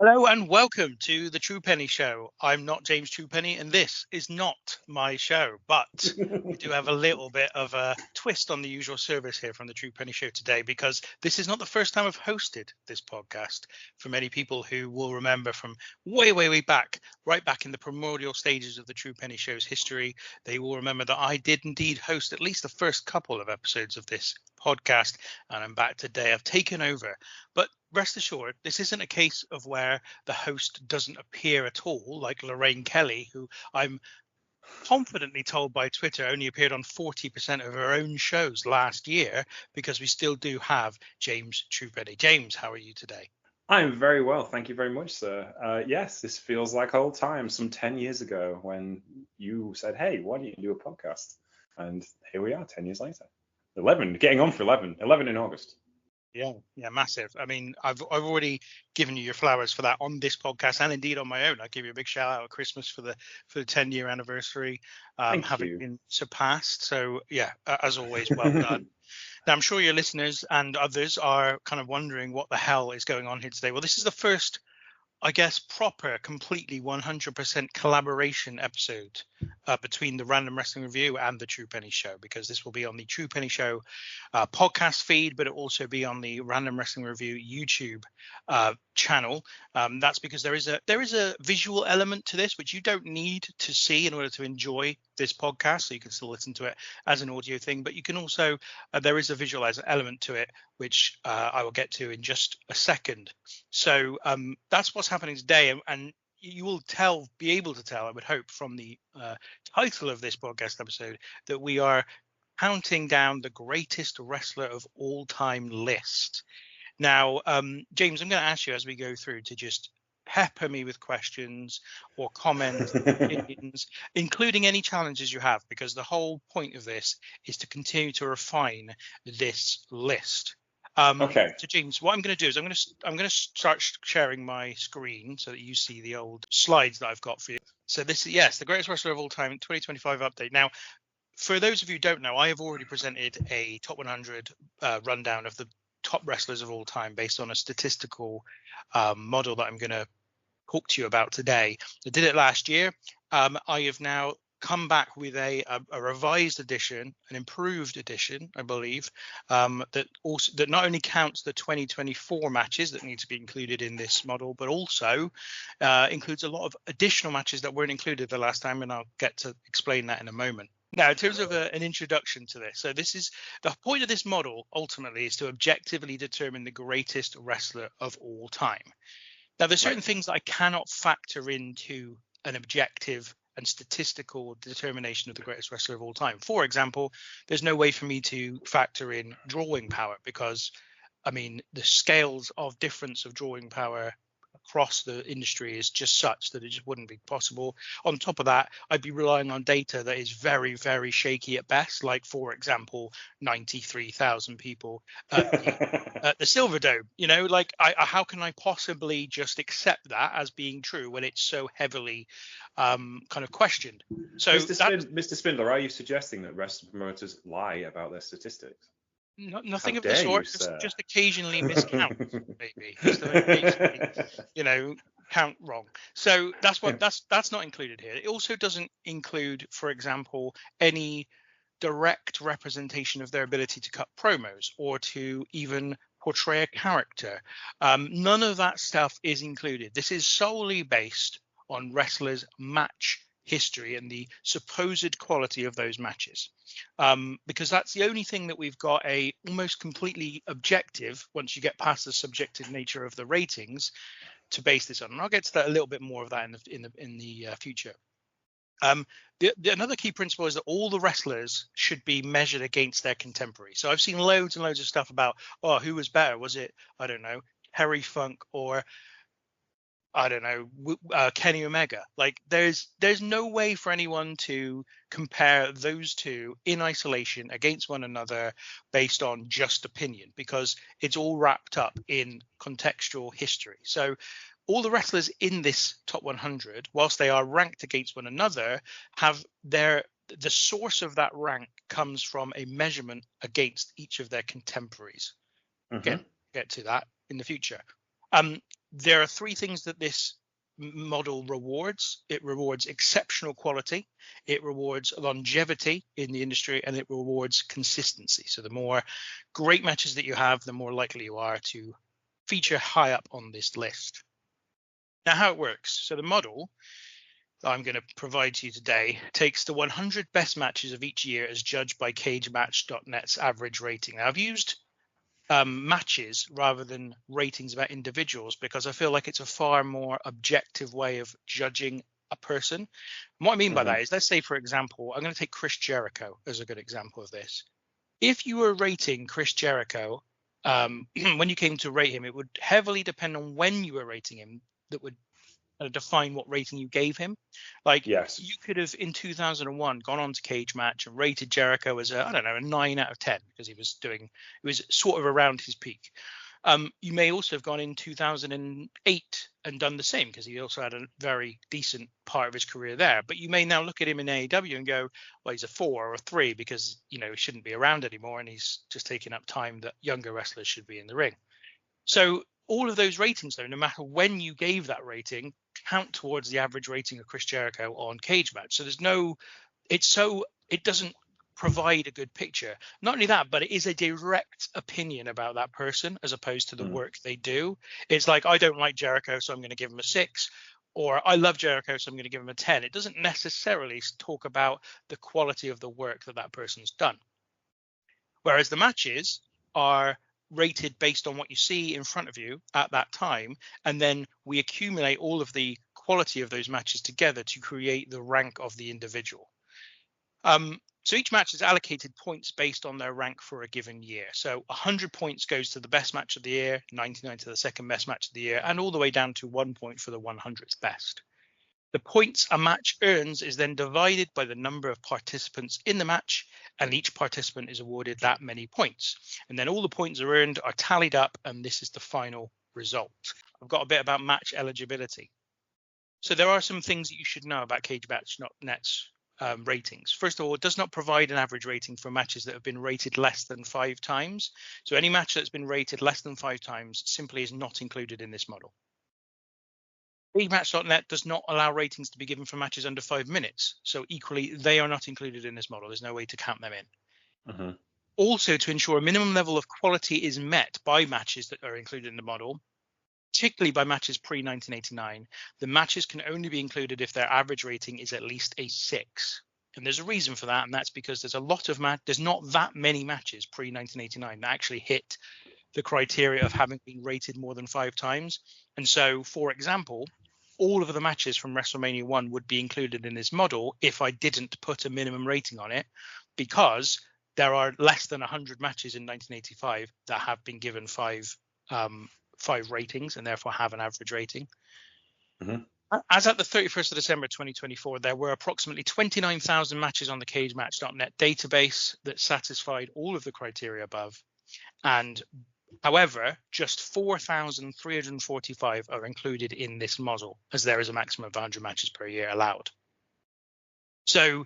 Hello and welcome to the True Penny Show. I'm not James Truepenny, and this is not my show, but we do have a little bit of a twist on the usual service here from the True Penny Show today, because this is not the first time I've hosted this podcast. For many people who will remember from way back, right back in the primordial stages of the True Penny Show's history, they will remember that I did indeed host at least the first couple of episodes of this podcast, and I'm back today. I've taken over, but rest assured, this isn't a case of where the host doesn't appear at all, like Lorraine Kelly, who I'm confidently told by Twitter only appeared on 40% of her own shows last year, because we still do have James Truepenny. James, how are you today? I'm very well, thank you very much, sir. Yes, this feels like old times, some 10 years ago when you said, hey, why don't you do a podcast? And here we are 10 years later. 11, getting on for 11 in August. Yeah, massive. I mean, I've already given you your flowers for that on this podcast, and indeed on my own. I give you a big shout out at Christmas for the 10-year anniversary, having been surpassed. So yeah, as always, well done. Now, I'm sure your listeners and others are kind of wondering what the hell is going on here today. Well, this is the first, I guess, proper, completely 100% collaboration episode between the Random Wrestling Review and the True Penny Show, because this will be on the True Penny Show podcast feed, but it'll also be on the Random Wrestling Review YouTube channel. That's because there is a visual element to this, which you don't need to see in order to enjoy this podcast. So you can still listen to it as an audio thing, but you can also there is a visual element to it, which I will get to in just a second. So that's what's happening today, and you will be able to tell, I would hope, from the title of this podcast episode, that we are counting down the greatest wrestler of all time list. Now, James, I'm going to ask you as we go through to just pepper me with questions or comments, opinions, including any challenges you have, because the whole point of this is to continue to refine this list. Okay. So James, what I'm going to do is I'm going to start sharing my screen so that you see the old slides that I've got for you. So this is, yes, the greatest wrestler of all time 2025 update. Now, for those of you who don't know, I have already presented a top 100 rundown of the top wrestlers of all time based on a statistical model that I'm going to talk to you about today. I did it last year. I have now come back with a revised edition, an improved edition, I believe, that not only counts the 2024 matches that need to be included in this model, but also includes a lot of additional matches that weren't included the last time, and I'll get to explain that in a moment. Now, in terms of an introduction to this, so this is the point of this model ultimately is to objectively determine the greatest wrestler of all time. Now, there's certain things that I cannot factor into an objective and statistical determination of the greatest wrestler of all time. For example, there's no way for me to factor in drawing power, because, I mean, the scales of difference of drawing power across the industry is just such that it just wouldn't be possible. On top of that, I'd be relying on data that is very, very shaky at best, like, for example, 93,000 people at the Silverdome. You know, like, how can I possibly just accept that as being true when it's so heavily kind of questioned? So, Mr. Spindler, are you suggesting that wrestling promoters lie about their statistics? Nothing of the sort. Just occasionally miscount, maybe. Just occasionally, count wrong. So that's not included here. It also doesn't include, for example, any direct representation of their ability to cut promos or to even portray a character. None of that stuff is included. This is solely based on wrestlers' match history and the supposed quality of those matches, because that's the only thing that we've got a almost completely objective, once you get past the subjective nature of the ratings, to base this on. And I'll get to that a little bit more of that in the future. Another key principle is that all the wrestlers should be measured against their contemporaries. So I've seen loads and loads of stuff about, who was better? Was it, I don't know, Terry Funk or I don't know, Kenny Omega? Like, there's no way for anyone to compare those two in isolation against one another based on just opinion, because it's all wrapped up in contextual history. So all the wrestlers in this top 100, whilst they are ranked against one another, have the source of that rank comes from a measurement against each of their contemporaries. Mm-hmm. Get to that in the future. there are three things that this model rewards. It rewards exceptional quality, it rewards longevity in the industry, and it rewards consistency. So the more great matches that you have, the more likely you are to feature high up on this list. Now, how it works. So the model that I'm going to provide to you today takes the 100 best matches of each year as judged by CageMatch.net's average rating. Now, I've used matches rather than ratings about individuals because I feel like it's a far more objective way of judging a person. And what I mean by that is, let's say, for example, I'm going to take Chris Jericho as a good example of this. If you were rating Chris Jericho, when you came to rate him, it would heavily depend on when you were rating him that would define what rating you gave him. Like, yes, you could have in 2001 gone on to Cage Match and rated Jericho as a 9 out of 10 because he was sort of around his peak. You may also have gone in 2008 and done the same because he also had a very decent part of his career there. But you may now look at him in AEW and go, well, he's a 4 or a 3 because, he shouldn't be around anymore and he's just taking up time that younger wrestlers should be in the ring. So all of those ratings, though, no matter when you gave that rating, count towards the average rating of Chris Jericho on Cage Match. So it doesn't provide a good picture. Not only that, but it is a direct opinion about that person as opposed to the work they do. It's like, I don't like Jericho, so I'm going to give him a 6, or I love Jericho, so I'm going to give him a 10. It doesn't necessarily talk about the quality of the work that person's done. Whereas the matches are rated based on what you see in front of you at that time, and then we accumulate all of the quality of those matches together to create the rank of the individual. So each match is allocated points based on their rank for a given year. So 100 points goes to the best match of the year, 99 to the second best match of the year, and all the way down to 1 point for the 100th best. The points a match earns is then divided by the number of participants in the match, and each participant is awarded that many points. And then all the points earned are tallied up, and this is the final result. I've got a bit about match eligibility. So there are some things that you should know about CageMatch.net's ratings. First of all, it does not provide an average rating for matches that have been rated less than 5 times. So any match that's been rated less than 5 times simply is not included in this model. CageMatch.net does not allow ratings to be given for matches under 5 minutes. So equally, they are not included in this model. There's no way to count them in. Also, to ensure a minimum level of quality is met by matches that are included in the model, particularly by matches pre-1989, the matches can only be included if their average rating is at least a 6. And there's a reason for that, and that's because there's not that many matches pre-1989 that actually hit the criteria of having been rated more than 5 times. And so, for example, all of the matches from WrestleMania 1 would be included in this model if I didn't put a minimum rating on it, because there are less than 100 matches in 1985 that have been given 5 ratings and therefore have an average rating. As at the 31st of December 2024, there were approximately 29,000 matches on the CageMatch.net database that satisfied all of the criteria above. And however, just 4,345 are included in this model, as there is a maximum of 100 matches per year allowed. So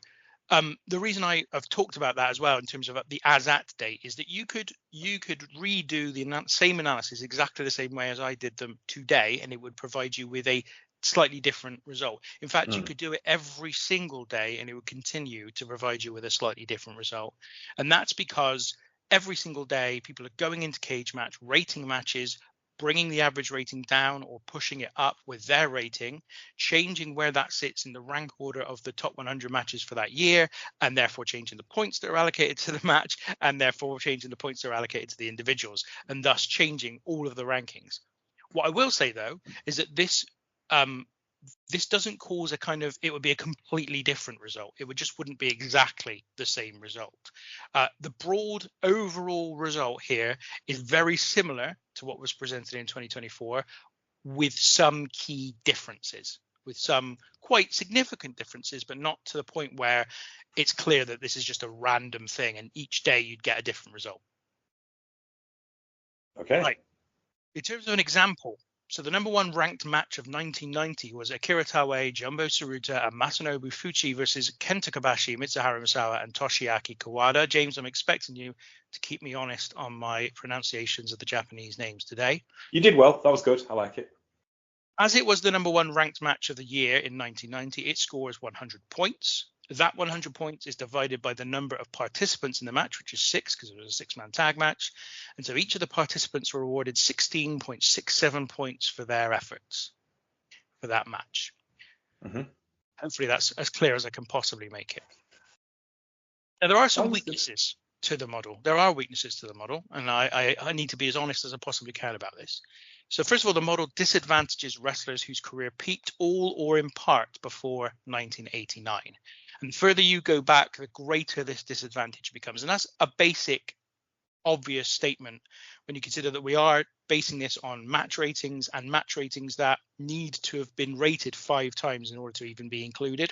the reason I have talked about that as well in terms of the as at date is that you could redo the same analysis exactly the same way as I did them today, and it would provide you with a slightly different result. In fact, you could do it every single day and it would continue to provide you with a slightly different result. And that's because every single day people are going into Cage Match, rating matches, bringing the average rating down or pushing it up with their rating, changing where that sits in the rank order of the top 100 matches for that year, and therefore changing the points that are allocated to the match, and therefore changing the points that are allocated to the individuals, and thus changing all of the rankings. What I will say, though, is that this doesn't cause it would be a completely different result. It wouldn't be exactly the same result. The broad overall result here is very similar to what was presented in 2024, with some key differences, with some quite significant differences, but not to the point where it's clear that this is just a random thing and each day you'd get a different result. Okay. Right. In terms of an example, so the number 1 ranked match of 1990 was Akira Taue, Jumbo Tsuruta, and Masanobu Fuchi versus Kenta Kobashi, Mitsuharu Misawa, and Toshiaki Kawada. James, I'm expecting you to keep me honest on my pronunciations of the Japanese names today. You did well. That was good. I like it. As it was the number one ranked match of the year in 1990, it scores 100 points. That 100 points is divided by the number of participants in the match, which is 6 because it was a 6-man tag match. And so each of the participants were awarded 16.67 points for their efforts for that match. Mm-hmm. Hopefully that's as clear as I can possibly make it. Now, there are some weaknesses to the model. There are weaknesses to the model, and I need to be as honest as I possibly can about this. So first of all, the model disadvantages wrestlers whose career peaked all or in part before 1989. And the further you go back, the greater this disadvantage becomes. And that's a basic, obvious statement when you consider that we are basing this on match ratings, and match ratings that need to have been rated 5 times in order to even be included.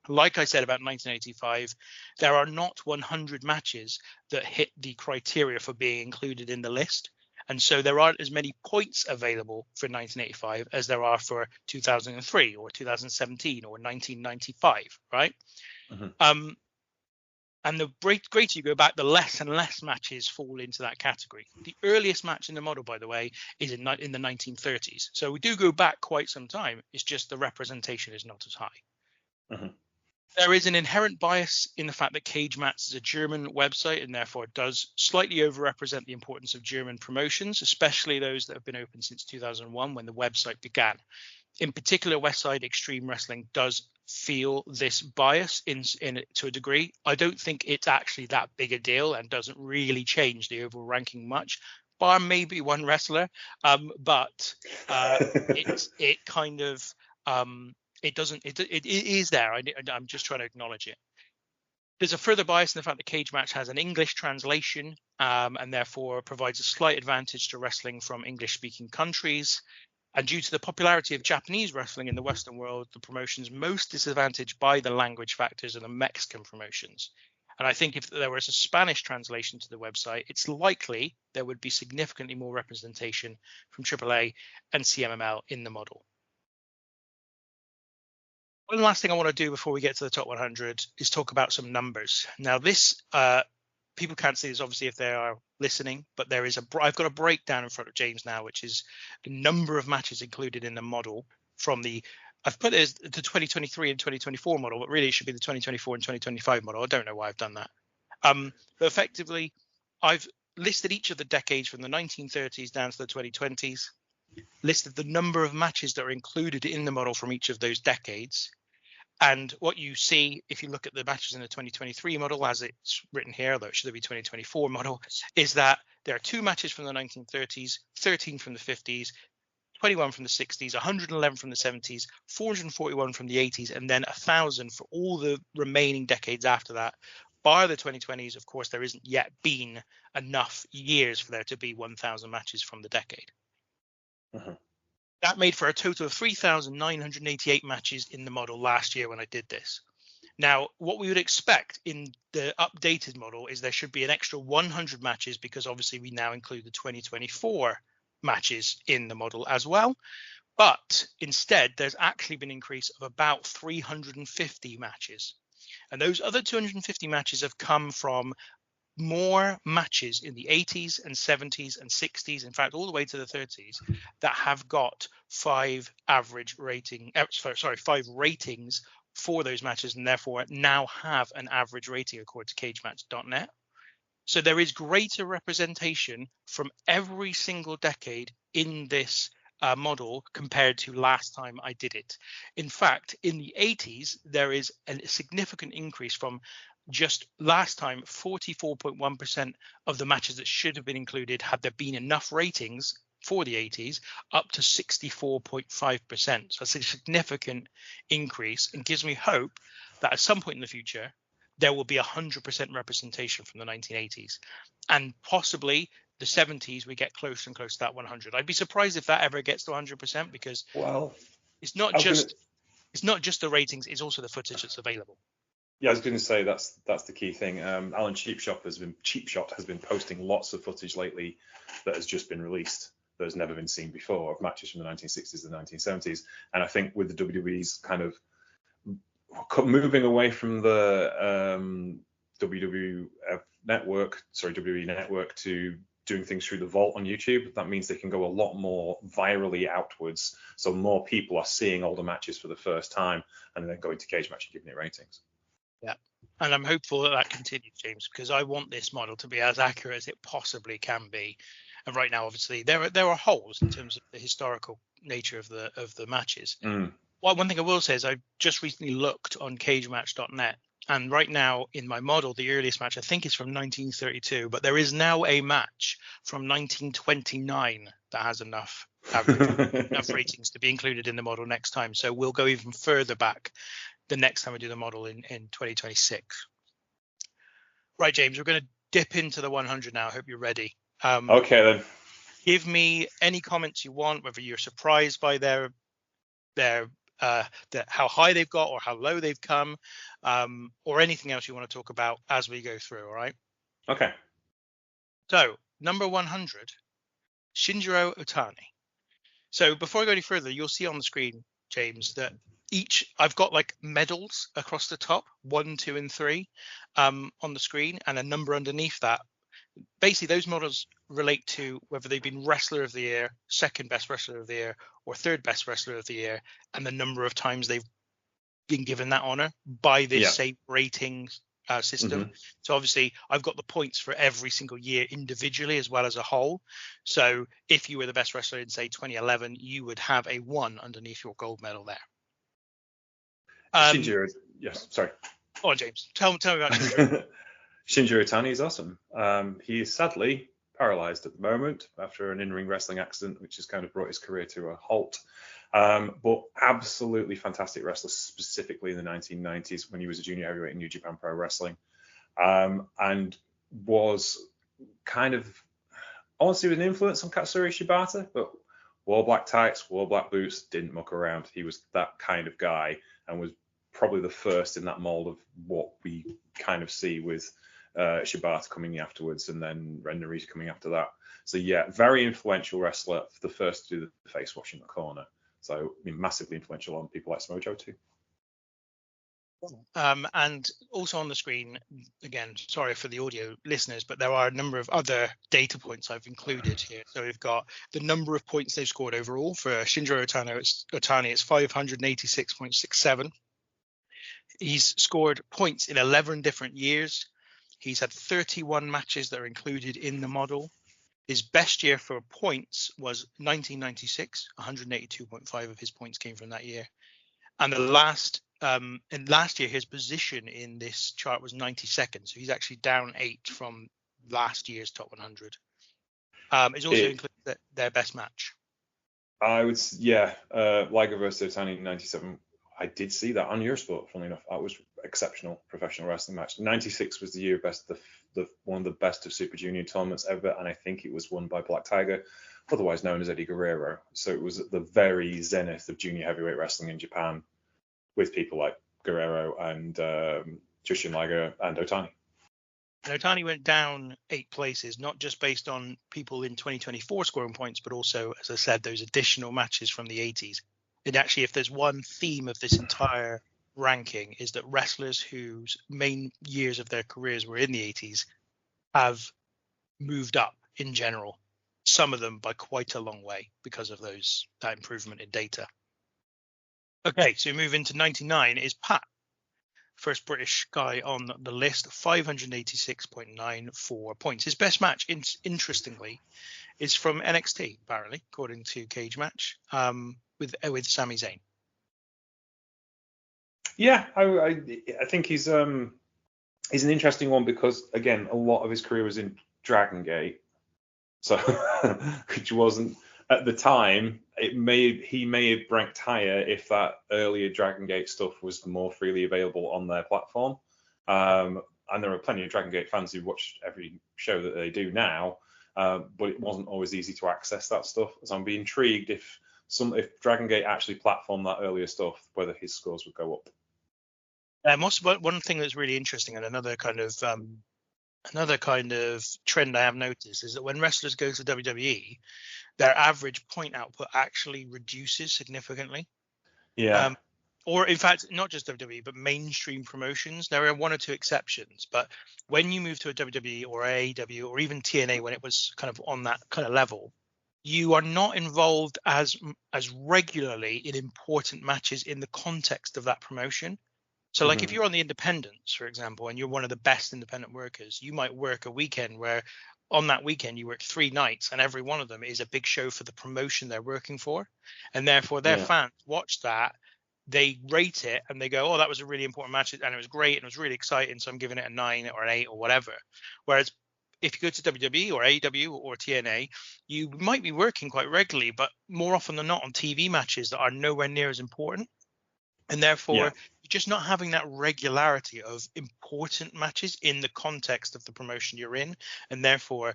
Like I said about 1985, there are not 100 matches that hit the criteria for being included in the list. And so there aren't as many points available for 1985 as there are for 2003 or 2017 or 1995, right? Mm-hmm. And the greater you go back, the less and less matches fall into that category. The earliest match in the model, by the way, is in the 1930s. So we do go back quite some time. It's just the representation is not as high. Mm-hmm. There is an inherent bias in the fact that Cage Match is a German website and therefore it does slightly overrepresent the importance of German promotions, especially those that have been open since 2001 when the website began. In particular, Westside Extreme Wrestling does feel this bias in to a degree. I don't think it's actually that big a deal and doesn't really change the overall ranking much, bar maybe one wrestler, but it kind of it is there. I'm just trying to acknowledge it. There's a further bias in the fact that Cage Match has an English translation and therefore provides a slight advantage to wrestling from English-speaking countries. And due to the popularity of Japanese wrestling in the Western world, the promotions most disadvantaged by the language factors are the Mexican promotions. And I think if there was a Spanish translation to the website, it's likely there would be significantly more representation from AAA and CMML in the model. One last thing I want to do before we get to the top 100 is talk about some numbers. Now, this people can't see this obviously if they are listening, but there is I've got a breakdown in front of James now, which is the number of matches included in the model from I've put it as the 2023 and 2024 model, but really it should be the 2024 and 2025 model. I don't know why I've done that. But effectively, I've listed each of the decades from the 1930s down to the 2020s, listed the number of matches that are included in the model from each of those decades. And what you see, if you look at the matches in the 2023 model, as it's written here, although it should be 2024 model, is that there are 2 matches from the 1930s, 13 from the 50s, 21 from the 60s, 111 from the 70s, 441 from the 80s, and then 1,000 for all the remaining decades after that. Bar the 2020s, of course, there isn't yet been enough years for there to be 1,000 matches from the decade. Mm-hmm. That made for a total of 3,988 matches in the model last year when I did this. Now, what we would expect in the updated model is there should be an extra 100 matches because obviously we now include the 2024 matches in the model as well. But instead, there's actually been an increase of about 350 matches. And those other 250 matches have come from more matches in the 80s and 70s and 60s, in fact, all the way to the 30s, that have got 5 ratings for those matches, and therefore now have an average rating according to cagematch.net. So there is greater representation from every single decade in this model compared to last time I did it. In fact, in the 80s, there is a significant increase from just last time, 44.1% of the matches that should have been included, had there been enough ratings for the 80s, up to 64.5%. So that's a significant increase and gives me hope that at some point in the future, there will be 100% representation from the 1980s. And possibly the 70s, we get closer and closer to that 100. I'd be surprised if that ever gets to 100% because it's not just the ratings, it's also the footage that's available. Yeah, I was going to say that's the key thing. Alan Cheapshot has been posting lots of footage lately that has just been released that has never been seen before of matches from the 1960s and 1970s. And I think with the WWE's kind of moving away from the WWE network to doing things through the vault on YouTube. That means they can go a lot more virally outwards. So more people are seeing older matches for the first time and then going to Cage Match and giving it ratings. Yeah. And I'm hopeful that continues, James, because I want this model to be as accurate as it possibly can be. And right now, obviously, there are holes in terms of the historical nature of the matches. Well, one thing I will say is I just recently looked on cagematch.net, and right now in my model, the earliest match I think is from 1932, but there is now a match from 1929 that has enough ratings to be included in the model next time. So we'll go even further back the next time we do the model in 2026. Right, James, we're going to dip into the 100 now. I hope you're ready. Okay, then. Give me any comments you want, whether you're surprised by their how high they've got or how low they've come, or anything else you want to talk about as we go through. All right. Okay. So number 100, Shinjiro Otani. So before I go any further, you'll see on the screen, James, that I've got like medals across the top, 1, 2, and 3, on the screen, and a number underneath that. Basically, those models relate to whether they've been Wrestler of the Year, second best Wrestler of the Year, or third best Wrestler of the Year, and the number of times they've been given that honor by this same ratings system. So obviously, I've got the points for every single year individually as well as a whole. So if you were the best wrestler in, say, 2011, you would have a 1 underneath your gold medal there. Shinjiro, yes, sorry. Go on, James. Tell me about Shinjiro. Shinjiro Otani is awesome. He is sadly paralyzed at the moment after an in-ring wrestling accident, which has kind of brought his career to a halt. But absolutely fantastic wrestler, specifically in the 1990s when he was a junior heavyweight in New Japan Pro Wrestling, and was kind of, honestly, with an influence on Katsuyori Shibata, but wore black tights, wore black boots, didn't muck around. He was that kind of guy and was probably the first in that mold of what we kind of see with Shibata coming afterwards, and then Ren Narita coming after that. So yeah, very influential wrestler, the first to do the face wash in the corner. So I mean, massively influential on people like Smojo too. And also on the screen, again, sorry for the audio listeners, but there are a number of other data points I've included here. So we've got the number of points they've scored overall. For Shinjiro Otani, it's 586.67. He's scored points in 11 different years. He's had 31 matches that are included in the model. His best year for points was 1996. 182.5 of his points came from that year. And last year, his position in this chart was 92nd. So he's actually down 8 from last year's top 100. It's also included their best match. I would, Liger versus Otani in 97. I did see that on Eurosport, funnily enough. That was exceptional professional wrestling match. 96 was the year best, the one of the best of Super Junior tournaments ever, and I think it was won by Black Tiger, otherwise known as Eddie Guerrero. So it was at the very zenith of junior heavyweight wrestling in Japan, with people like Guerrero and Jushin Liger and Otani. And Otani went down 8 places, not just based on people in 2024 scoring points, but also, as I said, those additional matches from the 80s. And actually, if there's one theme of this entire ranking, is that wrestlers whose main years of their careers were in the 80s have moved up in general, some of them by quite a long way because of that improvement in data. Okay, so we move into 99 is Pat. First British guy on the list, 586.94 points. His best match, interestingly, is from NXT, apparently, according to Cage Match, with Sami Zayn. Yeah, I think he's an interesting one because, again, a lot of his career was in Dragon Gate, so which wasn't at the time. He may have ranked higher if that earlier Dragon Gate stuff was more freely available on their platform. And there are plenty of Dragon Gate fans who watch every show that they do now, but it wasn't always easy to access that stuff. So I'm intrigued if Dragon Gate actually platformed that earlier stuff, whether his scores would go up. Also, one thing that's really interesting, and another kind of trend I have noticed, is that when wrestlers go to WWE, their average point output actually reduces significantly. Yeah. or in fact, not just WWE, but mainstream promotions. There are one or two exceptions, but when you move to a WWE or AEW or even TNA, when it was kind of on that kind of level, you are not involved as regularly in important matches in the context of that promotion. So like if you're on the independents, for example, and you're one of the best independent workers, you might work a weekend where on that weekend you work 3 nights and every one of them is a big show for the promotion they're working for. And therefore their fans watch that, they rate it and they go, oh, that was a really important match and it was great and it was really exciting. So I'm giving it a 9 or an 8 or whatever. Whereas if you go to WWE or AEW or TNA, you might be working quite regularly, but more often than not on TV matches that are nowhere near as important. And therefore, you're just not having that regularity of important matches in the context of the promotion you're in. And therefore,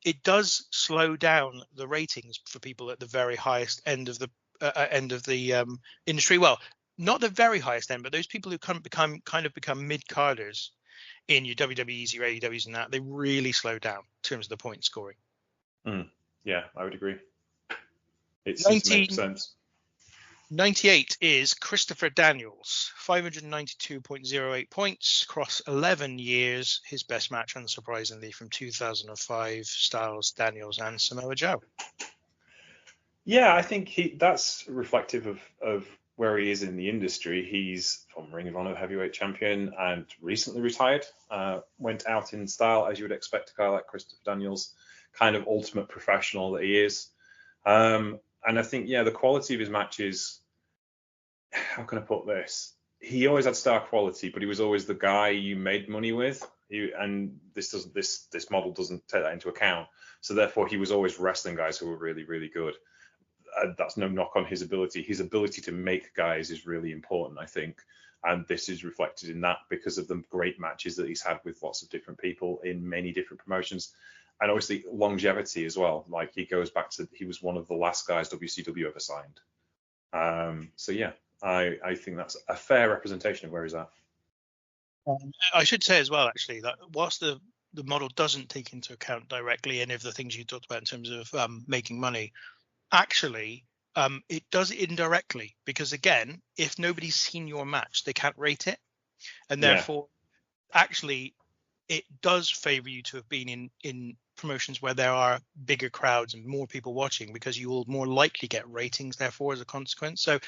it does slow down the ratings for people at the very highest end of the industry. Well, not the very highest end, but those people who become mid-carders in your WWEs, your AEWs and that, they really slow down in terms of the point scoring. Yeah, I would agree. It seems to make sense. 98 is Christopher Daniels, 592.08 points across 11 years. His best match, unsurprisingly, from 2005, Styles, Daniels, and Samoa Joe. Yeah, I think that's reflective of where he is in the industry. He's from Ring of Honor heavyweight champion and recently retired. Went out in style, as you would expect a guy like Christopher Daniels, kind of ultimate professional that he is. And I think, the quality of his matches, how can I put this? He always had star quality, but he was always the guy you made money with. And this model doesn't take that into account. So therefore, he was always wrestling guys who were really, really good. That's no knock on his ability. His ability to make guys is really important, I think. And this is reflected in that because of the great matches that he's had with lots of different people in many different promotions. And obviously longevity as well. Like he goes back to, he was one of the last guys WCW ever signed. I think that's a fair representation of where he's at. I should say as well, actually, that whilst the model doesn't take into account directly any of the things you talked about in terms of making money, actually, it does indirectly, because again, if nobody's seen your match, they can't rate it. And therefore, actually, it does favor you to have been in promotions where there are bigger crowds and more people watching, because you will more likely get ratings, therefore, as a consequence. So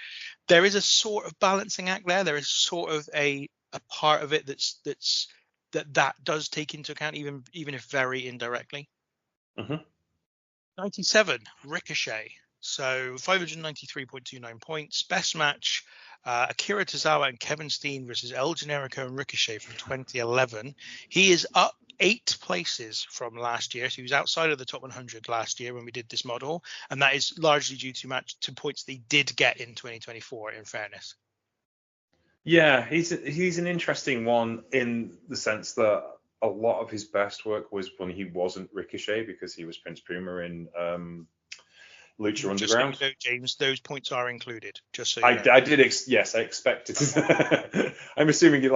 there is a sort of balancing act there. There is sort of a part of it that does take into account, even if very indirectly. 97, Ricochet. So 593.29 points. Best match, Akira Tozawa and Kevin Steen versus El Generico and Ricochet from 2011. He is up 8 places from last year. So he was outside of the top 100 last year when we did this model. And that is largely due to points that he did get in 2024, in fairness. Yeah, he's an interesting one in the sense that a lot of his best work was when he wasn't Ricochet, because he was Prince Puma in Lucha Underground. So you know, James, those points are included. Just so I did. I expected. I'm assuming you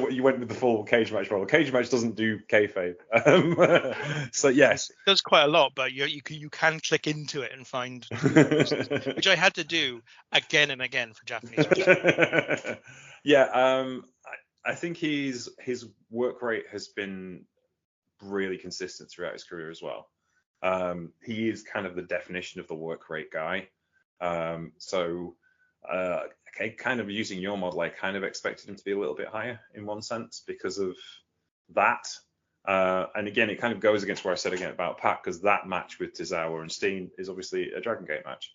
you went with the full cage match model. Cage match doesn't do kayfabe. So yes, it does quite a lot, but you can click into it and find, which I had to do again and again for Japanese. I think his work rate has been really consistent throughout his career as well. He is kind of the definition of the work rate guy. Kind of using your model, I kind of expected him to be a little bit higher in one sense because of that. And again, it kind of goes against what I said again about Pat, because that match with Tozawa and Steen is obviously a Dragon Gate match.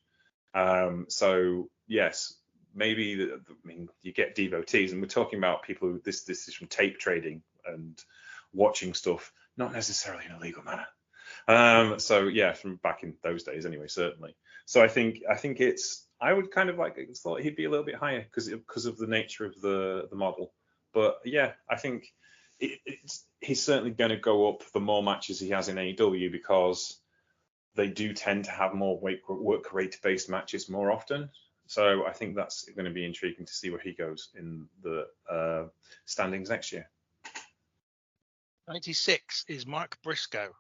So yes, maybe you get devotees, and we're talking about people who this is from tape trading and watching stuff, not necessarily in a legal manner. From back in those days anyway, certainly. So I think I would kind of thought he'd be a little bit higher because of the nature of the model. But yeah, I think he's certainly going to go up the more matches he has in AEW, because they do tend to have more work rate based matches more often. So I think that's going to be intriguing to see where he goes in the standings next year. 96 is Mark Briscoe.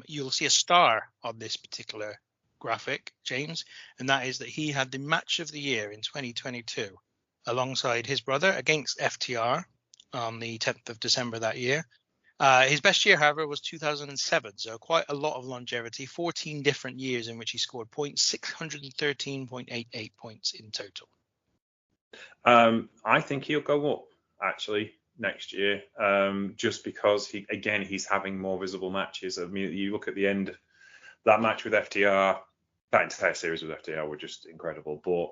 You'll see a star on this particular graphic, James, and that is that he had the match of the year in 2022 alongside his brother against FTR on the 10th of December that year. His best year, however, was 2007, so quite a lot of longevity, 14 different years in which he scored points, 613.88 points in total. I think he'll go up, actually, next year, just because, he's having more visible matches. I mean, you look at the end, that match with FTR, that entire series with FTR were just incredible, but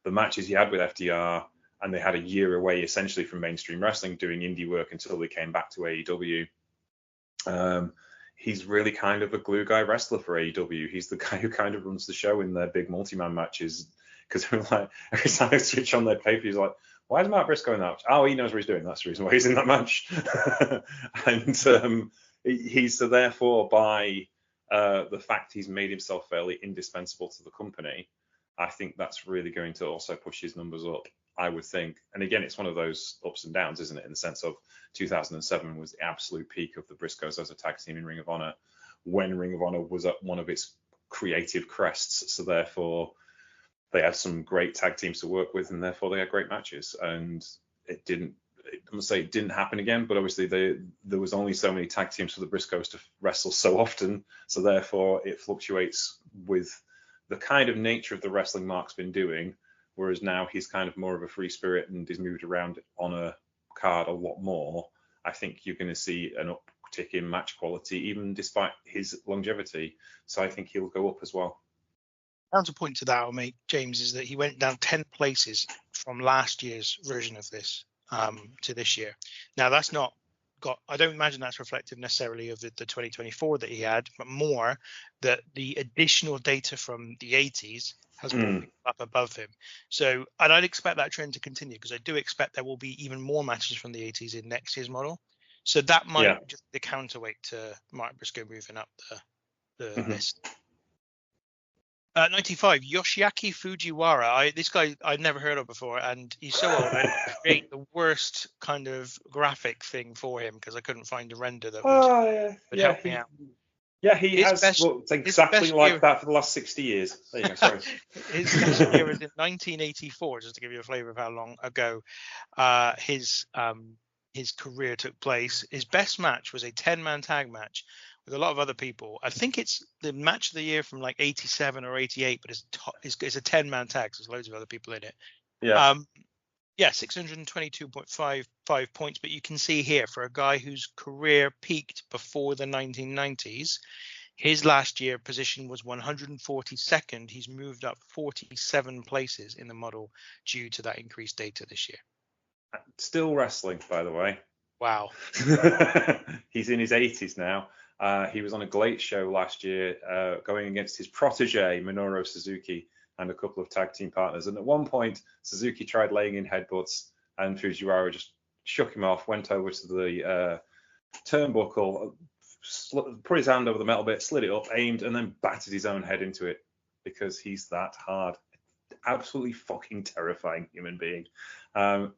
the matches he had with FTR, and they had a year away essentially from mainstream wrestling doing indie work until they came back to AEW. He's really kind of a glue guy wrestler for AEW. He's the guy who kind of runs the show in their big multi-man matches, because like every time they switch on their pay-per-view, he's like, why is Mark Briscoe in that match? Oh, he knows what he's doing. That's the reason why he's in that match. And he's so therefore, by the fact he's made himself fairly indispensable to the company, I think that's really going to also push his numbers up, I would think. And again, it's one of those ups and downs, isn't it? In the sense of 2007 was the absolute peak of the Briscoes as a tag team in Ring of Honor, when Ring of Honor was at one of its creative crests. So therefore, they had some great tag teams to work with, and therefore they had great matches. And it didn't happen again, but obviously there was only so many tag teams for the Briscoes to wrestle so often. So therefore, it fluctuates with the kind of nature of the wrestling Mark's been doing, whereas now he's kind of more of a free spirit and is moved around on a card a lot more. I think you're going to see an uptick in match quality, even despite his longevity. So I think he'll go up as well. Counterpoint to that, I'll make, James, is that he went down 10 places from last year's version of this to this year. Now, that's not got, I don't imagine that's reflective necessarily of the 2024 that he had, but more that the additional data from the 80s has brought people up above him. So, and I'd expect that trend to continue, because I do expect there will be even more matches from the 80s in next year's model. So that might just be the counterweight to Mark Briscoe moving up the list. 95, Yoshiaki Fujiwara. This guy I'd never heard of before, and he's so old. I create the worst kind of graphic thing for him because I couldn't find a render that would help me out. Yeah, he has looked exactly like that for the last 60 years. There you go, sorry. His best year was in 1984, just to give you a flavour of how long ago his career took place. His best match was a 10-man tag match with a lot of other people. I think it's the match of the year from like 87 or 88, but it's a 10-man tag, so there's loads of other people in it. Yeah. 622.55 points, but you can see here, for a guy whose career peaked before the 1990s, his last year position was 142nd. He's moved up 47 places in the model due to that increased data this year. Still wrestling, by the way. Wow. He's in his 80s now. He was on a Glate show last year, going against his protege, Minoru Suzuki, and a couple of tag team partners. And at one point, Suzuki tried laying in headbutts, and Fujiwara just shook him off, went over to the turnbuckle, put his hand over the metal bit, slid it up, aimed, and then battered his own head into it, because he's that hard. Absolutely fucking terrifying human being. Because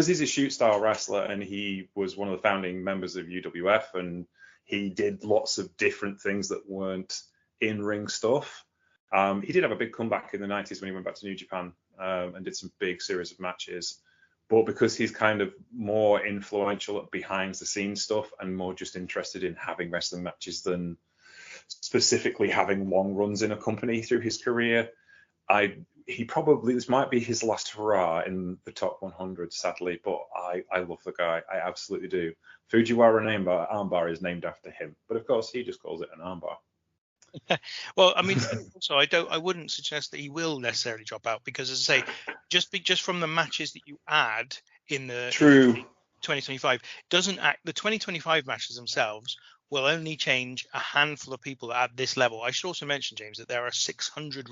he's a shoot style wrestler, and he was one of the founding members of UWF, and he did lots of different things that weren't in-ring stuff. He did have a big comeback in the 90s when he went back to New Japan and did some big series of matches. But because he's kind of more influential at behind the scenes stuff and more just interested in having wrestling matches than specifically having long runs in a company through his career, this might be his last hurrah in the top 100, sadly, but I love the guy. I absolutely do. Fujiwara armbar is named after him, but of course he just calls it an armbar. Well, I mean, also I wouldn't suggest that he will necessarily drop out, because, as I say, just from the matches that you add in the 2025 the 2025 matches themselves will only change a handful of people at this level. I should also mention, James, that there are 1,600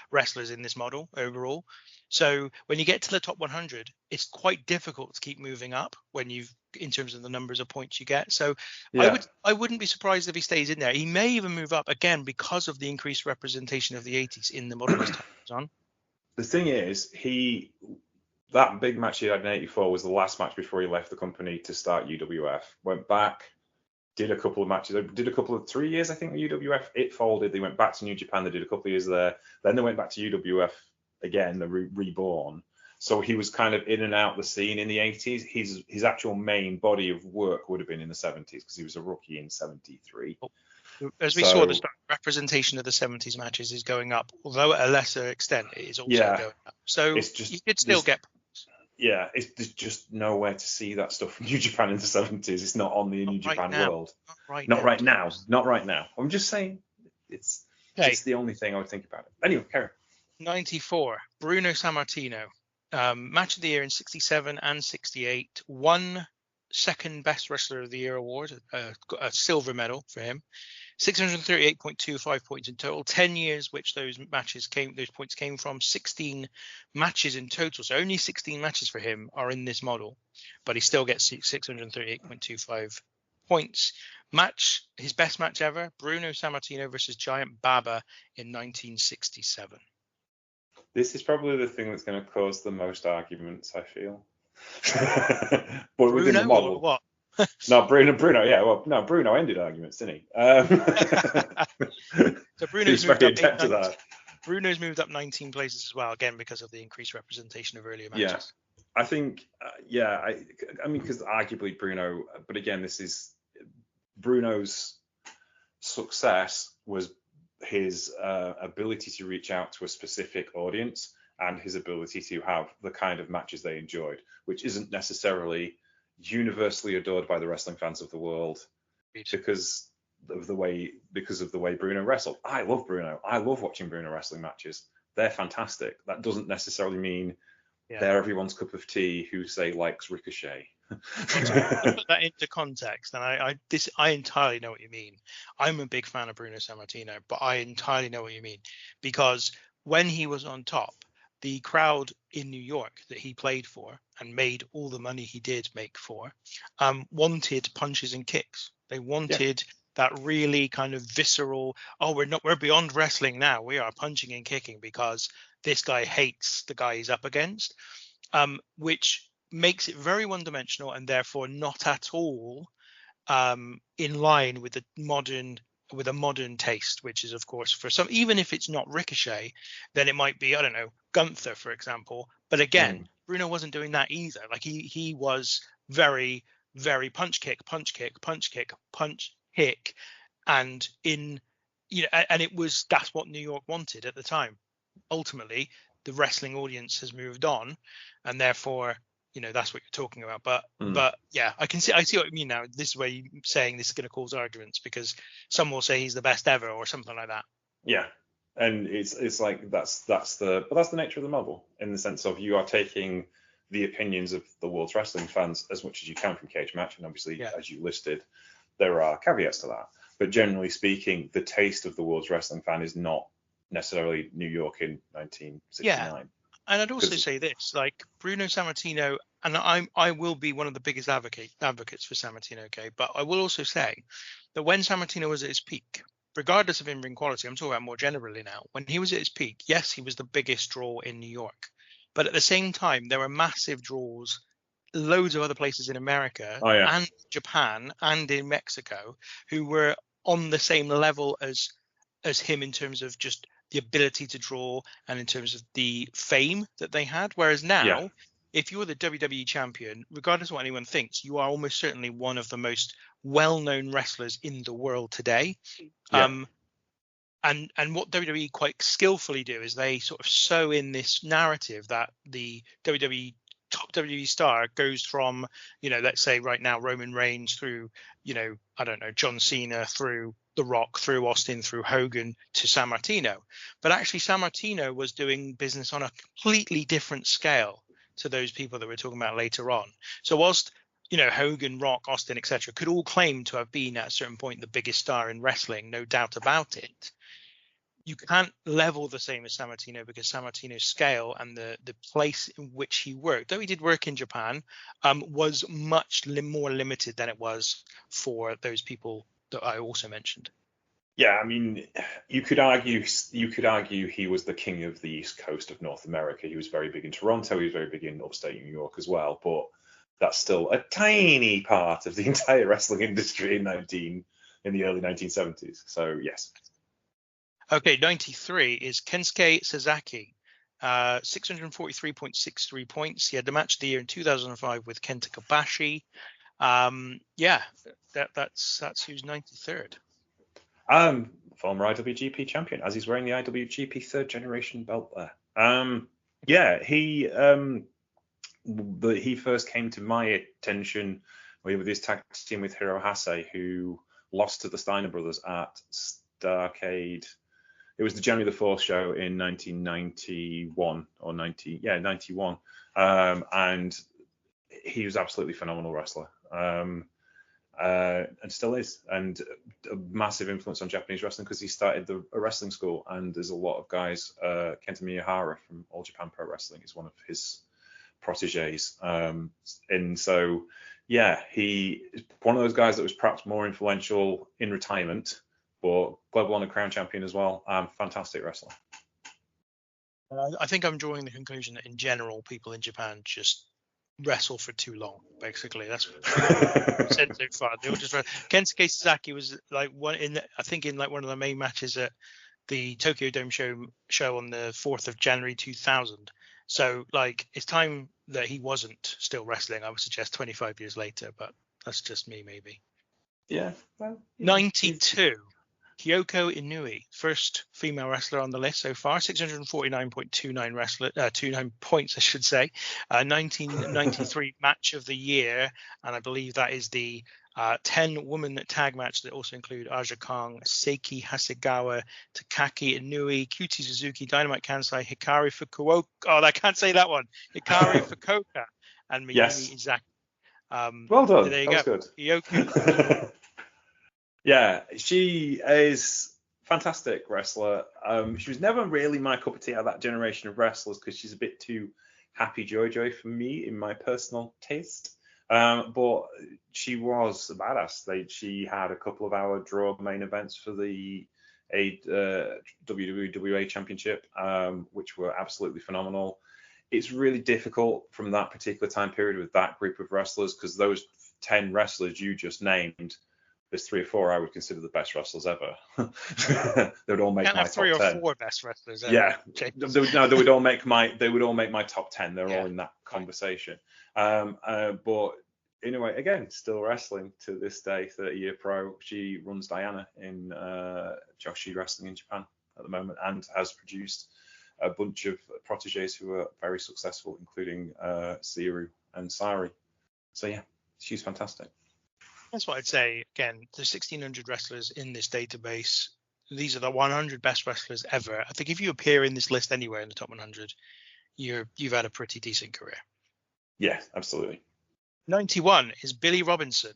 wrestlers in this model overall. So when you get to the top 100, it's quite difficult to keep moving up in terms of the numbers of points you get. So I wouldn't be surprised if he stays in there. He may even move up again because of the increased representation of the 80s in the model as time goes on. The thing is, that big match he had in 84 was the last match before he left the company to start UWF. Went back, did a couple of matches, did a couple of 3 years, I think, with UWF. It folded. They went back to New Japan. They did a couple of years there. Then they went back to UWF again, the reborn. So he was kind of in and out the scene in the 80s. His actual main body of work would have been in the 70s because he was a rookie in 73. As we saw at the start, representation of the 70s matches is going up, although at a lesser extent it is also going up. So you could still get points. Yeah, there's just nowhere to see that stuff from New Japan in the 70s. It's not on the New Japan world. Not right now. I'm just saying it's the only thing I would think about it. Anyway, carry on. 94, Bruno Sammartino. Match of the year in 67 and 68. Won second best wrestler of the year award, a silver medal for him. 638.25 points in total. 10 years, which those points came from. 16 matches in total. So only 16 matches for him are in this model, but he still gets 638.25 points. His best match ever, Bruno Sammartino versus Giant Baba in 1967. This is probably the thing that's going to cause the most arguments, I feel. But within the model. Or what? No, Bruno. Yeah, well, no, Bruno ended arguments, didn't he? So Bruno's moved up Bruno's moved up 19 places as well, again because of the increased representation of earlier matches. Yeah, I think, I mean, because arguably Bruno, but again, this is Bruno's success was his ability to reach out to a specific audience and his ability to have the kind of matches they enjoyed, which isn't necessarily universally adored by the wrestling fans of the world because of the way Bruno wrestled. I love Bruno. I love watching Bruno wrestling matches. They're fantastic. That doesn't necessarily mean they're everyone's cup of tea who say likes Ricochet. To put that into context, and I entirely know what you mean. I'm a big fan of Bruno Sammartino, but I entirely know what you mean because when he was on top, the crowd in New York that he played for and made all the money he did make for, wanted punches and kicks. They wanted that really kind of visceral, we're beyond wrestling now. We are punching and kicking because this guy hates the guy he's up against, which makes it very one-dimensional and therefore not at all in line with a modern taste, which is of course for some, even if it's not Ricochet, then it might be, I don't know, Gunther, for example. But again, Bruno wasn't doing that either. Like he was very, very punch kick, and that's what New York wanted at the time. Ultimately, the wrestling audience has moved on, and therefore, that's what you're talking about. But yeah, I see what you mean now. This is where you're saying this is going to cause arguments because some will say he's the best ever or something like that. Yeah. And it's like that's the nature of the model in the sense of you are taking the opinions of the world's wrestling fans as much as you can from Cage Match, and obviously as you listed, there are caveats to that. But generally speaking, the taste of the world's wrestling fan is not necessarily New York in 1969. Yeah. And I'd also say this, like Bruno Sammartino, and I will be one of the biggest advocates for Sammartino, okay? But I will also say that when Sammartino was at his peak, regardless of in-ring quality, I'm talking about more generally now, when he was at his peak, yes, he was the biggest draw in New York. But at the same time, there were massive draws, loads of other places in America and Japan and in Mexico who were on the same level as him in terms of just the ability to draw and in terms of the fame that they had. Whereas now, if you're the WWE champion, regardless of what anyone thinks, you are almost certainly one of the most well-known wrestlers in the world today. And what WWE quite skillfully do is they sort of sew in this narrative that the top WWE star goes from, let's say right now, Roman Reigns through, I don't know, John Cena through The Rock, through Austin, through Hogan to Sammartino. But actually Sammartino was doing business on a completely different scale to those people that we're talking about later on. So whilst, Hogan, Rock, Austin, etc. could all claim to have been at a certain point the biggest star in wrestling, no doubt about it, you can't level the same as Sammartino because Sammartino's scale and the place in which he worked, though he did work in Japan, was much more limited than it was for those people that I also mentioned. Yeah, I mean, you could argue he was the king of the East Coast of North America. He was very big in Toronto. He was very big in upstate New York as well. But that's still a tiny part of the entire wrestling industry in the early 1970s. So yes. Okay, 93 is Kensuke Sasaki. 643.63 points. He had the match of the year in 2005 with Kenta Kobashi. That's who's 93rd. Former IWGP champion, as he's wearing the IWGP third generation belt there. He first came to my attention with his tag team with Hirohase, who lost to the Steiner brothers at Starrcade. It was the January the 4th show in 1991 or 91. And he was absolutely phenomenal wrestler. And still is, and a massive influence on Japanese wrestling because he started a wrestling school, and there's a lot of guys. Kenta Miyahara from All Japan Pro Wrestling is one of his proteges, and so he is one of those guys that was perhaps more influential in retirement, but Global Honor Crown champion as well. Fantastic wrestler. I think I'm drawing the conclusion that in general, people in Japan just wrestle for too long. Basically, that's what I've said so far. They all just Kensuke Sasaki was like one of the main matches at the Tokyo Dome show on the 4th of January 2000. So like it's time that he wasn't still wrestling. I would suggest 25 years later, but that's just me maybe. Yeah. Well, 92. Kyoko Inui, first female wrestler on the list so far, 649.29 points, I should say. 1993 match of the year, and I believe that is the 10-woman tag match that also include Aja Kong, Seiki Hasegawa, Takaki Inui, QT Suzuki, Dynamite Kansai, Hikari Fukuoka. Oh, I can't say that one. Hikari Fukuoka and Mayumi Izaki. Well done. There you that go. Was good. Yeah, she is fantastic wrestler. She was never really my cup of tea out of that generation of wrestlers because she's a bit too happy joy for me in my personal taste. But she was a badass. She had a couple of hour draw main events for the WWA Championship, which were absolutely phenomenal. It's really difficult from that particular time period with that group of wrestlers because those 10 wrestlers you just named, there's 3 or 4 I would consider the best wrestlers ever. They would all make my top 10. 3 or 4 best wrestlers ever. Yeah, they would all make my top 10. They're all in that conversation. But anyway, again, still wrestling to this day, 30-year pro. She runs Diana in Joshi Wrestling in Japan at the moment, and has produced a bunch of proteges who are very successful, including Siru and Sari. So yeah, she's fantastic. That's what I'd say. Again, there's 1,600 wrestlers in this database. These are the 100 best wrestlers ever. I think if you appear in this list anywhere in the top 100, you've had a pretty decent career. Yeah, absolutely. 91 is Billy Robinson.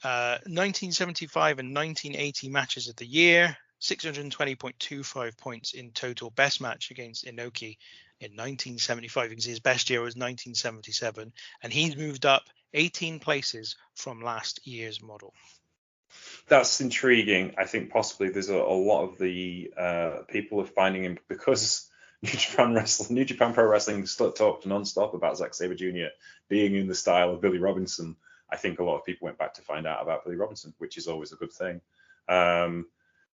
1975 and 1980 matches of the year. 620.25 points in total. Best match against Inoki in 1975. You can see his best year was 1977, and he's moved up 18 places from last year's model. That's intriguing. I think possibly there's a lot of the people are finding him because New Japan Pro Wrestling talked non-stop about Zack Sabre Jr. being in the style of Billy Robinson. I think a lot of people went back to find out about Billy Robinson, which is always a good thing.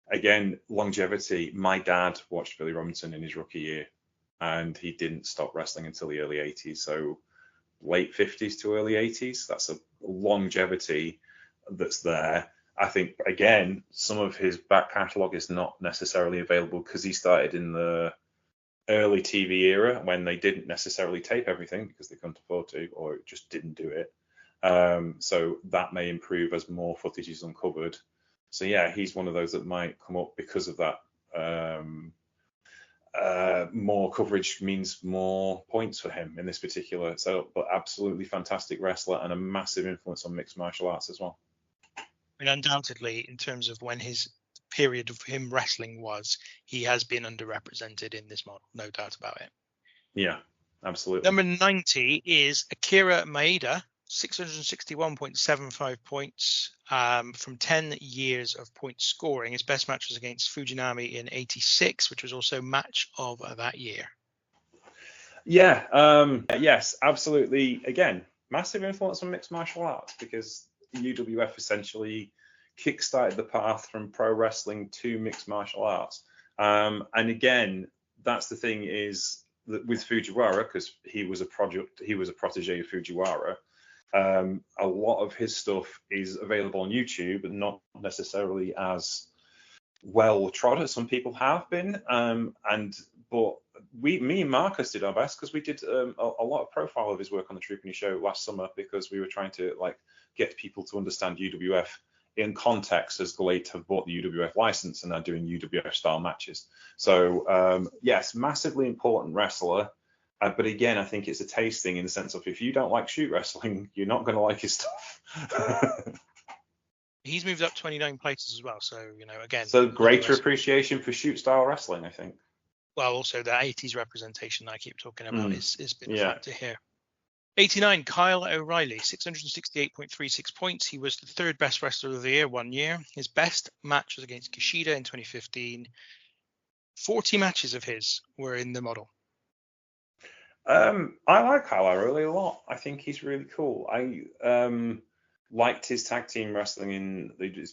Again, longevity. My dad watched Billy Robinson in his rookie year, and he didn't stop wrestling until the early 80s. So late 50s to early 80s. That's a longevity that's there. I think, again, some of his back catalogue is not necessarily available because he started in the early TV era when they didn't necessarily tape everything because they couldn't afford to, or just didn't do it. So that may improve as more footage is uncovered. So yeah, he's one of those that might come up because of that. More coverage means more points for him in this particular. So, but absolutely fantastic wrestler and a massive influence on mixed martial arts as well. I mean, undoubtedly, in terms of when his period of him wrestling was, he has been underrepresented in this model, no doubt about it. Yeah, absolutely. Number 90 is Akira Maeda, 661.75 points from 10 years of point scoring. His best match was against Fujinami in 86, which was also match of that year. Yeah, yes, absolutely. Again, massive influence on mixed martial arts because UWF essentially kickstarted the path from pro wrestling to mixed martial arts. And again, that's the thing is with Fujiwara, because he was a protege of Fujiwara. A lot of his stuff is available on YouTube, but not necessarily as well trod as some people have been. But me and Marcus did our best, because we did a lot of profile of his work on the True Penny Show last summer, because we were trying to get people to understand UWF in context, as Glade have bought the UWF license and are doing UWF style matches. So yes, massively important wrestler. But again, I think it's a taste thing, in the sense of, if you don't like shoot wrestling, you're not going to like his stuff. He's moved up 29 places as well. So, again. So greater appreciation for shoot style wrestling, I think. Well, also the 80s representation that I keep talking about is been a factor here. 89, Kyle O'Reilly, 668.36 points. He was the third best wrestler of the year 1 year. His best match was against Kushida in 2015. 40 matches of his were in the model. I like Kyle O'Reilly a lot. I think he's really cool. I liked his tag team wrestling in the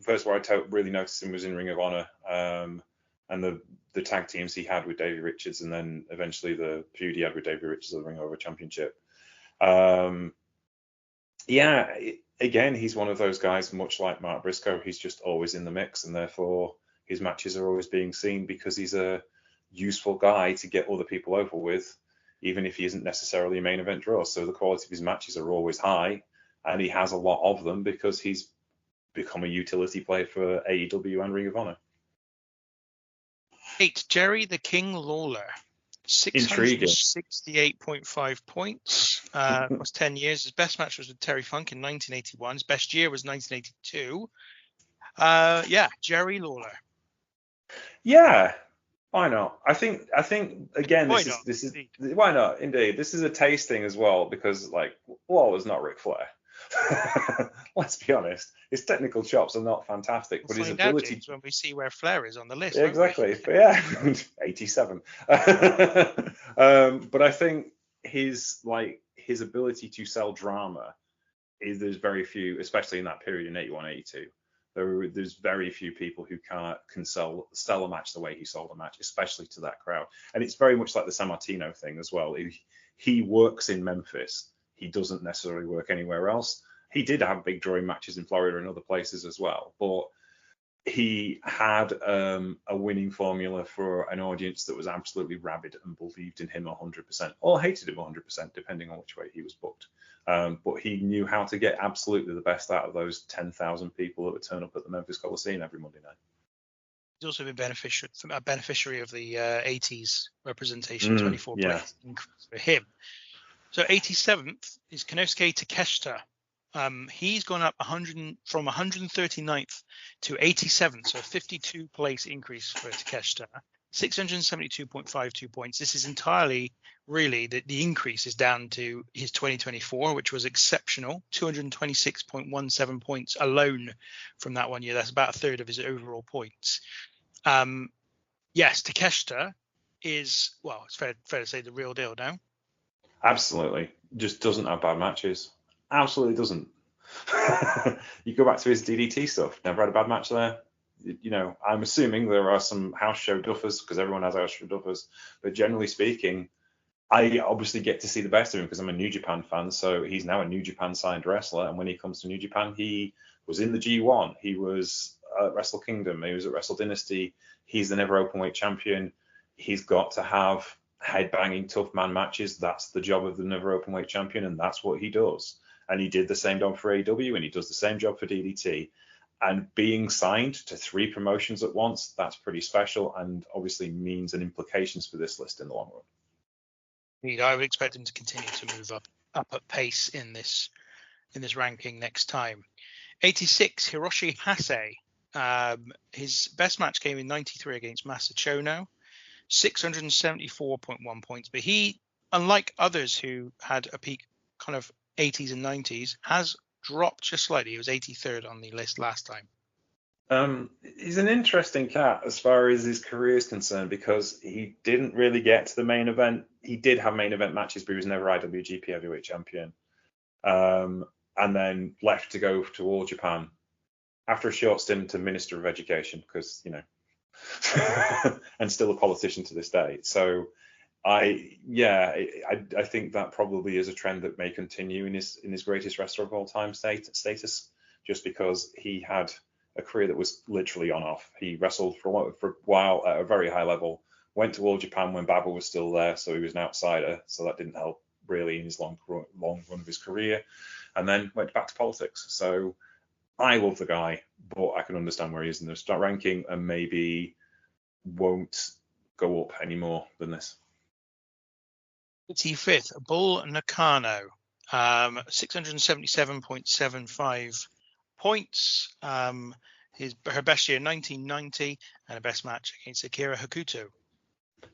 first where I really noticed him was in Ring of Honor, and the tag teams he had with Davey Richards, and then eventually the feud he had with Davey Richards at the Ring of Honor Championship. Again, he's one of those guys, much like Mark Briscoe. He's just always in the mix, and therefore his matches are always being seen, because he's a useful guy to get other people over with, even if he isn't necessarily a main event draw. So the quality of his matches are always high, and he has a lot of them because he's become a utility player for AEW and Ring of Honor. 8, Jerry the King Lawler. 668.5 points across 10 years. His best match was with Terry Funk in 1981. His best year was 1982. Jerry Lawler. Yeah, why not? I think again, this is why not? Indeed, this is a taste thing as well, because Lawler's not Ric Flair. Let's be honest, his technical chops are not fantastic, but his ability. When we see where Flair is on the list, exactly. But 87. But I think his ability to sell drama there's very few, especially in that period in 81, 82. There's very few people who can sell a match the way he sold a match, especially to that crowd. And it's very much like the San Martino thing as well. He works in Memphis. He doesn't necessarily work anywhere else. He did have big drawing matches in Florida and other places as well, but he had a winning formula for an audience that was absolutely rabid and believed in him 100%, or hated him 100%, depending on which way he was booked. But he knew how to get absolutely the best out of those 10,000 people that would turn up at the Memphis Coliseum every Monday night. He's also been a beneficiary of the 80s representation, 24 places increase for him. So 87th is Konosuke Takeshita. He's gone up from 139th to 87th, so a 52 place increase for Takeshita. 672.52 points. This is entirely really the increase is down to his 2024, which was exceptional. 226.17 points alone from that 1 year. That's about a third of his overall points. Yes, Takeshita is, well, it's fair to say, the real deal now. Absolutely. Just doesn't have bad matches. Absolutely doesn't. You go back to his DDT stuff. Never had a bad match there. You know, I'm assuming there are some house show duffers, because everyone has house show duffers. But generally speaking, I obviously get to see the best of him because I'm a New Japan fan. So he's now a New Japan signed wrestler. And when he comes to New Japan, he was in the G1. He was at Wrestle Kingdom. He was at Wrestle Dynasty. He's the never openweight champion. He's got to have headbanging tough man matches. That's the job of the never openweight champion, and that's what he does. And he did the same job for AEW, and he does the same job for DDT. And being signed to 3 promotions at once, that's pretty special, and obviously means and implications for this list in the long run. Indeed, I would expect him to continue to move up at pace in this ranking next time. 86, Hiroshi Hase. His best match came in 93 against Masa Chono. 674.1 points, but he, unlike others who had a peak kind of 80s and 90s, has dropped just slightly. He was 83rd on the list last time. He's an interesting cat as far as his career is concerned, because he didn't really get to the main event. He did have main event matches, but he was never IWGP Heavyweight Champion. And then left to go to All Japan after a short stint to Minister of Education, because, you know, and still a politician to this day. So I think that probably is a trend that may continue in his greatest wrestler of all time status, just because he had a career that was literally on off. He wrestled for a while at a very high level, went to All Japan when Baba was still there, so he was an outsider, so that didn't help really in his long run of his career, and then went back to politics. So I love the guy, but I can understand where he is in the start ranking, and maybe won't go up any more than this. 85th, Bull Nakano, 677.75 points. Her best year 1990, and a best match against Akira Hakuto.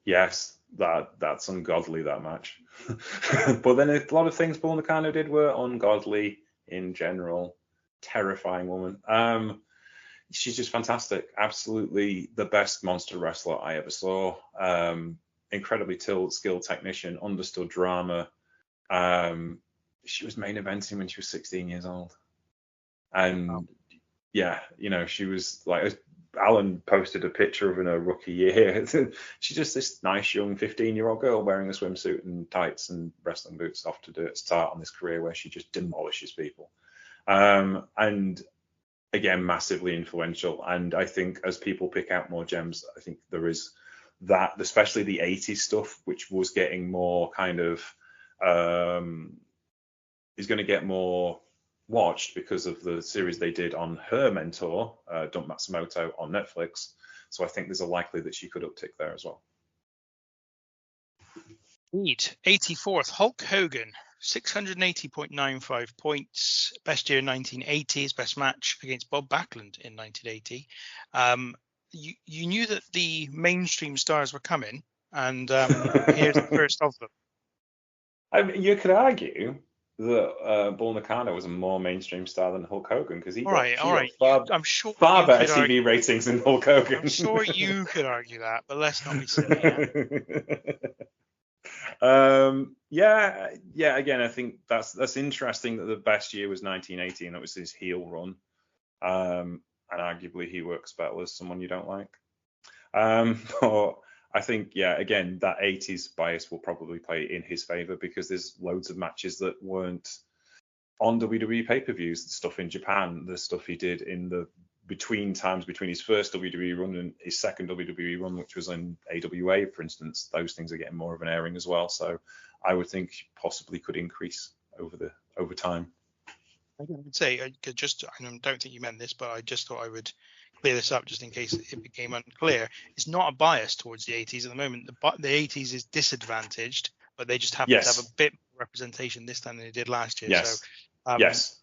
Yes, that's ungodly, that match. But then a lot of things Bull Nakano did were ungodly in general. Terrifying woman. She's just fantastic. Absolutely the best monster wrestler I ever saw. Incredibly skilled technician, understood drama. She was main eventing when she was 16 years old. And yeah, she was like, Alan posted a picture of her in her rookie year. She's just this nice young 15-year-old girl wearing a swimsuit and tights and wrestling boots off to start on this career where she just demolishes people. And again, massively influential. And I think as people pick out more gems, I think there is that, especially the 80s stuff, which was getting more kind of, is going to get more watched because of the series they did on her mentor, Dump Matsumoto, on Netflix. So I think there's a likely that she could uptick there as well. 84th, Hulk Hogan, 680.95 points. Best year 1980, his best match against Bob Backlund in 1980. You knew that the mainstream stars were coming, and here's the first of them. I mean, you could argue that Bull Nakano was a more mainstream star than Hulk Hogan, because he got I'm sure far better TV ratings than Hulk Hogan. I'm sure you could argue that, but let's not be silly. Again, I think that's interesting that the best year was 1980, and that was his heel run. And arguably he works better as someone you don't like. But I think, again, that 80s bias will probably play in his favor, because there's loads of matches that weren't on WWE pay-per-views, the stuff in Japan, the stuff he did in the between his first WWE run and his second WWE run, which was in AWA, for instance. Those things are getting more of an airing as well. So I would think possibly could increase over time. I would say, I don't think you meant this, but I just thought I would clear this up just in case it became unclear. It's not a bias towards the 80s at the moment. The 80s is disadvantaged, but they just happen to have a bit more representation this time than they did last year. Yes. So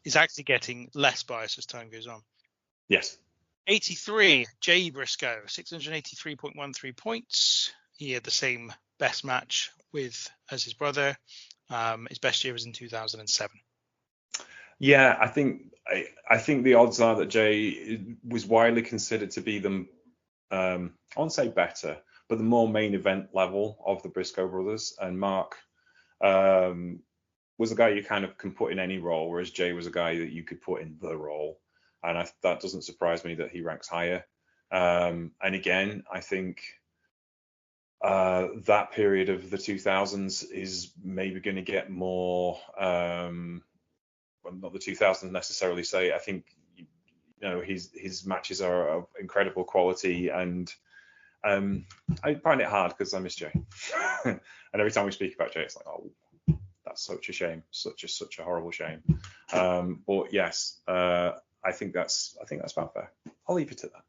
it's actually getting less bias as time goes on. Yes. 83, Jay Briscoe, 683.13 points. He had the same best match as his brother. His best year was in 2007. Yeah, I think the odds are that Jay was widely considered to be I won't say better, but the more main event level of the Briscoe brothers. And Mark was a guy you kind of can put in any role, whereas Jay was a guy that you could put in the role. And that doesn't surprise me that he ranks higher. And again, I think that period of the 2000s is maybe going to get more. Not the 2000s necessarily. Say, I think his matches are of incredible quality, and I find it hard because I miss Jay. And every time we speak about Jay, it's like, oh, that's such a shame, such a horrible shame. But yes. I think that's about fair. I'll leave it at that.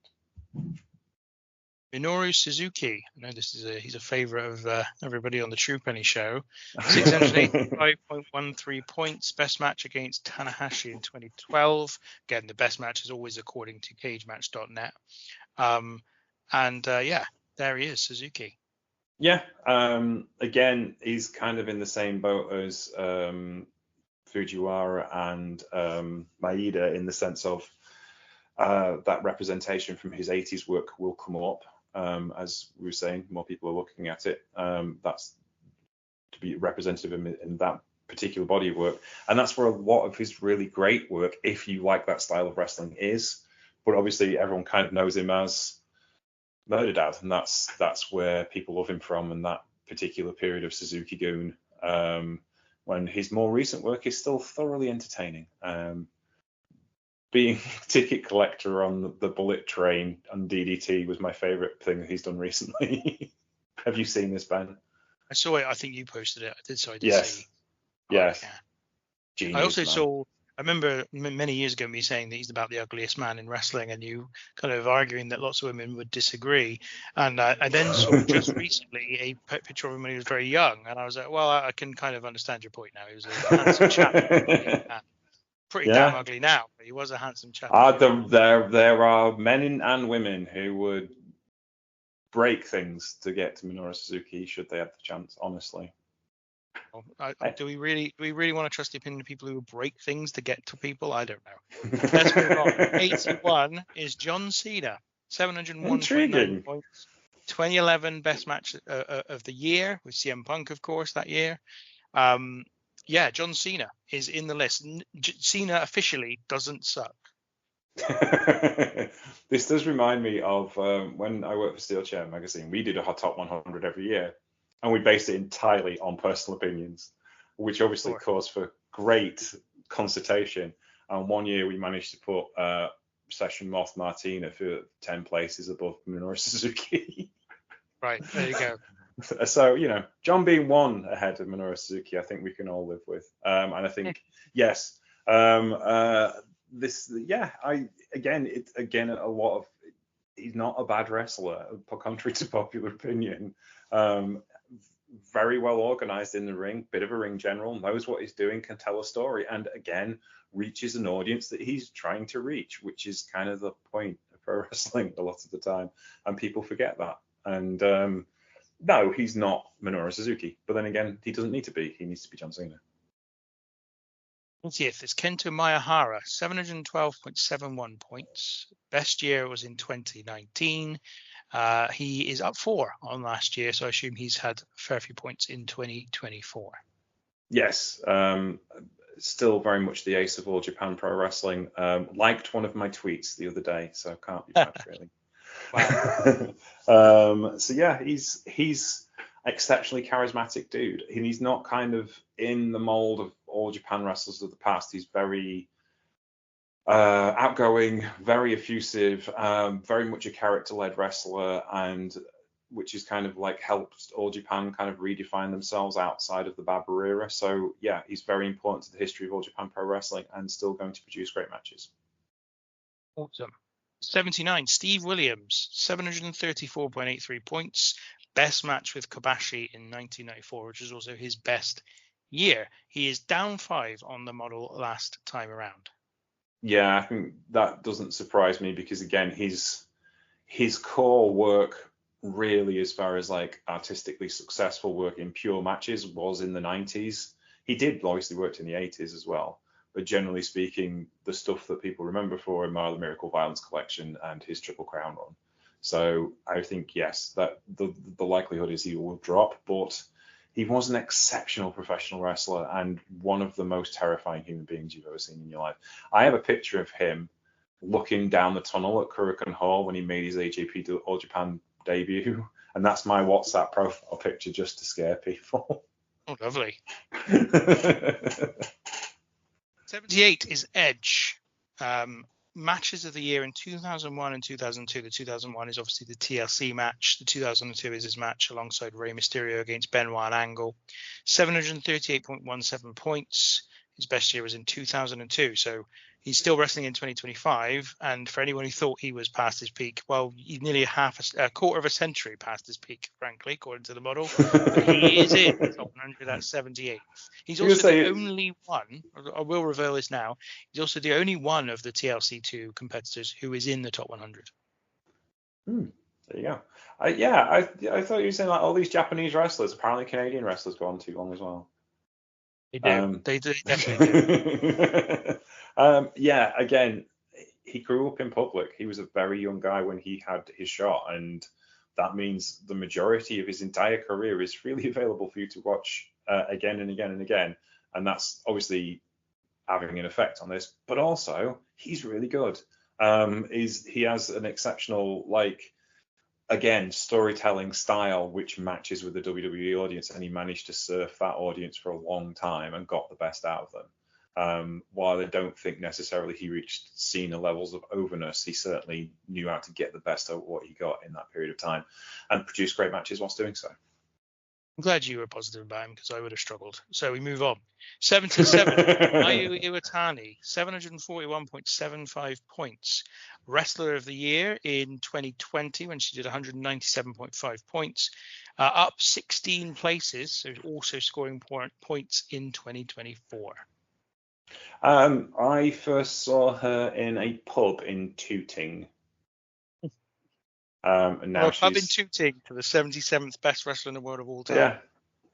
Minoru Suzuki. I know he's a favourite of everybody on the True Penny show. 685.13 points. Best match against Tanahashi in 2012. Again, the best match is always according to CageMatch.net. There he is, Suzuki. Yeah. Again, he's kind of in the same boat as Fujiwara and Maeda, in the sense of that representation from his 80s work will come up. As we were saying, more people are looking at it. That's to be representative in that particular body of work. And that's where a lot of his really great work, if you like that style of wrestling, is. But obviously everyone kind of knows him as Murder Dad, and that's where people love him from, and that particular period of Suzuki-gun, when his more recent work is still thoroughly entertaining. Being a ticket collector on the Bullet Train on DDT was my favourite thing that he's done recently. Have you seen this, Ben? I saw it. I think you posted it. I did Yes. see. Yes. Yeah. Genius, I also man. saw. I remember many years ago me saying that he's about the ugliest man in wrestling, and you kind of arguing that lots of women would disagree. And I then saw just recently a picture of him when he was very young, and I was like, well, I can kind of understand your point now. He was a handsome chap. Pretty damn ugly now, but he was a handsome chap. There are men and women who would break things to get to Minoru Suzuki should they have the chance, honestly. Do we really want to trust the opinion of people who will break things to get to people? I don't know. Let's move on. 81 is John Cena, 701.9 points. 2011 best match of the year with CM Punk, of course, that year. John Cena is in the list. Cena officially doesn't suck. This does remind me of when I worked for Steel Chair magazine. We did a Hot Top 100 every year, and we based it entirely on personal opinions, which obviously caused for great consultation. And one year we managed to put Session Moth Martina for 10 places above Minoru Suzuki. Right, there you go. So, John being one ahead of Minoru Suzuki, I think we can all live with. And I think, yes, he's not a bad wrestler, contrary to popular opinion. Very well organized in the ring, bit of a ring general, knows what he's doing, can tell a story, and again, reaches an audience that he's trying to reach, which is kind of the point of pro wrestling a lot of the time. And people forget that. And no, he's not Minoru Suzuki. But then again, he doesn't need to be. He needs to be John Cena. 20th is Kento Miyahara, 712.71 points. Best year was in 2019. He is up 4 on last year, so I assume he's had a fair few points in 2024. Yes, still very much the ace of all Japan Pro Wrestling. Liked one of my tweets the other day, so can't be bad, really. Wow. So yeah, he's exceptionally charismatic dude. He's not kind of in the mold of all Japan wrestlers of the past. He's very outgoing, very effusive, very much a character-led wrestler, and which is kind of like helped All Japan kind of redefine themselves outside of the Baba era. So yeah, he's very important to the history of All Japan Pro Wrestling and still going to produce great matches. Awesome. 79, Steve Williams, 734.83 points. Best match with Kobashi in 1994, which is also his best year. He is down 5 on the model last time around. Yeah, I think that doesn't surprise me because, again, his core work really, as far as like artistically successful work in pure matches, was in the 90s. He did obviously work in the 80s as well. But generally speaking, the stuff that people remember for him are the Miracle Violence collection and his Triple Crown run. So I think, yes, that the likelihood is he will drop, but he was an exceptional professional wrestler and one of the most terrifying human beings you've ever seen in your life. I have a picture of him looking down the tunnel at Kurikan Hall when he made his AJP All Japan debut, and that's my WhatsApp profile picture just to scare people. Oh, lovely. 78 is Edge. Matches of the year in 2001 and 2002. The 2001 is obviously the TLC match. The 2002 is his match alongside Rey Mysterio against Benoit and Angle. 738.17 points. His best year was in 2002. So he's still wrestling in 2025. And for anyone who thought he was past his peak, well, he's nearly a quarter of a century past his peak, frankly, according to the model. But he is in the top 100 at 78. He's also the only one, I will reveal this now, he's also the only one of the TLC2 competitors who is in the top 100. There you go. I thought you were saying like all these Japanese wrestlers, apparently Canadian wrestlers go on too long as well. They do. They definitely do. Yeah, again, he grew up in public. He was a very young guy when he had his shot, and that means the majority of his entire career is freely available for you to watch again and again and again. And that's obviously having an effect on this, but also he's really good. He has an exceptional, like, again, storytelling style which matches with the WWE audience, and he managed to surf that audience for a long time and got the best out of them. While I don't think necessarily he reached Cena levels of overness, he certainly knew how to get the best out of what he got in that period of time and produced great matches whilst doing so. I'm glad you were positive about him because I would have struggled. So we move on. 77, Mayu Iwatani, 741.75 points. Wrestler of the Year in 2020 when she did 197.5 points. Up 16 places, so also scoring points in 2024. I first saw her in a pub in Tooting. And now pub in Tooting to the 77th best wrestler in the world of all time.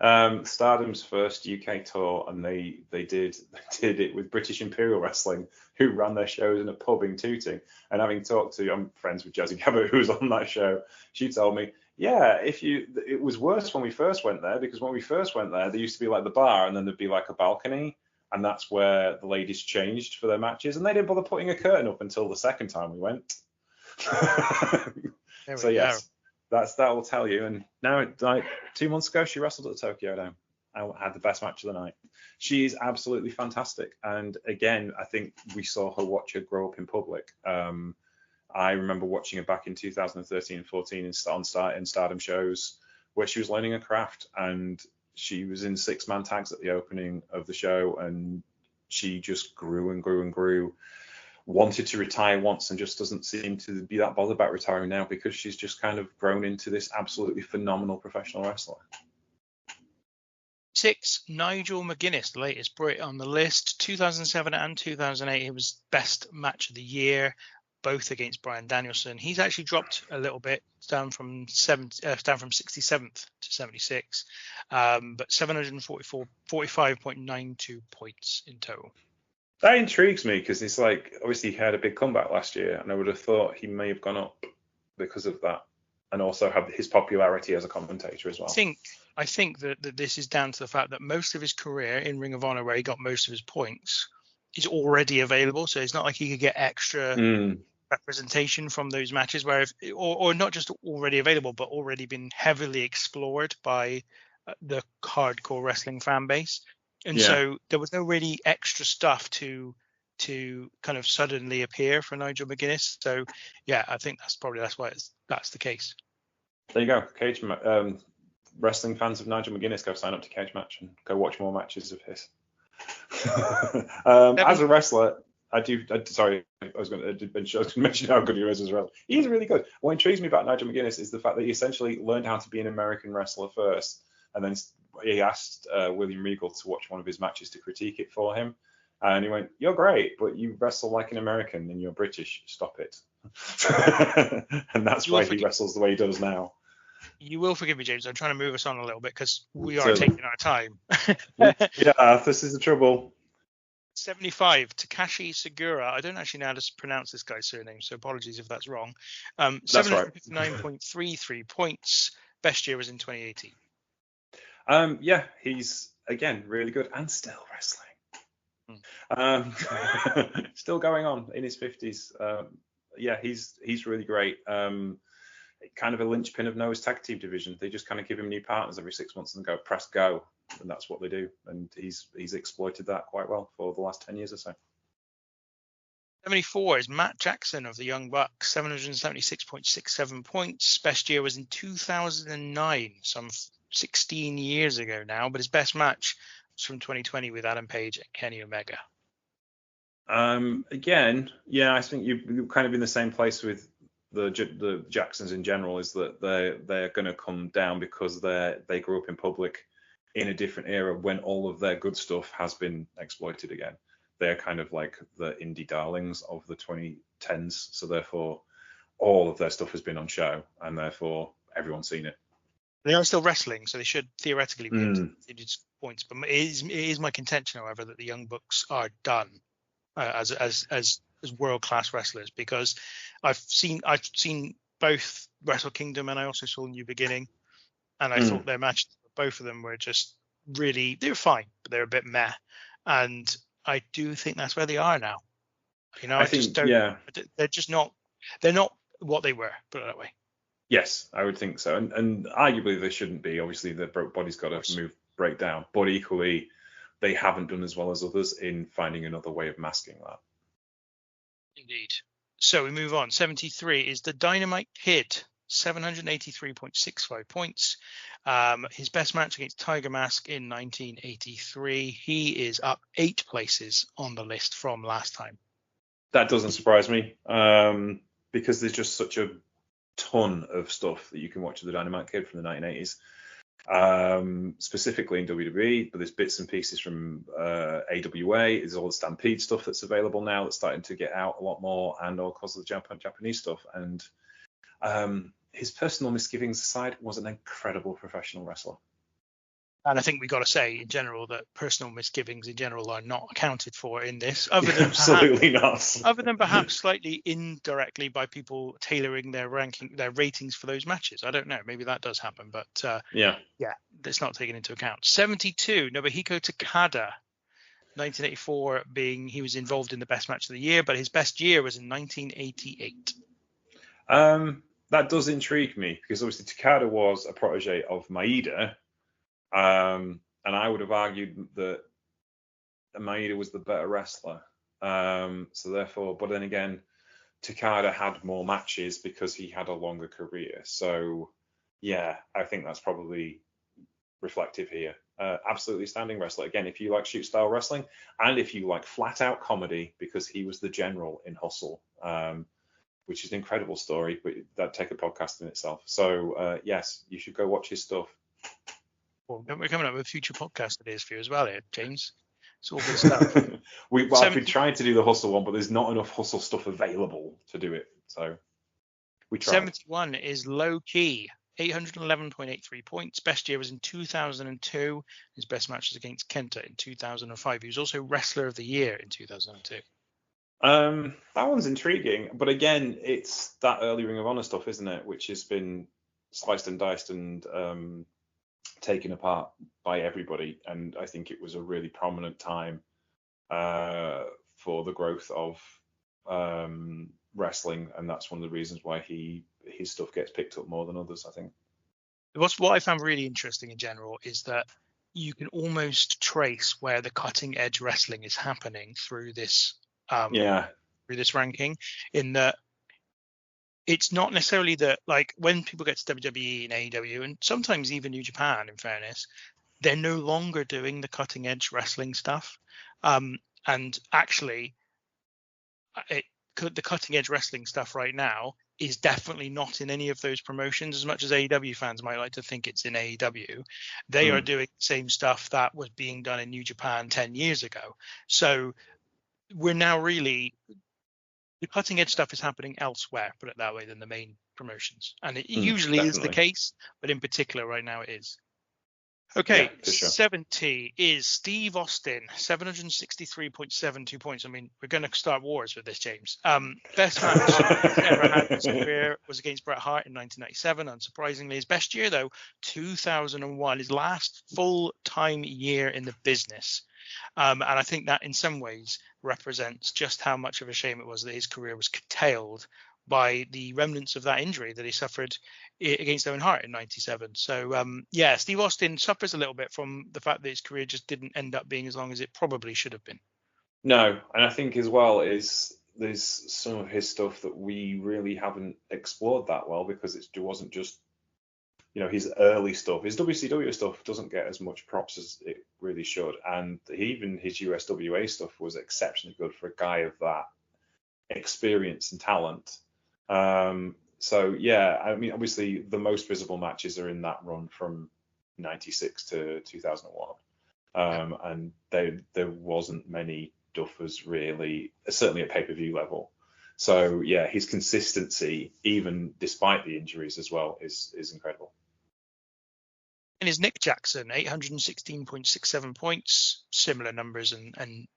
Yeah. Stardom's first UK tour, and they did it with British Imperial Wrestling, who ran their shows in a pub in Tooting. And having talked to, I'm friends with Jazzy Gabbert, who was on that show, she told me, yeah, it was worse when we first went there, because when we first went there used to be like the bar, and then there'd be like a balcony, and that's where the ladies changed for their matches, and they didn't bother putting a curtain up until the second time we went. So yes, that will tell you. And now, like 2 months ago, she wrestled at the Tokyo Dome. I had the best match of the night. She's absolutely fantastic. And again, I think we saw watch her grow up in public. I remember watching her back in 2013 and 14 in Stardom shows where she was learning a craft, and she was in 6-man tags at the opening of the show, and she just grew and grew and grew. Wanted to retire once and just doesn't seem to be that bothered about retiring now, because she's just kind of grown into this absolutely phenomenal professional wrestler. 6, Nigel McGuinness, the latest Brit on the list. 2007 and 2008, it was best match of the year, both against Bryan Danielson. He's actually dropped a little bit, down from 67th to 76, but 45.92 points in total. That intrigues me, because it's like, obviously he had a big comeback last year, and I would have thought he may have gone up because of that, and also have his popularity as a commentator as well. I think that this is down to the fact that most of his career in Ring of Honor, where he got most of his points, is already available. So it's not like he could get extra representation from those matches, or not just already available, but already been heavily explored by the hardcore wrestling fan base. And so there was no really extra stuff to kind of suddenly appear for Nigel McGuinness. So yeah, I think that's why that's the case. There you go. Wrestling fans of Nigel McGuinness, go sign up to Cage Match and go watch more matches of his. As a wrestler, I was going to mention how good he is as well. He's really good. What intrigues me about Nigel McGuinness is the fact that he essentially learned how to be an American wrestler first, and then he asked William Regal to watch one of his matches to critique it for him. And he went, "You're great, but you wrestle like an American and you're British. Stop it." And that's why he wrestles the way he does now. You will forgive me, James. I'm trying to move us on a little bit because we are taking our time. Yeah, this is the trouble. 75, Takashi Segura. I don't actually know how to pronounce this guy's surname, so apologies if that's wrong. 759.33 points. Best year was in 2018. Yeah, he's again really good and still wrestling. Still going on in his 50s. Yeah, he's really great. Kind of a linchpin of Noah's tag team division. They just kind of give him new partners every 6 months and go press go, and that's what they do. And he's exploited that quite well for the last 10 years or so. 74 is Matt Jackson of the Young Bucks, 776.67 points. Best year was in 2009, some 16 years ago now, but his best match was from 2020 with Adam Page and Kenny Omega. Again, yeah, I think you're kind of in the same place with the Jacksons in general, is that they're going to come down because they grew up in public in a different era when all of their good stuff has been exploited again. They're kind of like the indie darlings of the 2010s, so therefore all of their stuff has been on show, and therefore everyone's seen it. They are still wrestling, so they should theoretically be able to points. But it is my contention, however, that the Young Bucks are done as world-class wrestlers, because I've seen both Wrestle Kingdom and I also saw New Beginning, and I thought their matches, both of them were just really, they were fine, but they're a bit meh. And I do think that's where they are now. You know, they're just not, they're not what they were, put it that way. Yes, I would think so. And arguably they shouldn't be. Obviously, the body's got to break down. But equally, they haven't done as well as others in finding another way of masking that. Indeed. So we move on. 73 is the Dynamite Kid, 783.65 points. His best match against Tiger Mask in 1983. He is up 8 places on the list from last time. That doesn't surprise me, because there's just such a ton of stuff that you can watch of the Dynamite Kid from the 1980s. Specifically in WWE, but there's bits and pieces from AWA. There's all the Stampede stuff that's available now that's starting to get out a lot more, and all because of the Japanese stuff. And his personal misgivings aside, was an incredible professional wrestler. And I think we've got to say in general that personal misgivings in general are not accounted for in this, other than absolutely not. Other than perhaps slightly indirectly by people tailoring their ratings for those matches. I don't know. Maybe that does happen, but yeah, it's not taken into account. 72, Nobuhiko Takada, 1984 being he was involved in the best match of the year, but his best year was in 1988. That does intrigue me because obviously Takada was a protege of Maeda. And I would have argued that Maeda was the better wrestler. So therefore, but then again, Takada had more matches because he had a longer career. So yeah, I think that's probably reflective here. Absolutely standing wrestler. Again, if you like shoot style wrestling and if you like flat out comedy, because he was the general in Hustle, which is an incredible story, but that'd take a podcast in itself. So yes, you should go watch his stuff. Well, we're coming up with a future podcast ideas for you as well here, James. It's all good stuff. I've been trying to do the Hustle one, but there's not enough Hustle stuff available to do it. So we tried. 71 is Low Key, 811.83 points. Best year was in 2002. His best match was against Kenta in 2005. He was also Wrestler of the Year in 2002. That one's intriguing, but again, it's that early Ring of Honor stuff, isn't it? Which has been sliced and diced and taken apart by everybody, and I think it was a really prominent time for the growth of wrestling, and that's one of the reasons why his stuff gets picked up more than others, I think. What I found really interesting in general is that you can almost trace where the cutting edge wrestling is happening through this through this ranking, in that it's not necessarily that, like, when people get to WWE and AEW, and sometimes even New Japan, in fairness, they're no longer doing the cutting edge wrestling stuff. And actually, the cutting edge wrestling stuff right now is definitely not in any of those promotions. As much as AEW fans might like to think it's in AEW, they are doing the same stuff that was being done in New Japan 10 years ago. So we're now really... the cutting edge stuff is happening elsewhere, put it that way, than the main promotions. And it usually is the case, but in particular right now it is. Okay, yeah, sure. 70 is Steve Austin, 763.72 points. I mean, we're going to start wars with this, James. Best match he's ever had in his career was against Bret Hart in 1997, unsurprisingly. His best year, though, 2001, his last full-time year in the business. And I think that in some ways represents just how much of a shame it was that his career was curtailed by the remnants of that injury that he suffered against Owen Hart in 97. So, yeah, Steve Austin suffers a little bit from the fact that his career just didn't end up being as long as it probably should have been. No, and I think as well is there's some of his stuff that we really haven't explored that well, because it wasn't just, his early stuff. His WCW stuff doesn't get as much props as it really should. And even his USWA stuff was exceptionally good for a guy of that experience and talent. So yeah, I mean, obviously the most visible matches are in that run from 96 to 2001. And there wasn't many duffers really, certainly at pay-per-view level. So yeah, his consistency, even despite the injuries as well, is incredible. And is Nick Jackson, 816.67 points, similar numbers and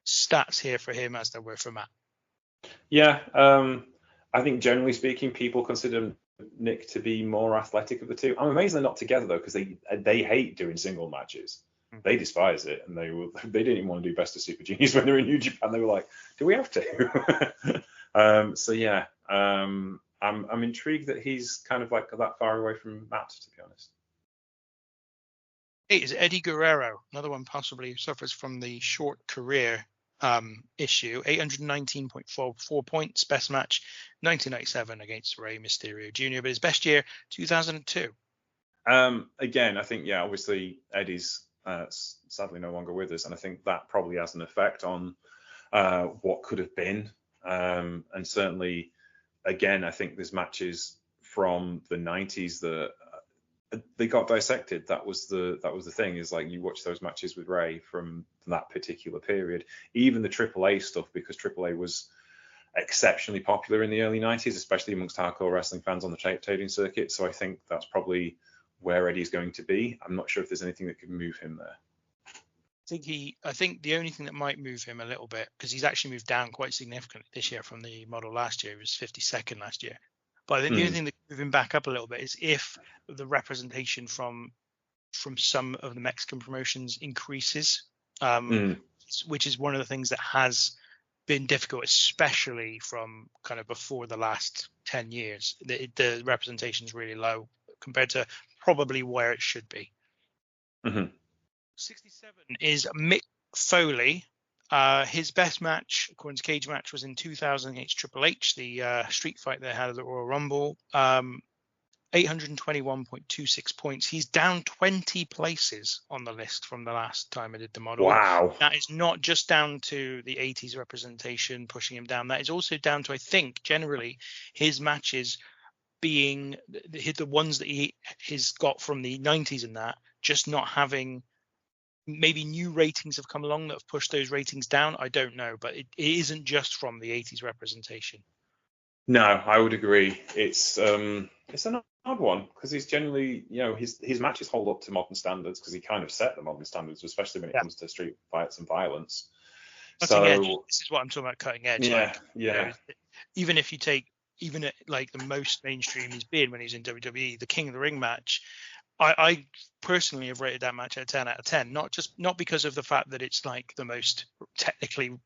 stats here for him as there were for Matt. Yeah, I think generally speaking, people consider Nick to be more athletic of the two. I'm amazed they're not together though, because they hate doing single matches. They despise it, and they didn't even want to do Best of Super Juniors when they were in New Japan. They were like, "Do we have to?" So yeah, I'm intrigued that he's kind of like that far away from Matt, to be honest. It is Eddie Guerrero, another one possibly who suffers from the short career issue. 819.44 points, best match 1997 against Rey Mysterio Jr., but his best year 2002. Again, I think obviously Eddie's sadly no longer with us, and I think that probably has an effect on what could have been, and certainly, again, I think there's matches from the 90s that they got dissected. That was the thing, is like you watch those matches with Ray from that particular period, even the AAA stuff, because AAA was exceptionally popular in the early 90s, especially amongst hardcore wrestling fans on the taping circuit. So I think that's probably where Eddie's going to be. I'm not sure if there's anything that could move him there. I think the only thing that might move him a little bit, because he's actually moved down quite significantly this year from the model last year. He was 52nd last year. But I think the only thing that could move him back up a little bit is if the representation from some of the Mexican promotions increases, which is one of the things that has been difficult, especially from kind of before the last 10 years. The representation is really low compared to probably where it should be. 67 is Mick Foley. His best match, according to Cage Match, was in 2000 against Triple H, the street fight they had at the Royal Rumble. 821.26 points. He's down 20 places on the list from the last time I did the model. Wow. That is not just down to the 80s representation pushing him down. That is also down to, I think, generally his matches being the ones that he's got from the 90s and that, just not having, maybe new ratings have come along that have pushed those ratings down. I don't know, but it isn't just from the 80s representation. No, I would agree. It's an odd one, because he's generally, his matches hold up to modern standards, because he kind of set the modern standards, especially when it comes to street fights and violence. Cutting edge. This is what I'm talking about, cutting edge. Yeah. Even if you take, even at like the most mainstream he's been when he's in WWE, the King of the Ring match, I personally have rated that match at 10 out of 10, not because of the fact that it's like the most technically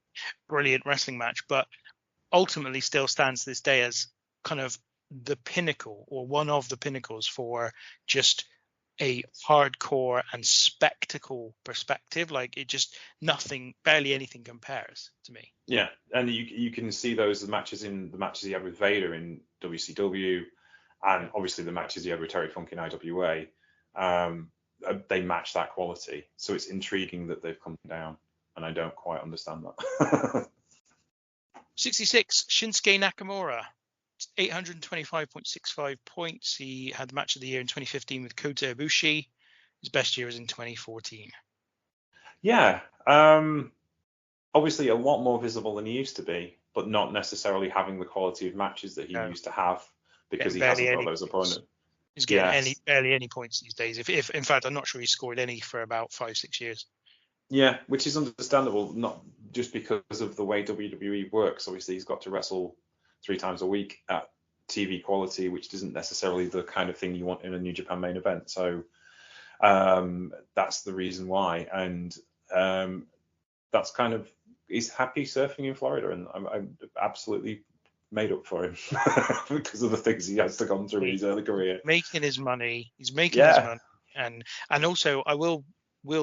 brilliant wrestling match, but ultimately still stands to this day as kind of the pinnacle, or one of the pinnacles, for just a hardcore and spectacle perspective. Like, it just barely anything compares to me. Yeah, and you can see those matches in the matches he had with Vader in WCW, and obviously the matches he had with Terry Funk in IWA. They match that quality, so it's intriguing that they've come down, and I don't quite understand that. 66, Shinsuke Nakamura, 825.65 points. He had the match of the year in 2015 with Kota Ibushi. His best year was in 2014. Yeah, obviously a lot more visible than he used to be, but not necessarily having the quality of matches that he used to have, because he hasn't got those opponents. He's getting barely any points these days. If in fact, I'm not sure he scored any for about 5-6 years. Yeah, which is understandable, not just because of the way WWE works. Obviously, he's got to wrestle 3 times a week at TV quality, which isn't necessarily the kind of thing you want in a New Japan main event. So that's the reason why. And that's kind of, he's happy surfing in Florida, and I'm absolutely made up for him because of the things he has to go through in his early career. Making his money. He's making his money. And also, I will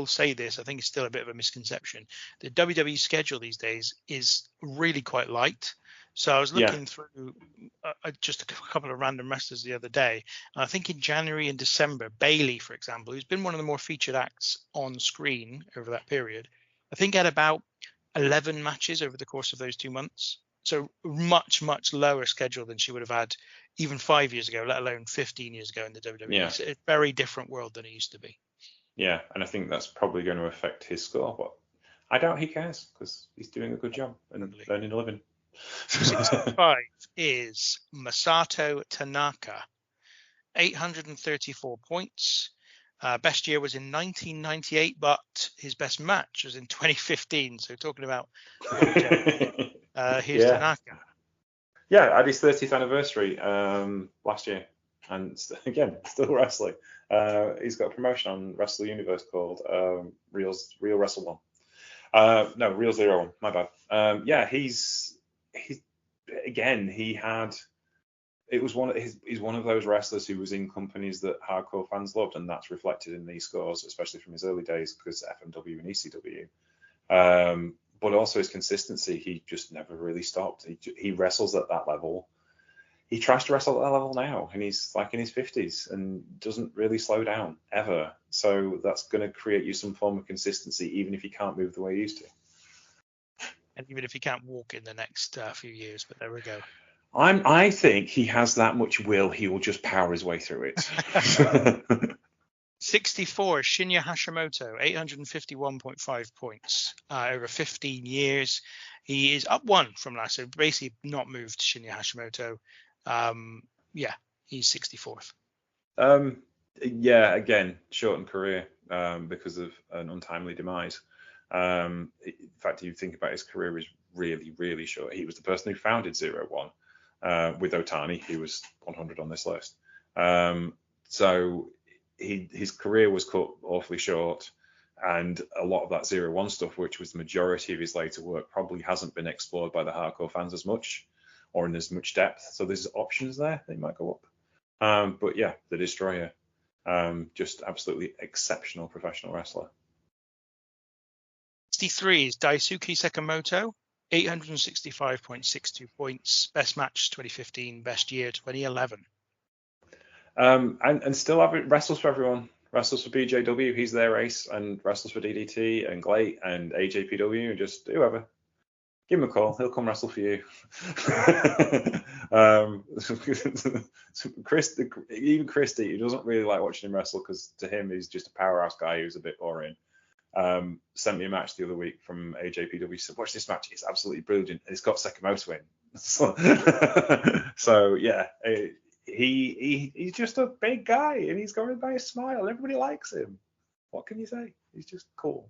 say this, I think it's still a bit of a misconception. The WWE schedule these days is really quite light. So I was looking through just a couple of random wrestlers the other day. And I think in January and December, Bayley, for example, who's been one of the more featured acts on screen over that period, I think had about 11 matches over the course of those 2 months. So much, much lower schedule than she would have had even 5 years ago, let alone 15 years ago in the WWE. Yeah. It's a very different world than it used to be. Yeah, and I think that's probably going to affect his score, but I doubt he cares, because he's doing a good job and earning a living. 65 is Masato Tanaka, 834 points. Best year was in 1998, but his best match was in 2015. So talking about here's Tanaka. Yeah, at his 30th anniversary last year, and again, still wrestling. He's got a promotion on Wrestle Universe called Real Wrestle 1. No, Real 01. My bad. He had He's one of those wrestlers who was in companies that hardcore fans loved, and that's reflected in these scores, especially from his early days because FMW and ECW. But also his consistency, he just never really stopped. He wrestles at that level. He tries to wrestle at that level now, and he's like in his 50s and doesn't really slow down ever. So that's going to create you some form of consistency, even if he can't move the way he used to. And even if he can't walk in the next few years, but there we go. I think he has that much will, he will just power his way through it. 64, Shinya Hashimoto, 851.5 points over 15 years. He is up one from last year, basically not moved Shinya Hashimoto. He's 64th. Again, shortened career because of an untimely demise. In fact, you think about his career is really, really short. He was the person who founded 0-1 with Otani, who was 100 on this list. So his career was cut awfully short, and a lot of that 0-1 stuff, which was the majority of his later work, probably hasn't been explored by the hardcore fans as much or in as much depth. So there's options there. They might go up. But yeah, the Destroyer, just absolutely exceptional professional wrestler. 63 is Daisuke Sekimoto, 865.62 points. Best match 2015, best year 2011. And still wrestles for everyone. Wrestles for BJW, he's their ace, and wrestles for DDT and GLEAT and AJPW and just whoever. Give him a call, he'll come wrestle for you. Even Christy, who doesn't really like watching him wrestle because to him he's just a powerhouse guy who's a bit boring, sent me a match the other week from AJPW. He said, watch this match, it's absolutely brilliant. It's got Sekimoto in. So yeah, he's just a big guy and he's going by a smile. Everybody likes him. What can you say? He's just cool.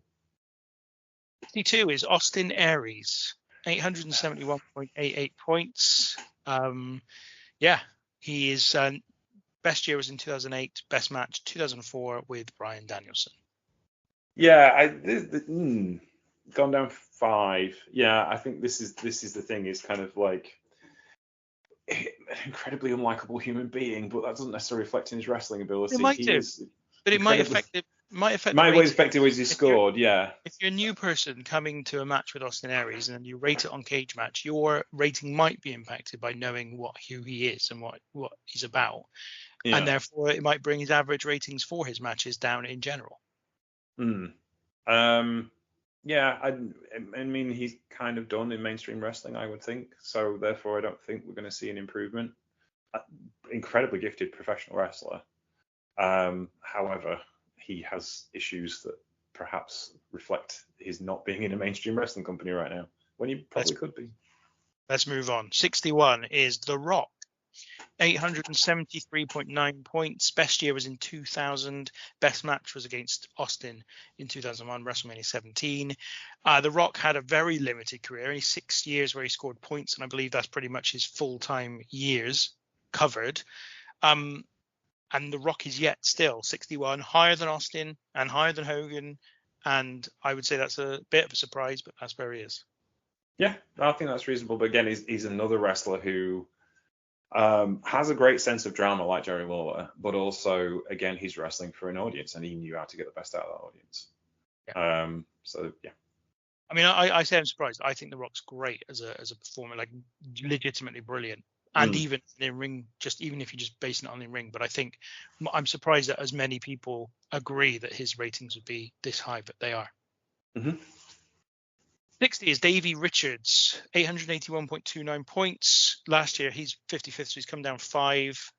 52 is Austin Aries, 871.88 points. He is best year was in 2008, best match 2004 with Bryan Danielson. Yeah, gone down 5. Yeah, I think this is the thing. Is kind of like an incredibly unlikable human being, but that doesn't necessarily reflect in his wrestling ability. It might do, but it might affect it. Might affect the ways he scored. Yeah. If you're a new person coming to a match with Austin Aries and you rate it on Cage Match, your rating might be impacted by knowing who he is and what he's about, and therefore it might bring his average ratings for his matches down in general. Yeah, I mean he's kind of done in mainstream wrestling, I would think. So therefore, I don't think we're going to see an improvement. Incredibly gifted professional wrestler. However, he has issues that perhaps reflect his not being in a mainstream wrestling company right now, when he probably could be. Let's move on. 61 is The Rock. 873.9 points. Best year was in 2000. Best match was against Austin in 2001, WrestleMania 17. The Rock had a very limited career, only 6 years where he scored points, and I believe that's pretty much his full-time years covered. And The Rock is yet still 61, higher than Austin and higher than Hogan. And I would say that's a bit of a surprise, but that's where he is. Yeah, I think that's reasonable. But again, he's another wrestler who has a great sense of drama like Jerry Lawler, but also, again, he's wrestling for an audience and he knew how to get the best out of that audience. Yeah. I mean, I say I'm surprised. I think The Rock's great as a performer, like legitimately brilliant. And even in ring, even if you just base it on the ring, but I think I'm surprised that as many people agree that his ratings would be this high, but they are. 60 is Davey Richards, 881.29 points. Last year, he's 55th, so he's come down 5.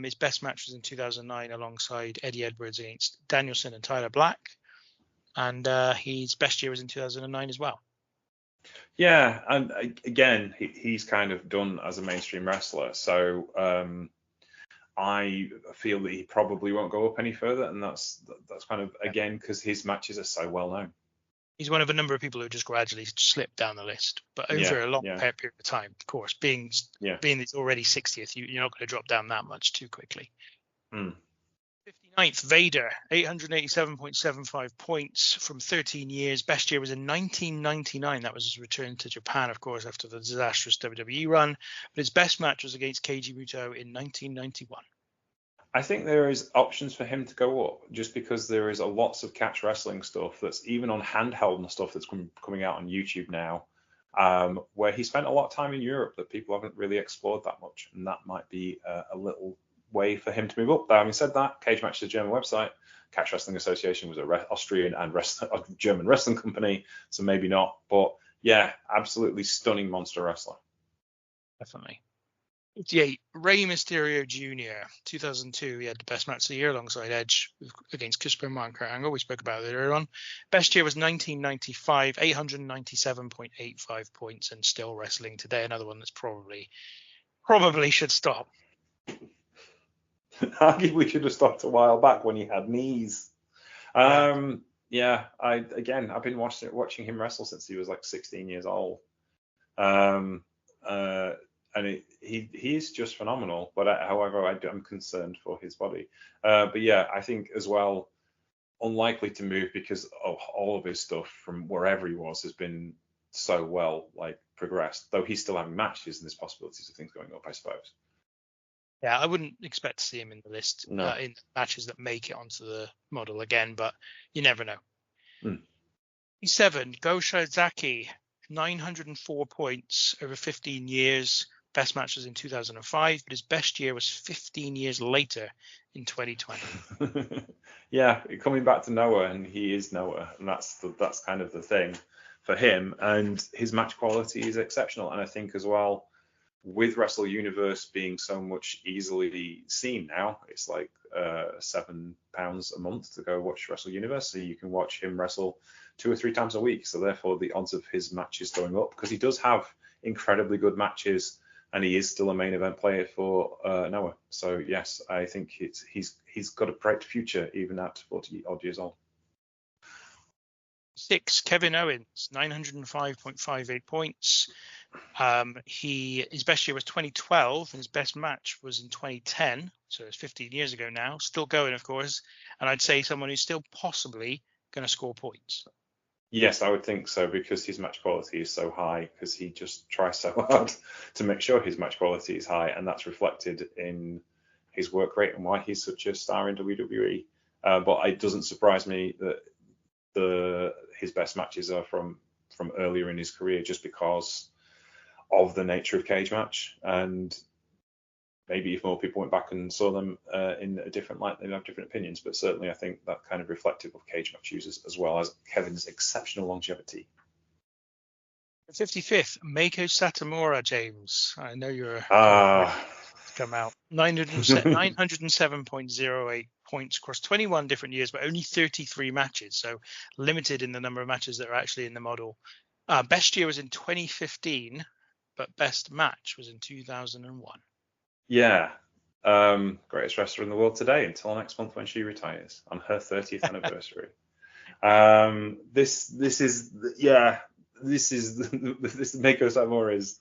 His best match was in 2009 alongside Eddie Edwards against Danielson and Tyler Black. And his best year was in 2009 as well. Yeah, and again, he's kind of done as a mainstream wrestler. So I feel that he probably won't go up any further. And that's kind of, again, because his matches are so well known. He's one of a number of people who just gradually slip down the list, but over a long period of time, of course, being it's already 60th, you're not going to drop down that much too quickly. 59th, Vader, 887.75 points from 13 years. Best year was in 1999. That was his return to Japan, of course, after the disastrous WWE run. But his best match was against Keiji Muto in 1991. I think there is options for him to go up just because there is a lots of catch wrestling stuff that's even on handheld and stuff that's coming out on YouTube now, where he spent a lot of time in Europe that people haven't really explored that much, and that might be a little way for him to move up. Having said that, Cage Match is a German website. Catch Wrestling Association was a Austrian and a German wrestling company, so maybe not. But yeah, absolutely stunning monster wrestler. Definitely. 58, Rey Mysterio Jr., 2002. He had the best match of the year alongside Edge against Chris Benoit and Kurt Angle. We spoke about it earlier on. Best year was 1995, 897.85 points, and still wrestling today. Another one that's probably should stop. Arguably should have stopped a while back when he had knees. I've been watching him wrestle since he was like 16 years old. And he is just phenomenal. But however, I'm concerned for his body. But yeah, I think as well, unlikely to move because of all of his stuff from wherever he was has been so well progressed. Though he's still having matches and there's possibilities of things going up, I suppose. Yeah, I wouldn't expect to see him in the list No. in matches that make it onto the model again, but you never know. 7, Go Shiozaki, 904 points over 15 years. Best match was in 2005, but his best year was 15 years later in 2020. Yeah, coming back to Noah, and he is Noah, and that's kind of the thing for him. And his match quality is exceptional, and I think as well, with Wrestle Universe being so much easily seen now, it's like £7 a month to go watch Wrestle Universe, so you can watch him wrestle 2 or 3 times a week. So therefore, the odds of his matches going up, because he does have incredibly good matches, and he is still a main event player for Noah. So yes, I think he's got a bright future even at 40 odd years old. 6, Kevin Owens, 905.58 points. His best year was 2012, and his best match was in 2010, so it's 15 years ago now. Still going, of course, and I'd say someone who's still possibly going to score points. Yes, I would think so, because his match quality is so high, because he just tries so hard to make sure his match quality is high, and that's reflected in his work rate and why he's such a star in WWE. But it doesn't surprise me that his best matches are from earlier in his career, just because of the nature of Cage Match, and maybe if more people went back and saw them in a different light, they'd have different opinions. But certainly, I think that kind of reflective of Cage Match users, as well as Kevin's exceptional longevity. 55th, Meiko Satomura, James. I know you're come out. 907.08 points across 21 different years, but only 33 matches, so limited in the number of matches that are actually in the model. Best year was in 2015, but best match was in 2001. Yeah. Greatest wrestler in the world today until next month when she retires on her 30th anniversary. This Meiko Satomura is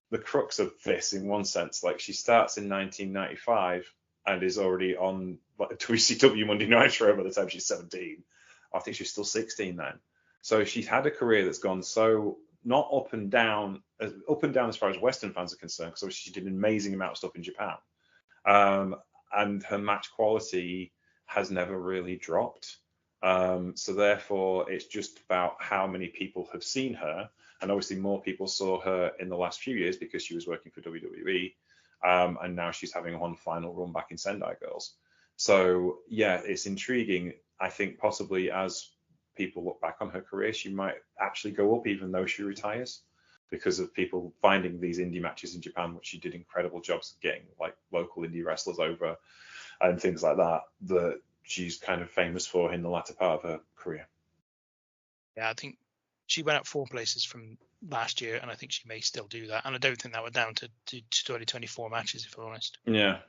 the crux of this in one sense. Like, she starts in 1995 and is already on WCW Monday Nitro by the time she's 17. I think she's still 16 then. So she's had a career that's gone so not up and down as far as Western fans are concerned, because obviously she did an amazing amount of stuff in Japan. And her match quality has never really dropped. So therefore, it's just about how many people have seen her. And obviously more people saw her in the last few years because she was working for WWE. And now she's having one final run back in Sendai Girls. So yeah, it's intriguing. I think possibly as people look back on her career, she might actually go up even though she retires, because of people finding these indie matches in Japan, which she did incredible jobs of getting, like local indie wrestlers over and things like that she's kind of famous for in the latter part of her career. Yeah, I think she went up 4 places from last year, and I think she may still do that. And I don't think that we're down to 2024 matches, if I'm honest. Yeah,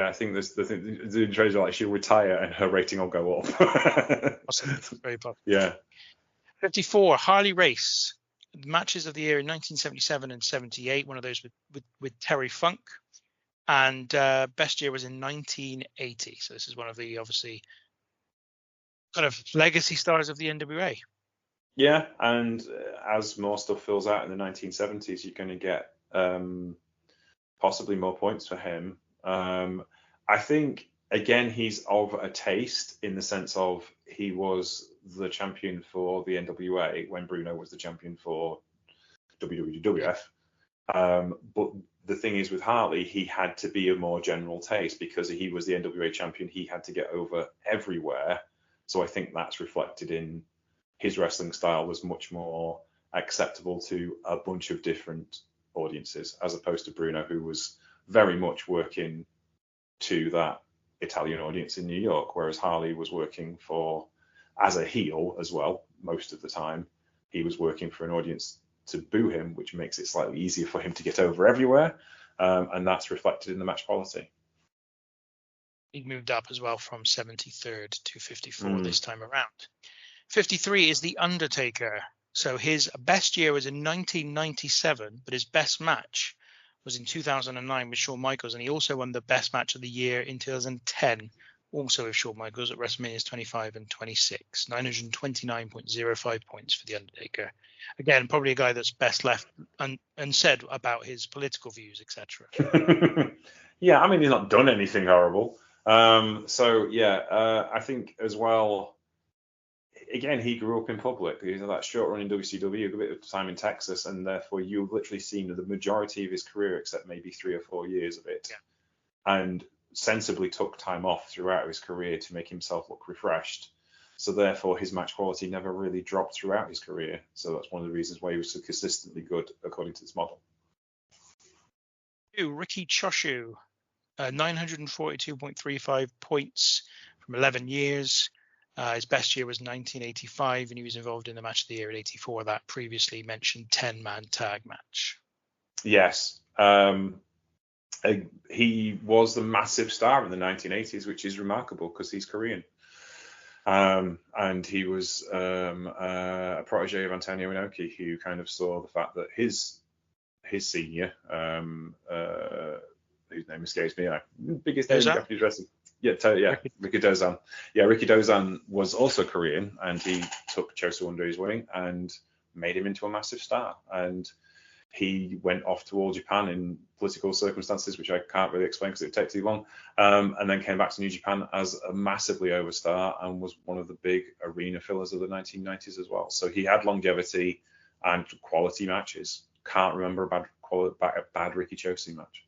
I think the trades are like she'll retire and her rating will go up. Very possible. Yeah. 54, Harley Race. Matches of the year in 1977 and 78. One of those with Terry Funk. And best year was in 1980. So this is one of the obviously kind of legacy stars of the NWA. Yeah, and as more stuff fills out in the 1970s, you're going to get possibly more points for him. I think, again, he's of a taste in the sense of he was the champion for the NWA when Bruno was the champion for WWF. But the thing is with Harley, he had to be a more general taste because he was the NWA champion. He had to get over everywhere. So I think that's reflected in his wrestling style was much more acceptable to a bunch of different audiences, as opposed to Bruno, who was very much working to that Italian audience in New York, whereas Harley was working for, as a heel as well, most of the time, he was working for an audience to boo him, which makes it slightly easier for him to get over everywhere. And that's reflected in the match quality. He moved up as well from 73rd to 54 this time around. 53 is The Undertaker. So his best year was in 1997, but his best match was in 2009 with Shawn Michaels, and he also won the best match of the year in 2010, also with Shawn Michaels at WrestleMania 25 and 26, 929.05 points for The Undertaker. Again, probably a guy that's best left unsaid about his political views, etc. Yeah, I mean, he's not done anything horrible. I think as well, again, he grew up in public. He's that short run in WCW, a bit of time in Texas, and therefore you've literally seen the majority of his career, except maybe 3 or 4 years of it, and sensibly took time off throughout his career to make himself look refreshed. So therefore, his match quality never really dropped throughout his career. So that's one of the reasons why he was so consistently good, according to this model. Riki Choshu, 942.35 points from 11 years. His best year was 1985, and he was involved in the match of the year at 84, that previously mentioned 10-man tag match. Yes. He was the massive star in the 1980s, which is remarkable because he's Korean. And he was a protege of Antonio Inoki, who kind of saw the fact that his senior, whose name escapes me, biggest name in Japanese wrestling. Riki Dozan. Yeah, Riki Dozan was also Korean, and he took Chosu under his wing and made him into a massive star. And he went off to All Japan in political circumstances, which I can't really explain because it would take too long, and then came back to New Japan as a massively overstar and was one of the big arena fillers of the 1990s as well. So he had longevity and quality matches. Can't remember a bad Riki Chosu match.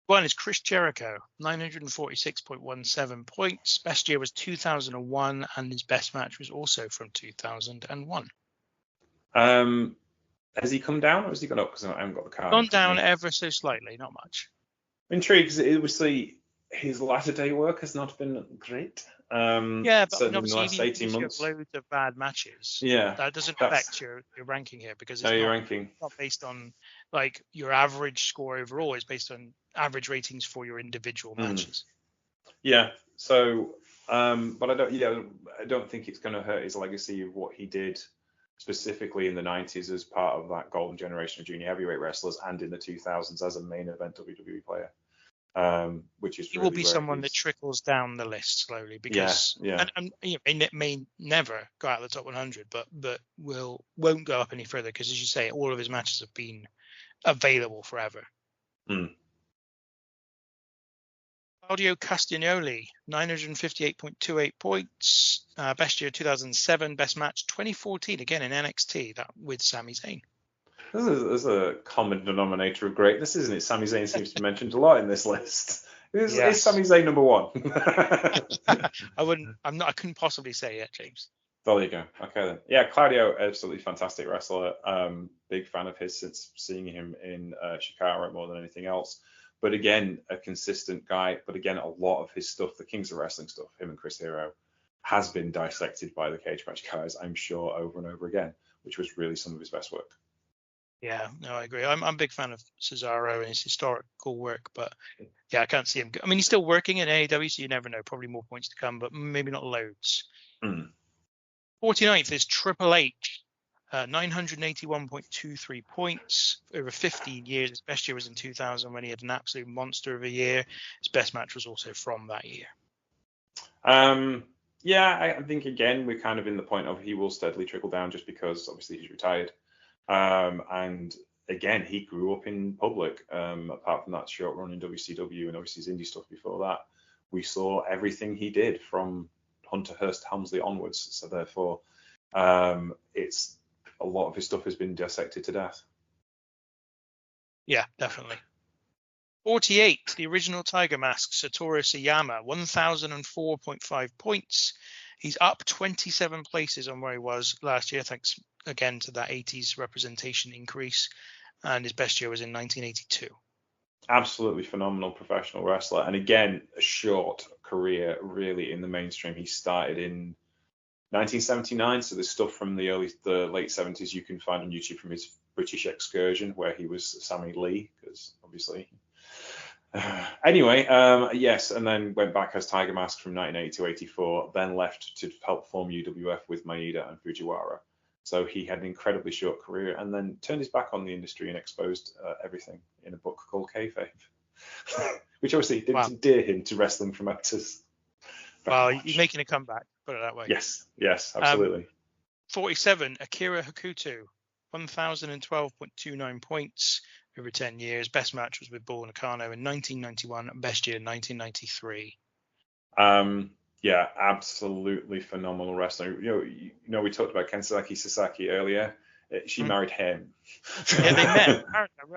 One is Chris Jericho, 946.17 points. Best year was 2001, and his best match was also from 2001. Has he come down or has he gone up? Because I haven't got the card. Gone down ever so slightly, not much. Intrigued because obviously his latter day work has not been great. But in the last 18 months. You have loads of bad matches. Yeah, that doesn't affect your ranking here because it's not based on like your average score overall. It's based on average ratings for your individual matches. Yeah. So, but I don't think it's going to hurt his legacy of what he did specifically in the 90s as part of that golden generation of junior heavyweight wrestlers, and in the 2000s as a main event WWE player. Which is he will be someone that trickles down the list slowly because and may never go out of the top 100, but won't go up any further because, as you say, all of his matches have been available forever. Claudio Castagnoli, 958.28 points. Best year 2007, best match 2014, again in NXT, that with Sami Zayn. There's a common denominator of greatness, isn't it? Sami Zayn seems to be mentioned a lot in this list. Is Sami Zayn number one? I couldn't possibly say yet, James. There you go. Okay then. Yeah, Claudio, absolutely fantastic wrestler. Big fan of his since seeing him in Chicago more than anything else. But again, a consistent guy. But again, a lot of his stuff, the Kings of Wrestling stuff, him and Chris Hero, has been dissected by the Cage Match guys, I'm sure, over and over again, which was really some of his best work. Yeah, no, I agree. I'm a big fan of Cesaro and his historical work, but yeah, I can't see him. I mean, he's still working in AEW, so you never know. Probably more points to come, but maybe not loads. 49th is Triple H, 981.23 points over 15 years. His best year was in 2000 when he had an absolute monster of a year. His best match was also from that year. Yeah, I think again we're kind of in the point of he will steadily trickle down just because obviously he's retired. And again, he grew up in public. Apart from that short run in WCW and obviously his indie stuff before that, we saw everything he did from Hunter Hearst Helmsley onwards. So therefore, it's a lot of his stuff has been dissected to death. Yeah, definitely. 48, the original Tiger Mask, Satoru Sayama, 1,004.5 points. He's up 27 places on where he was last year, thanks again to that 80s representation increase. And his best year was in 1982. Absolutely phenomenal professional wrestler. And again, a short career really in the mainstream. He started in 1979, so there's stuff from the late 70s you can find on YouTube from his British excursion where he was Sammy Lee, because obviously. Anyway, yes, and then went back as Tiger Mask from 1980 to 84, then left to help form UWF with Maeda and Fujiwara. So he had an incredibly short career and then turned his back on the industry and exposed everything in a book called Kayfabe, which obviously didn't endear him to wrestling promoters. Well, he's making a comeback, put it that way. Yes, absolutely. 47, Akira Hakuto, 1,012.29 points over 10 years. Best match was with Bull Nakano in 1991, best year in 1993. Yeah, absolutely phenomenal wrestler. You know, we talked about Kensaki Sasaki earlier. She married him. Yeah, they met.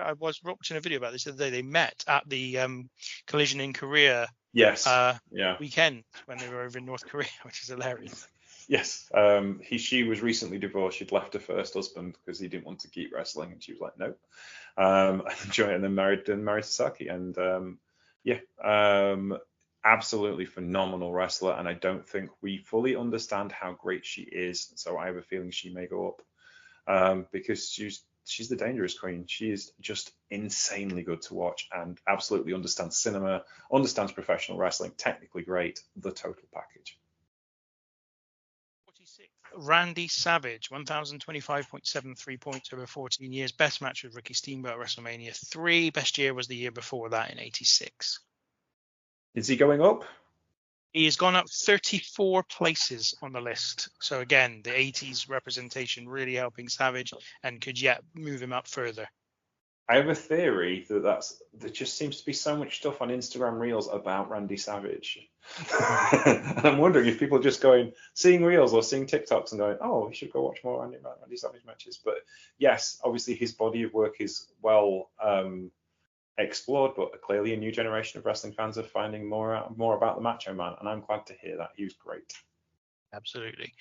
I was watching a video about this the other day. They met at the Collision in Korea weekend when they were over in North Korea, which is hilarious. Yes. She was recently divorced. She'd left her first husband because he didn't want to keep wrestling, and she was like, no. And then married Sasaki, and absolutely phenomenal wrestler. And I don't think we fully understand how great she is. So I have a feeling she may go up because she's the Dangerous Queen. She is just insanely good to watch and absolutely understands cinema, understands professional wrestling, technically great, the total package. Randy Savage, 1,025.73 points over 14 years. Best match with Ricky Steamboat at WrestleMania 3. Best year was the year before that in 86. Is he going up? He has gone up 34 places on the list. So again, the 80s representation really helping Savage and could yet move him up further. I have a theory that there just seems to be so much stuff on Instagram Reels about Randy Savage. And I'm wondering if people are just seeing Reels or seeing TikToks and going, oh, we should go watch more Randy Savage matches. But yes, obviously his body of work is well explored, but clearly a new generation of wrestling fans are finding more about the Macho Man. And I'm glad to hear that. He was great. Absolutely.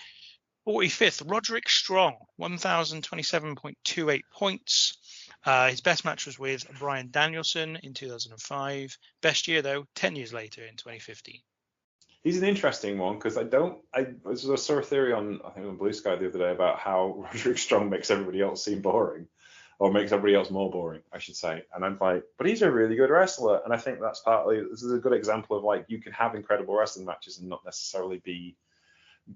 45th, Roderick Strong, 1,027.28 points. His best match was with Bryan Danielson in 2005. Best year, though, 10 years later in 2015. He's an interesting one because I saw a theory on Blue Sky the other day about how Roderick Strong makes everybody else seem boring, or makes everybody else more boring, I should say. And I'm like, but he's a really good wrestler. And I think that's this is a good example of like you can have incredible wrestling matches and not necessarily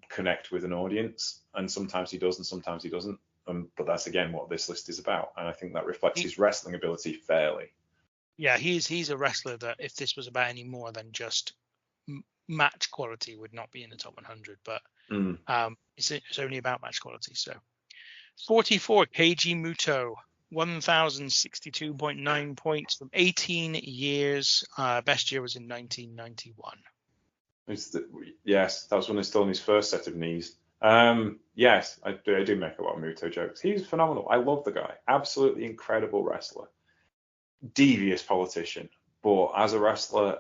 connect with an audience. And sometimes he does and sometimes he doesn't. But that's again what this list is about, and I think that reflects his wrestling ability fairly. Yeah, he's a wrestler that if this was about any more than just match quality would not be in the top 100. But it's only about match quality. So 44, Keiji Muto, 1,062.9 points from 18 years. Best year was in 1991. Yes, that was when he was still in his first set of knees. Yes, I do make a lot of Muto jokes. He's phenomenal. I love the guy. Absolutely incredible wrestler. Devious politician. But as a wrestler,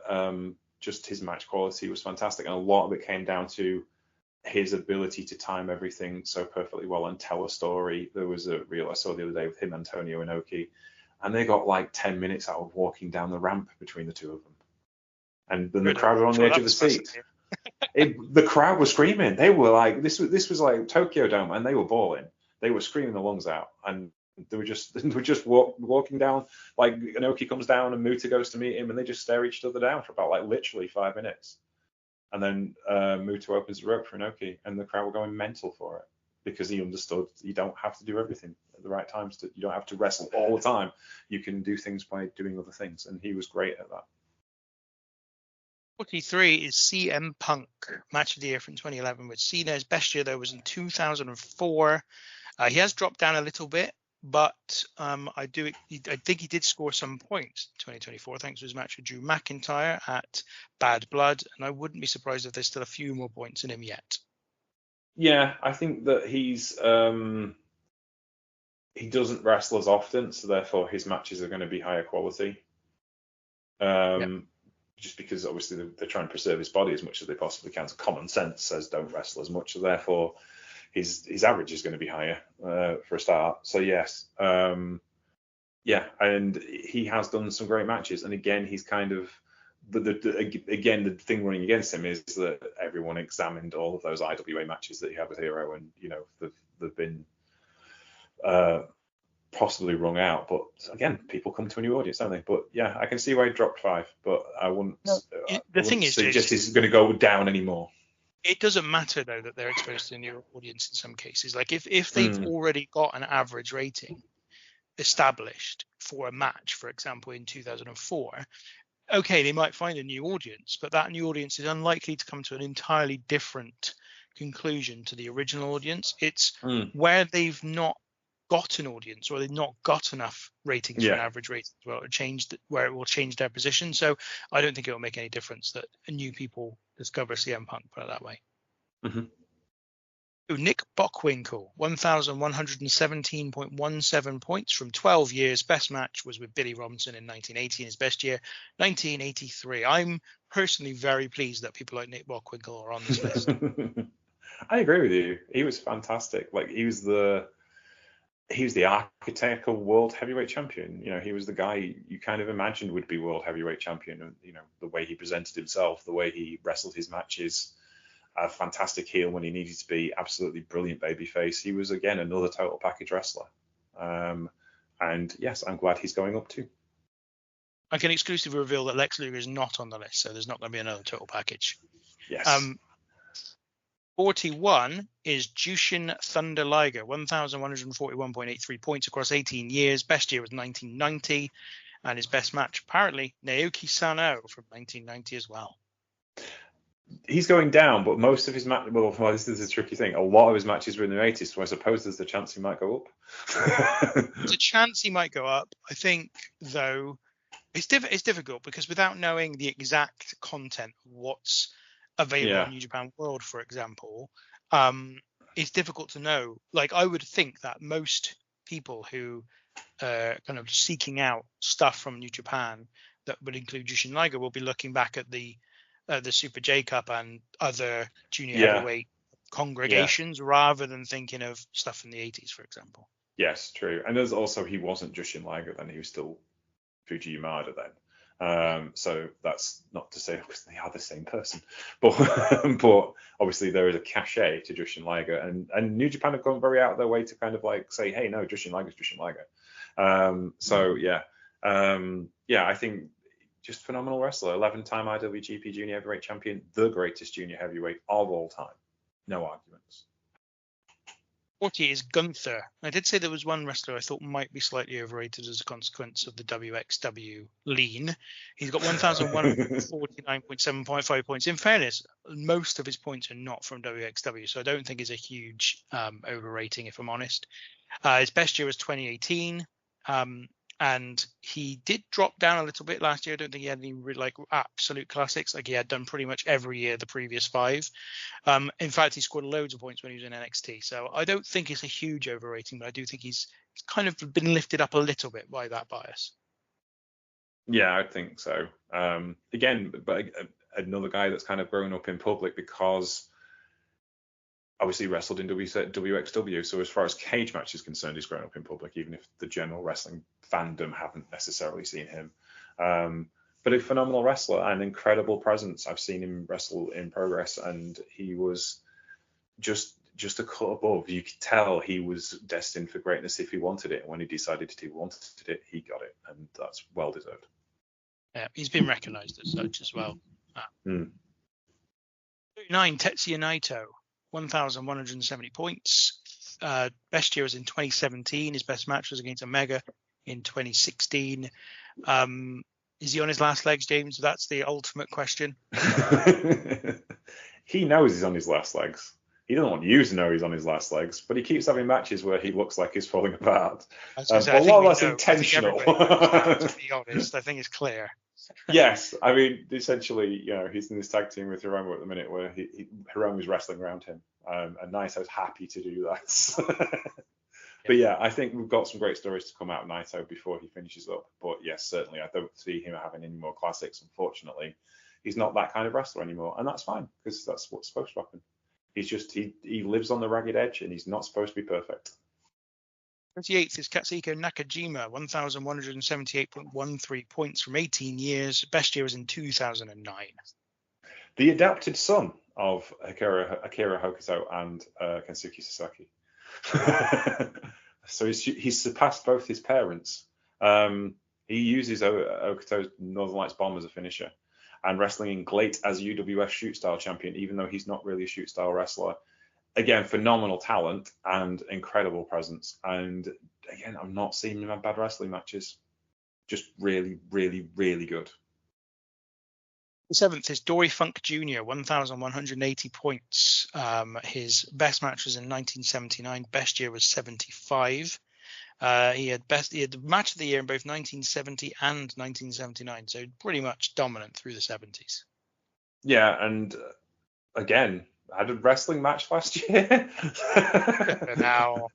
just his match quality was fantastic. And a lot of it came down to his ability to time everything so perfectly well and tell a story. There was a reel I saw the other day with him, Antonio Inoki, and they got like 10 minutes out of walking down the ramp between the two of them. And then the crowd were on the edge of the seat. The crowd was screaming. They were like, this was like Tokyo Dome, and they were bawling. They were screaming their lungs out, and they were just walking down. Like Inoki comes down, and Muta goes to meet him, and they just stare each other down for about like literally 5 minutes. And then Muta opens the rope for Inoki, and the crowd were going mental for it. because he understood you don't have to do everything at the right times. You don't have to wrestle all the time. You can do things by doing other things, and he was great at that. 43 is CM Punk, match of the year from 2011 with Cena. His best year, though, was in 2004. He has dropped down a little bit, but I think he did score some points in 2024 thanks to his match with Drew McIntyre at Bad Blood, and I wouldn't be surprised if there's still a few more points in him yet. Yeah, I think that he doesn't wrestle as often, so therefore his matches are going to be higher quality. Just because obviously they're trying to preserve his body as much as they possibly can. So common sense says don't wrestle as much, so therefore his average is going to be higher for a start. So yes, and he has done some great matches. And again, he's kind of the thing running against him is that everyone examined all of those IWA matches that he had with Hero, and they've been possibly wrung out, but again, people come to a new audience, don't they? But yeah, I can see why he dropped 5, but I wouldn't. The thing is, suggest he's going to go down anymore. It doesn't matter though that they're exposed to a new audience in some cases. Like if they've already got an average rating established for a match, for example, in 2004, okay, they might find a new audience, but that new audience is unlikely to come to an entirely different conclusion to the original audience. It's where they've not got an audience or they've not got enough ratings for an average rating as well, where it will change their position. So I don't think it will make any difference that new people discover CM Punk, put it that way. Nick Bockwinkel, 1,117.17 points from 12 years. Best match was with Billy Robinson in 1980, and his best year, 1983. I'm personally very pleased that people like Nick Bockwinkel are on this list. I agree with you. He was fantastic. Like he was the architect of world heavyweight champion. He was the guy you kind of imagined would be world heavyweight champion. And, the way he presented himself, the way he wrestled his matches, a fantastic heel when he needed to be, absolutely brilliant babyface. He was, again, another total package wrestler. And yes, I'm glad he's going up too. I can exclusively reveal that Lex Luger is not on the list, so there's not going to be another total package. Yes. 41 is Jushin Thunder Liger, 1,141.83 points across 18 years. Best year was 1990, and his best match, apparently, Naoki Sano from 1990 as well. He's going down, but most of his matches, well, this is a tricky thing. A lot of his matches were in the 80s, so I suppose there's a chance he might go up. There's a chance he might go up. I think, though, it's difficult because without knowing the exact content of what's available on New Japan World, for example, it's difficult to know. Like, I would think that most people who are kind of seeking out stuff from New Japan that would include Jushin Liger will be looking back at the Super J Cup and other junior heavyweight congregations rather than thinking of stuff from the 80s, for example. Yes, true. And there's also, he wasn't Jushin Liger then, he was still Fuji Yamada then. So that's not to say because they are the same person, but obviously there is a cachet to Jushin Liger, and New Japan have gone very out of their way to kind of like say, hey, no, Jushin Liger's Jushin Liger. I think just phenomenal wrestler, 11-time IWGP Junior Heavyweight Champion, the greatest junior heavyweight of all time, no arguments. 40 is Gunther. I did say there was one wrestler I thought might be slightly overrated as a consequence of the WXW lean. He's got 1,149.7.5 points. In fairness, most of his points are not from WXW, so I don't think it's a huge overrating, if I'm honest. His best year was 2018, and he did drop down a little bit last year. I don't think he had any absolute classics. Like he had done pretty much every year the previous 5. In fact, he scored loads of points when he was in NXT. So I don't think it's a huge overrating, but I do think he's kind of been lifted up a little bit by that bias. Yeah, I think so. Again, but another guy that's kind of grown up in public because obviously wrestled in WXW. So as far as cage match is concerned, he's grown up in public, even if the general wrestling fandom haven't necessarily seen him. But a phenomenal wrestler and incredible presence. I've seen him wrestle in Progress, and he was just a cut above. You could tell he was destined for greatness if he wanted it. And when he decided he wanted it, he got it, and that's well deserved. Yeah, he's been recognised as such as well. 39, Tetsuya Naito, 1,170 points, Best year was in 2017. His best match was against Omega in 2016. Is he on his last legs, James? That's the ultimate question. He knows he's on his last legs. He doesn't want you to know he's on his last legs, but he keeps having matches where he looks like he's falling apart. But a lot of that's intentional. To be honest, I think it's clear. Yes, I mean, essentially, he's in this tag team with Hiromu at the minute where Hiromu's wrestling around him, and Naito's happy to do that. But yeah, I think we've got some great stories to come out of Naito before he finishes up. But yes, certainly, I don't see him having any more classics. Unfortunately, he's not that kind of wrestler anymore, and that's fine because that's what's supposed to happen. He's just he lives on the ragged edge, and he's not supposed to be perfect. 38th is Katsuhiko Nakajima, 1,178.13 points from 18 years. Best year was in 2009. The adopted son of Akira Hokuto and Kensuke Sasaki. So he's surpassed both his parents. He uses Okuto's Northern Lights Bomb as a finisher and wrestling in GLEAT as UWF shoot style champion, even though he's not really a shoot style wrestler. Again, phenomenal talent and incredible presence. And again, I'm not seeing him have bad wrestling matches. Just really, really, really good. The 7th is Dory Funk Jr., 1,180 points. His best match was in 1979. Best year was 75. He had the match of the year in both 1970 and 1979. So pretty much dominant through the 70s. Yeah, and again, had a wrestling match last year. Now,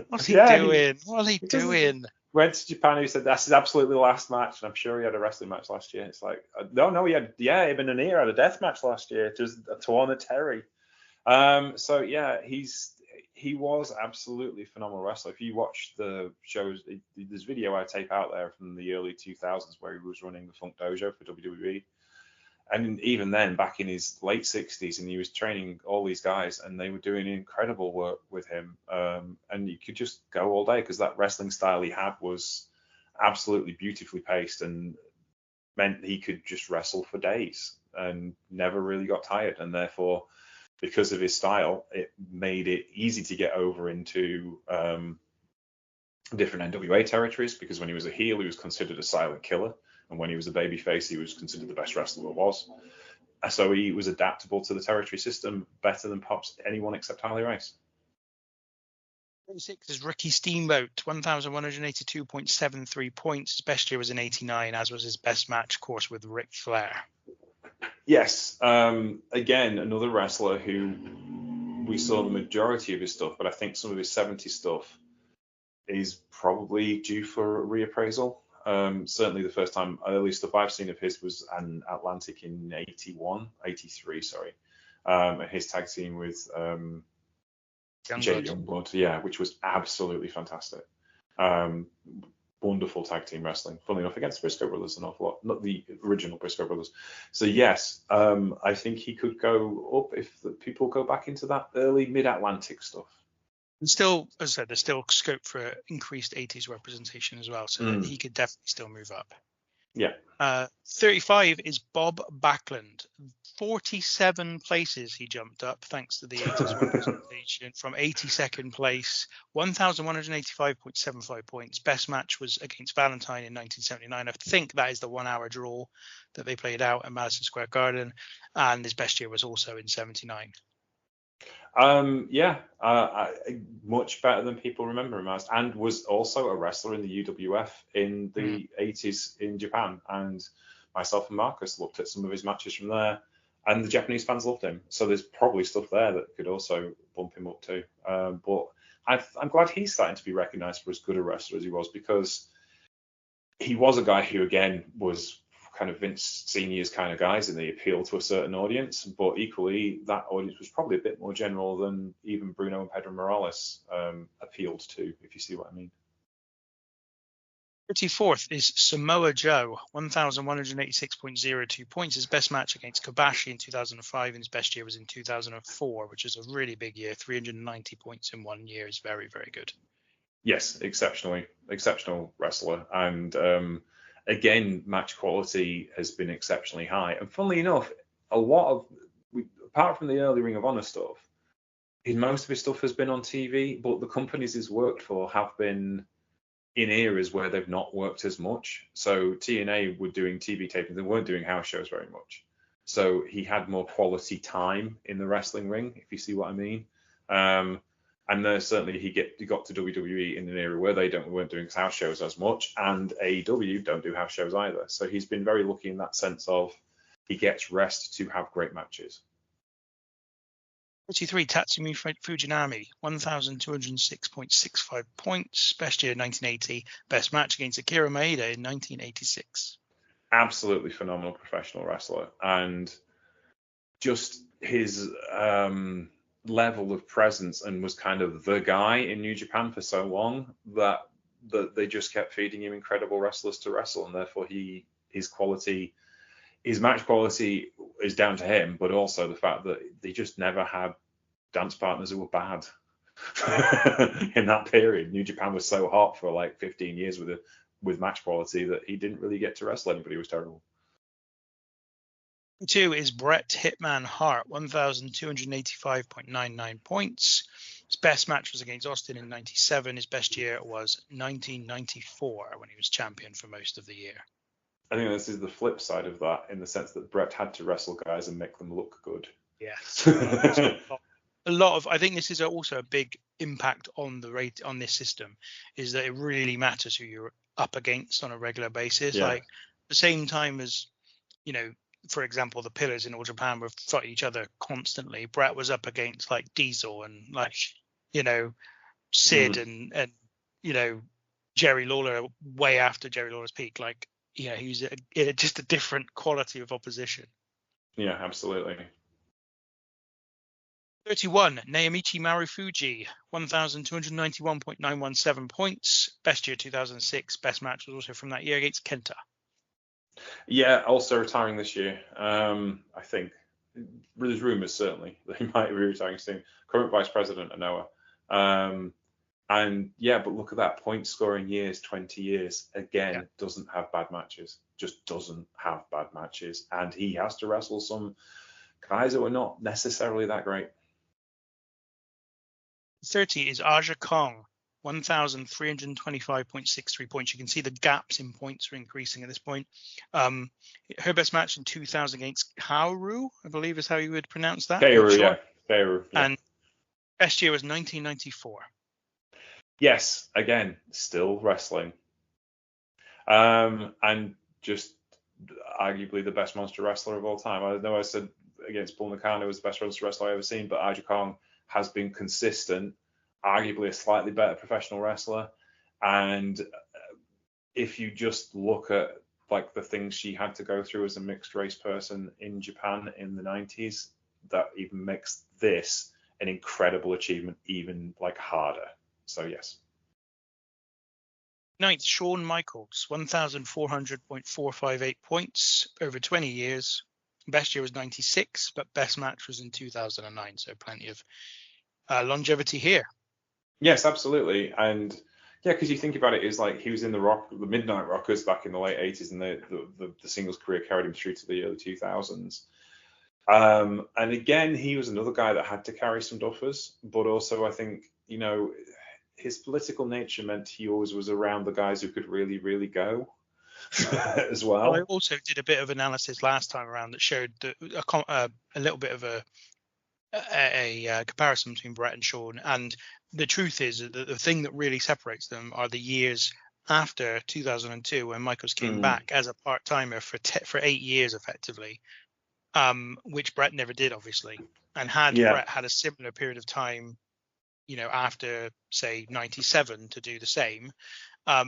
what's he doing? What's he doing? Went to Japan. He said that's his absolutely last match, and I'm sure he had a wrestling match last year. It's like no, he had Ibn Anir had a death match last year, just to honor Terry. So yeah, he was absolutely a phenomenal wrestler. If you watch the shows, there's video I tape out there from the early 2000s where he was running the Funk Dojo for WWE. And even then, back in his late 60s, and he was training all these guys, and they were doing incredible work with him. And you could just go all day because that wrestling style he had was absolutely beautifully paced and meant he could just wrestle for days and never really got tired. And therefore, because of his style, it made it easy to get over into different NWA territories, because when he was a heel, he was considered a silent killer. And when he was a babyface, he was considered the best wrestler there was. So he was adaptable to the territory system better than perhaps anyone except Harley Race. 36 is Ricky Steamboat, 1,182.73 points. His best year was in 89, as was his best match, of course, with Ric Flair. Yes. Again, another wrestler who we saw the majority of his stuff, but I think some of his 70s stuff is probably due for reappraisal. Certainly the first time, early stuff I've seen of his was an Atlantic in 83, his tag team with Youngblood, yeah, which was absolutely fantastic. Wonderful tag team wrestling, funnily enough, against Briscoe Brothers an awful lot, not the original Briscoe Brothers. So yes, I think he could go up if the people go back into that early Mid-Atlantic stuff. And still, as I said, there's still scope for increased 80s representation as well, so that he could definitely still move up. Yeah. 35 is Bob Backlund. 47 places he jumped up thanks to the 80s representation, from 82nd place, 1,185.75 points. Best match was against Valentine in 1979. I think that is the 1 hour draw that they played out at Madison Square Garden. And his best year was also in 79. Much better than people remember him as, and was also a wrestler in the UWF in the 80s in Japan. And myself and Marcus looked at some of his matches from there, and the Japanese fans loved him. So there's probably stuff there that could also bump him up too. But I'm glad he's starting to be recognized for as good a wrestler as he was, because he was a guy who, again, was kind of Vince Senior's kind of guys, and they appeal to a certain audience, but equally that audience was probably a bit more general than even Bruno and Pedro Morales appealed to, if you see what I mean. 34th is Samoa Joe, 1,186.02 points. His best match against Kobashi in 2005, and his best year was in 2004, which is a really big year. 390 points in 1 year is very, very good. Yes, exceptional wrestler, and again, match quality has been exceptionally high. And funnily enough, a lot of, apart from the early Ring of Honor stuff, most of his stuff has been on TV, but the companies he's worked for have been in eras where they've not worked as much. So TNA were doing TV tapings, they weren't doing house shows very much. So he had more quality time in the wrestling ring, if you see what I mean. And there certainly he got to WWE in an era where they weren't doing house shows as much, and AEW don't do house shows either. So he's been very lucky in that sense of he gets rest to have great matches. 33, Tatsumi Fujinami, 1,206.65 points. Best year, 1980. Best match against Akira Maeda in 1986. Absolutely phenomenal professional wrestler. And just his level of presence, and was kind of the guy in New Japan for so long that they just kept feeding him incredible wrestlers to wrestle. And therefore his match quality is down to him, but also the fact that they just never had dance partners who were bad in that period. New Japan was so hot for like 15 years with match quality that he didn't really get to wrestle anybody who was terrible. 2 is Bret Hitman Hart, 1,285.99 points. His best match was against Austin in 97. His best year was 1994 when he was champion for most of the year. I think this is the flip side of that, in the sense that Bret had to wrestle guys and make them look good. Yes. I think this is also a big impact on the rate on this system, is that it really matters who you're up against on a regular basis. Yeah. Like the same time as, for example, the Pillars in All Japan were fighting each other constantly. Bret was up against like Diesel and Sid and Jerry Lawler way after Jerry Lawler's peak. Like, he's just a different quality of opposition. Yeah, absolutely. 31, Naomichi Marufuji, 1,291.917 points. Best year 2006. Best match was also from that year against Kenta. Yeah, also retiring this year. I think there's rumours certainly that he might be retiring soon. Current vice president of Noah. And yeah, but look at that, point scoring years, 20 years. Again, doesn't have bad matches. Just doesn't have bad matches. And he has to wrestle some guys that were not necessarily that great. 30 is Aja Kong, 1,325.63 points. You can see the gaps in points are increasing at this point. Her best match in 2000 against Kaoru, I believe is how you would pronounce that. Kaoru, yeah. Kaoru, yeah. And best year was 1994. Yes, again, still wrestling. And just arguably the best monster wrestler of all time. I know I said against Bull Nakano was the best monster wrestler I've ever seen, but Aja Kong has been consistent, arguably a slightly better professional wrestler. And if you just look at like the things she had to go through as a mixed race person in Japan in the 90s, that even makes this an incredible achievement, even like harder. So yes. 9th, Shawn Michaels, 1,400.458 points over 20 years. Best year was 96, but best match was in 2009. So plenty of longevity here. Yes, absolutely. And yeah, because you think about it, is like he was in the Midnight Rockers back in the late 80s, and the singles career carried him through to the early 2000s. And again, he was another guy that had to carry some duffers, but also I think, his political nature meant he always was around the guys who could really, really go as well. I also did a bit of analysis last time around that showed a little bit of a comparison between Bret and Shawn. And the truth is that the thing that really separates them are the years after 2002, when Michaels came back as a part-timer for 8 years effectively, which Bret never did, obviously. And Bret had a similar period of time, after say 97 to do the same, I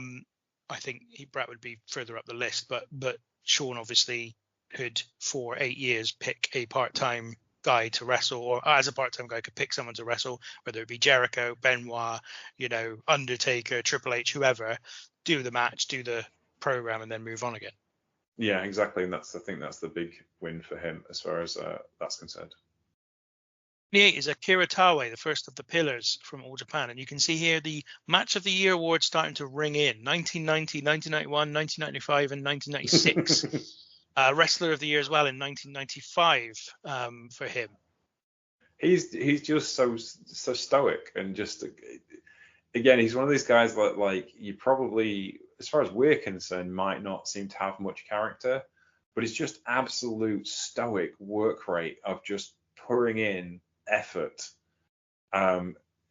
think Bret would be further up the list, but Shawn obviously could for 8 years pick a part-time guy to wrestle, or as a part-time guy could pick someone to wrestle, whether it be Jericho, Benoit, Undertaker, Triple H, whoever, do the match, do the program, and then move on again. Yeah, exactly. And I think that's the big win for him as far as that's concerned. 28 is Akira Taue, the first of the Pillars from All Japan. And you can see here the Match of the Year awards starting to ring in. 1990, 1991, 1995, and 1996. Wrestler of the Year as well in 1995 for him. He's just so stoic, and just again, he's one of these guys that, like, you probably, as far as we're concerned, might not seem to have much character, but it's just absolute stoic work rate of just pouring in effort.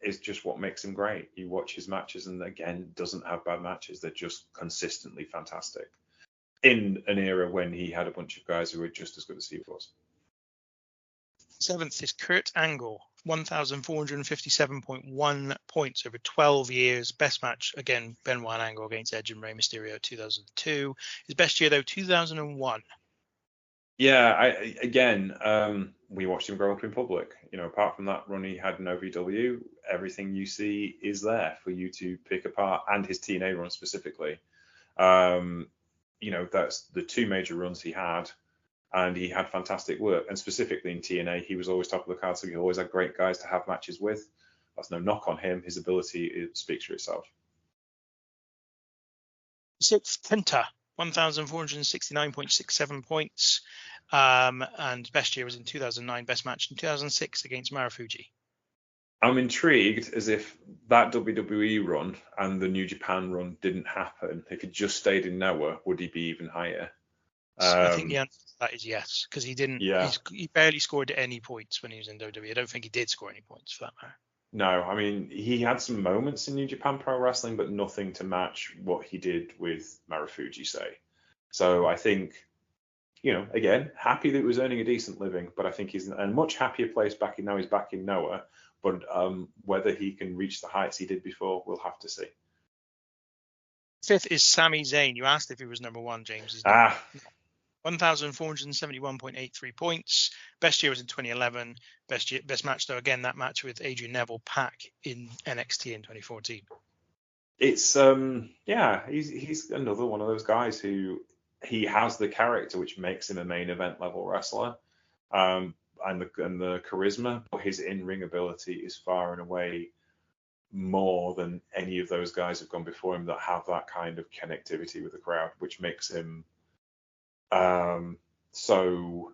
Is just what makes him great. You watch his matches, and again, doesn't have bad matches. They're just consistently fantastic. In an era when he had a bunch of guys who were just as good as he was. 7th is Kurt Angle, 1,457.1 points over 12 years. Best match, again, Benoit and Angle against Edge and Rey Mysterio, 2002. His best year, though, 2001. Yeah, we watched him grow up in public. Apart from that run he had in OVW, everything you see is there for you to pick apart, and his TNA run specifically. That's the two major runs he had, and he had fantastic work. And specifically in TNA, he was always top of the card, so he always had great guys to have matches with. That's no knock on him. His ability speaks for itself. 6th, Kenta, 1,469.67 points. And best year was in 2009, best match in 2006 against Marufuji. I'm intrigued as if that WWE run and the New Japan run didn't happen. If he just stayed in Noah, would he be even higher? I think the answer to that is yes, because he didn't. Yeah. He barely scored any points when he was in WWE. I don't think he did score any points for that matter. No, I mean, he had some moments in New Japan Pro Wrestling, but nothing to match what he did with Marufuji, say. So I think, again, happy that he was earning a decent living, but I think he's in a much happier place now he's back in Noah. But whether he can reach the heights he did before, we'll have to see. 5th is Sami Zayn. You asked if he was number 1, James. He's 1,471.83 points. Best year was in 2011. Best match, though, again, that match with Adrian Neville Pac in NXT in 2014. It's he's another one of those guys who he has the character which makes him a main event level wrestler, and the charisma, but his in-ring ability is far and away more than any of those guys who've gone before him that have that kind of connectivity with the crowd, which makes him so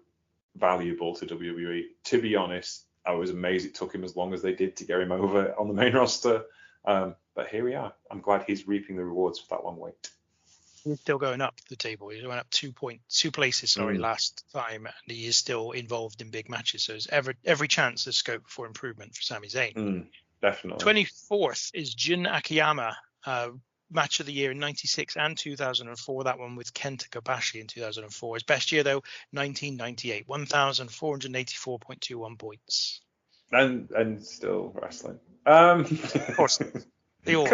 valuable to WWE. To be honest, I was amazed it took him as long as they did to get him over on the main roster. But here we are. I'm glad he's reaping the rewards for that long wait. He's still going up the table. He went up 2 places, last time, and he is still involved in big matches. So there's every chance there's scope for improvement for Sami Zayn. Definitely. 24th is Jun Akiyama, match of the year in 96 and 2004. That one with Kenta Kobashi in 2004. His best year, though, 1998, 1,484.21 points. And still wrestling. Of course. They all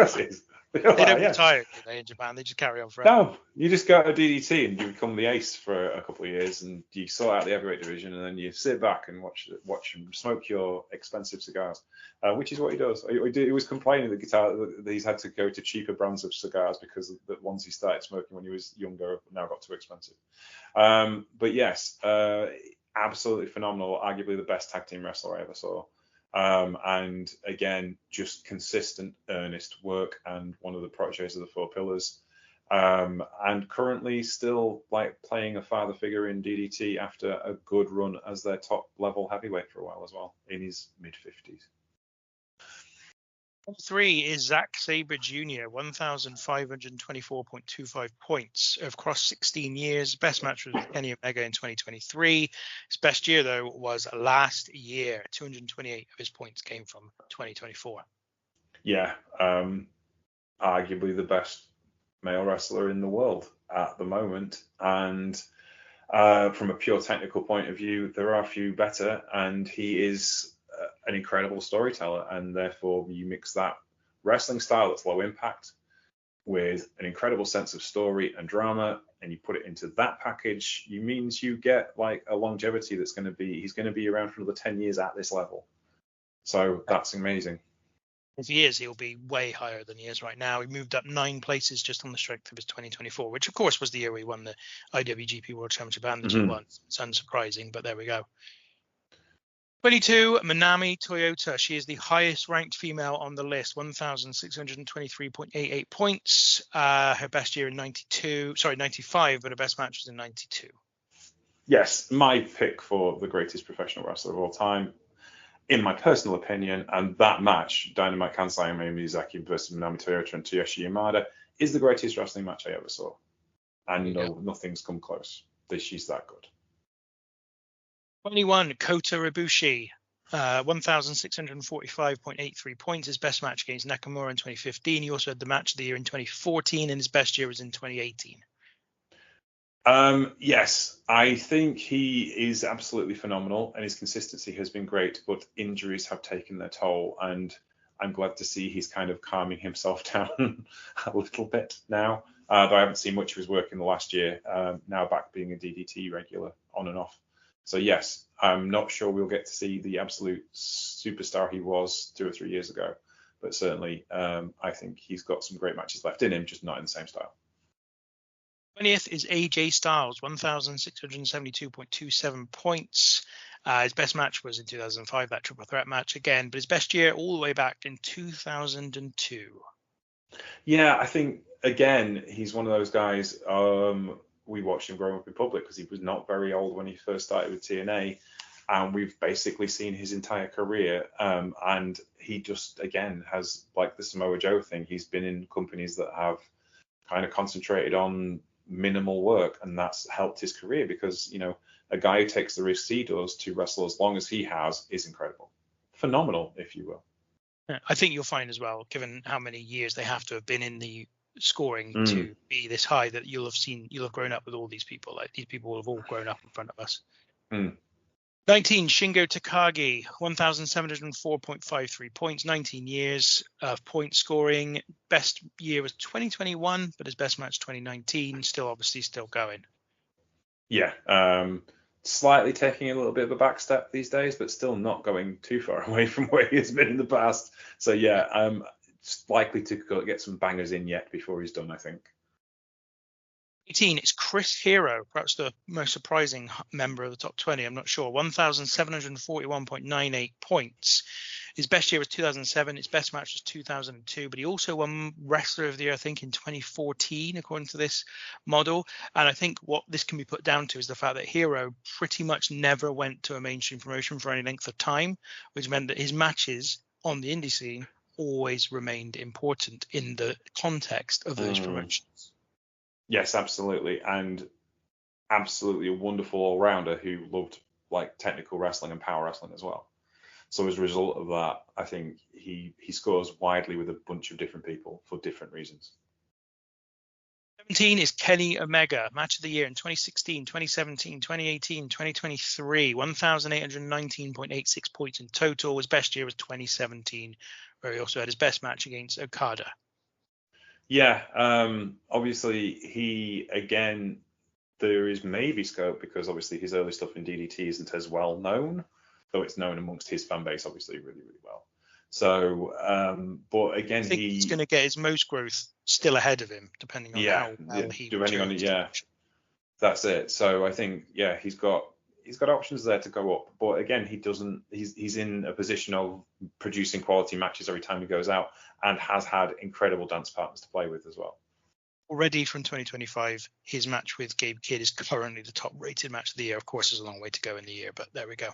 They don't retire, do they, in Japan? They just carry on forever. No, you just go to DDT and you become the ace for a couple of years, and you sort out the heavyweight division, and then you sit back and watch and smoke your expensive cigars, which is what he does. He was complaining that he's had to go to cheaper brands of cigars because the ones he started smoking when he was younger now got too expensive. But yes, absolutely phenomenal. Arguably the best tag team wrestler I ever saw. And again, just consistent, earnest work, and one of the proteges of the Four Pillars. And currently still playing a father figure in DDT after a good run as their top level heavyweight for a while as well, in his mid-50s. 3 is Zack Sabre Jr., 1,524.25 points across 16 years. Best match was Kenny Omega in 2023. His best year, though, was last year. 228 of his points came from 2024. Yeah, arguably the best male wrestler in the world at the moment. And from a pure technical point of view, there are a few better, and he is an incredible storyteller, and therefore you mix that wrestling style that's low impact with an incredible sense of story and drama, and you put it into that package, means you get a longevity he's going to be around for another 10 years at this level. So that's amazing. If he is, he'll be way higher than he is right now. He moved up 9 places just on the strength of his 2024, which of course was the year we won the IWGP World Championship and the G1. It's unsurprising, but there we go. 22, Manami Toyota. She is the highest ranked female on the list, 1,623.88 points. Her best year in 95, but her best match was in 92. Yes, my pick for the greatest professional wrestler of all time. in my personal opinion, and that match, Dynamite Kansai Miyazaki versus Manami Toyota and Tsuyoshi Yamada, is the greatest wrestling match I ever saw. And nothing's come close. She's that good. 21, Kota Ibushi, 1,645.83 points. His best match against Nakamura in 2015. He also had the match of the year in 2014, and his best year was in 2018. Yes, I think he is absolutely phenomenal, and his consistency has been great, but injuries have taken their toll, and I'm glad to see he's kind of calming himself down a little bit now. Though I haven't seen much of his work in the last year, now back being a DDT regular on and off. So yes, I'm not sure we'll get to see the absolute superstar he was 2 or 3 years ago, but certainly I think he's got some great matches left in him, just not in the same style. 20th is AJ Styles, 1,672.27 points. His best match was in 2005, that triple threat match again, but his best year all the way back in 2002. Yeah, I think, again, he's one of those guys, we watched him growing up in public because he was not very old when he first started with TNA, and we've basically seen his entire career, and he just, again, has, like the Samoa Joe thing, he's been in companies that have kind of concentrated on minimal work, and that's helped his career because, a guy who takes the risk he does to wrestle as long as he has is incredible. Phenomenal, if you will. I think you'll find as well, given how many years they have to have been in the scoring to be this high, that you'll have grown up with all these people. Like, these people will have all grown up in front of us. 19, Shingo Takagi, 1,704.53 points, 19 years of point scoring. Best year was 2021, but his best match 2019, still going. Yeah, slightly taking a little bit of a back step these days, but still not going too far away from where he has been in the past. So yeah, it's likely to get some bangers in yet before he's done, I think. 18, it's Chris Hero, perhaps the most surprising member of the top 20. I'm not sure. 1,741.98 points. His best year was 2007. His best match was 2002. But he also won Wrestler of the Year, I think, in 2014, according to this model. And I think what this can be put down to is the fact that Hero pretty much never went to a mainstream promotion for any length of time, which meant that his matches on the indie scene always remained important in the context of those promotions. Yes, absolutely. And absolutely a wonderful all-rounder who loved like technical wrestling and power wrestling as well. So as a result of that, I think he scores widely with a bunch of different people for different reasons. 17 is Kenny Omega, match of the year in 2016, 2017, 2018, 2023, 1,819.86 points in total. His best year was 2017, where he also had his best match against Okada. Yeah, obviously there is maybe scope because obviously his early stuff in DDT isn't as well known, though it's known amongst his fan base obviously really, really well. So, but again, I think he's going to get his most growth still ahead of him, depending on how well he depending on it. Yeah, that's it. So I think he's got options there to go up. But again, he's in a position of producing quality matches every time he goes out, and has had incredible dance partners to play with as well. Already from 2025, his match with Gabe Kidd is currently the top rated match of the year. Of course, there's a long way to go in the year, but there we go.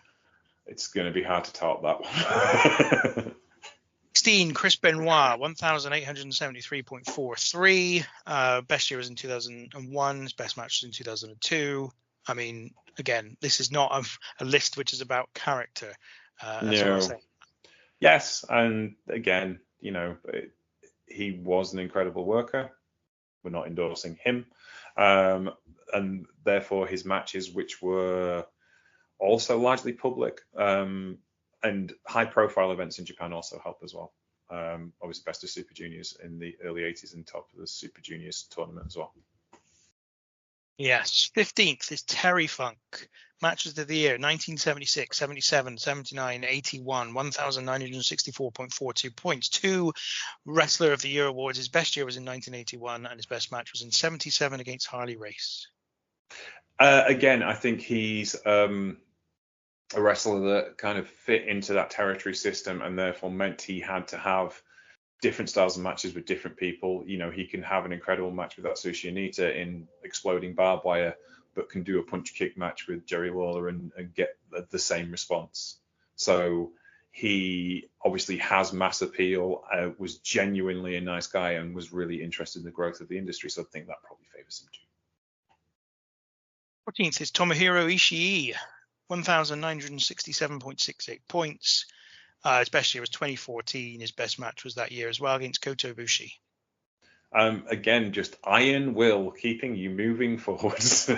It's going to be hard to top that one. 16, Chris Benoit, 1,873.43. Best year was in 2001. His best match was in 2002. I mean, again, this is not a list which is about character. That's what I'm saying. Yes, and again, he was an incredible worker. We're not endorsing him. And therefore his matches, which were also largely public, and high-profile events in Japan also help as well. Obviously, Best of Super Juniors in the early 80s and top of the Super Juniors tournament as well. Yes. 15th is Terry Funk. Matches of the year, 1976, 77, 79, 81, 1,964.42 points. 2 Wrestler of the Year awards. His best year was in 1981, and his best match was in 77 against Harley Race. Again, I think he's a wrestler that kind of fit into that territory system, and therefore meant he had to have different styles of matches with different people. He can have an incredible match with Atsushi Onita in Exploding Barbed Wire, but can do a punch kick match with Jerry Lawler and get the same response. So He obviously has mass appeal, was genuinely a nice guy, and was really interested in the growth of the industry. So I think that probably favors him too. 14th is Tomohiro Ishii, 1,967.68 points. His best year was 2014. His best match was that year as well against Kota Ibushi. Again, just iron will keeping you moving forwards.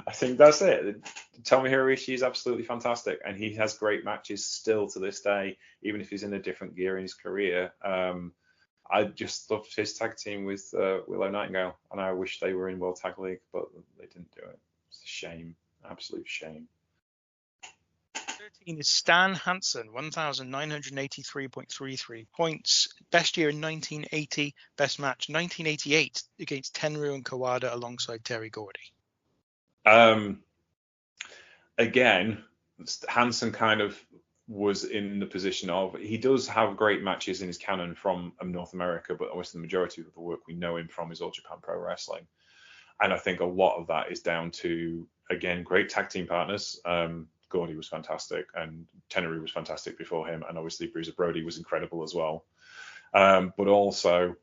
I think that's it. Tomohiro Ishii is absolutely fantastic, and he has great matches still to this day, even if he's in a different gear in his career. I just loved his tag team with Willow Nightingale, and I wish they were in World Tag League, but they didn't do it. It's a shame, absolute shame. 13 is Stan Hansen, 1,983.33 points. Best year in 1980. Best match 1988 against Tenryu and Kawada alongside Terry Gordy. Again, Hansen kind of was in the position of, he does have great matches in his canon from North America, but obviously the majority of the work we know him from is All Japan Pro Wrestling. And I think a lot of that is down to, again, great tag team partners. Gordy was fantastic, and Tenryu was fantastic before him, and obviously Bruiser Brody was incredible as well. But also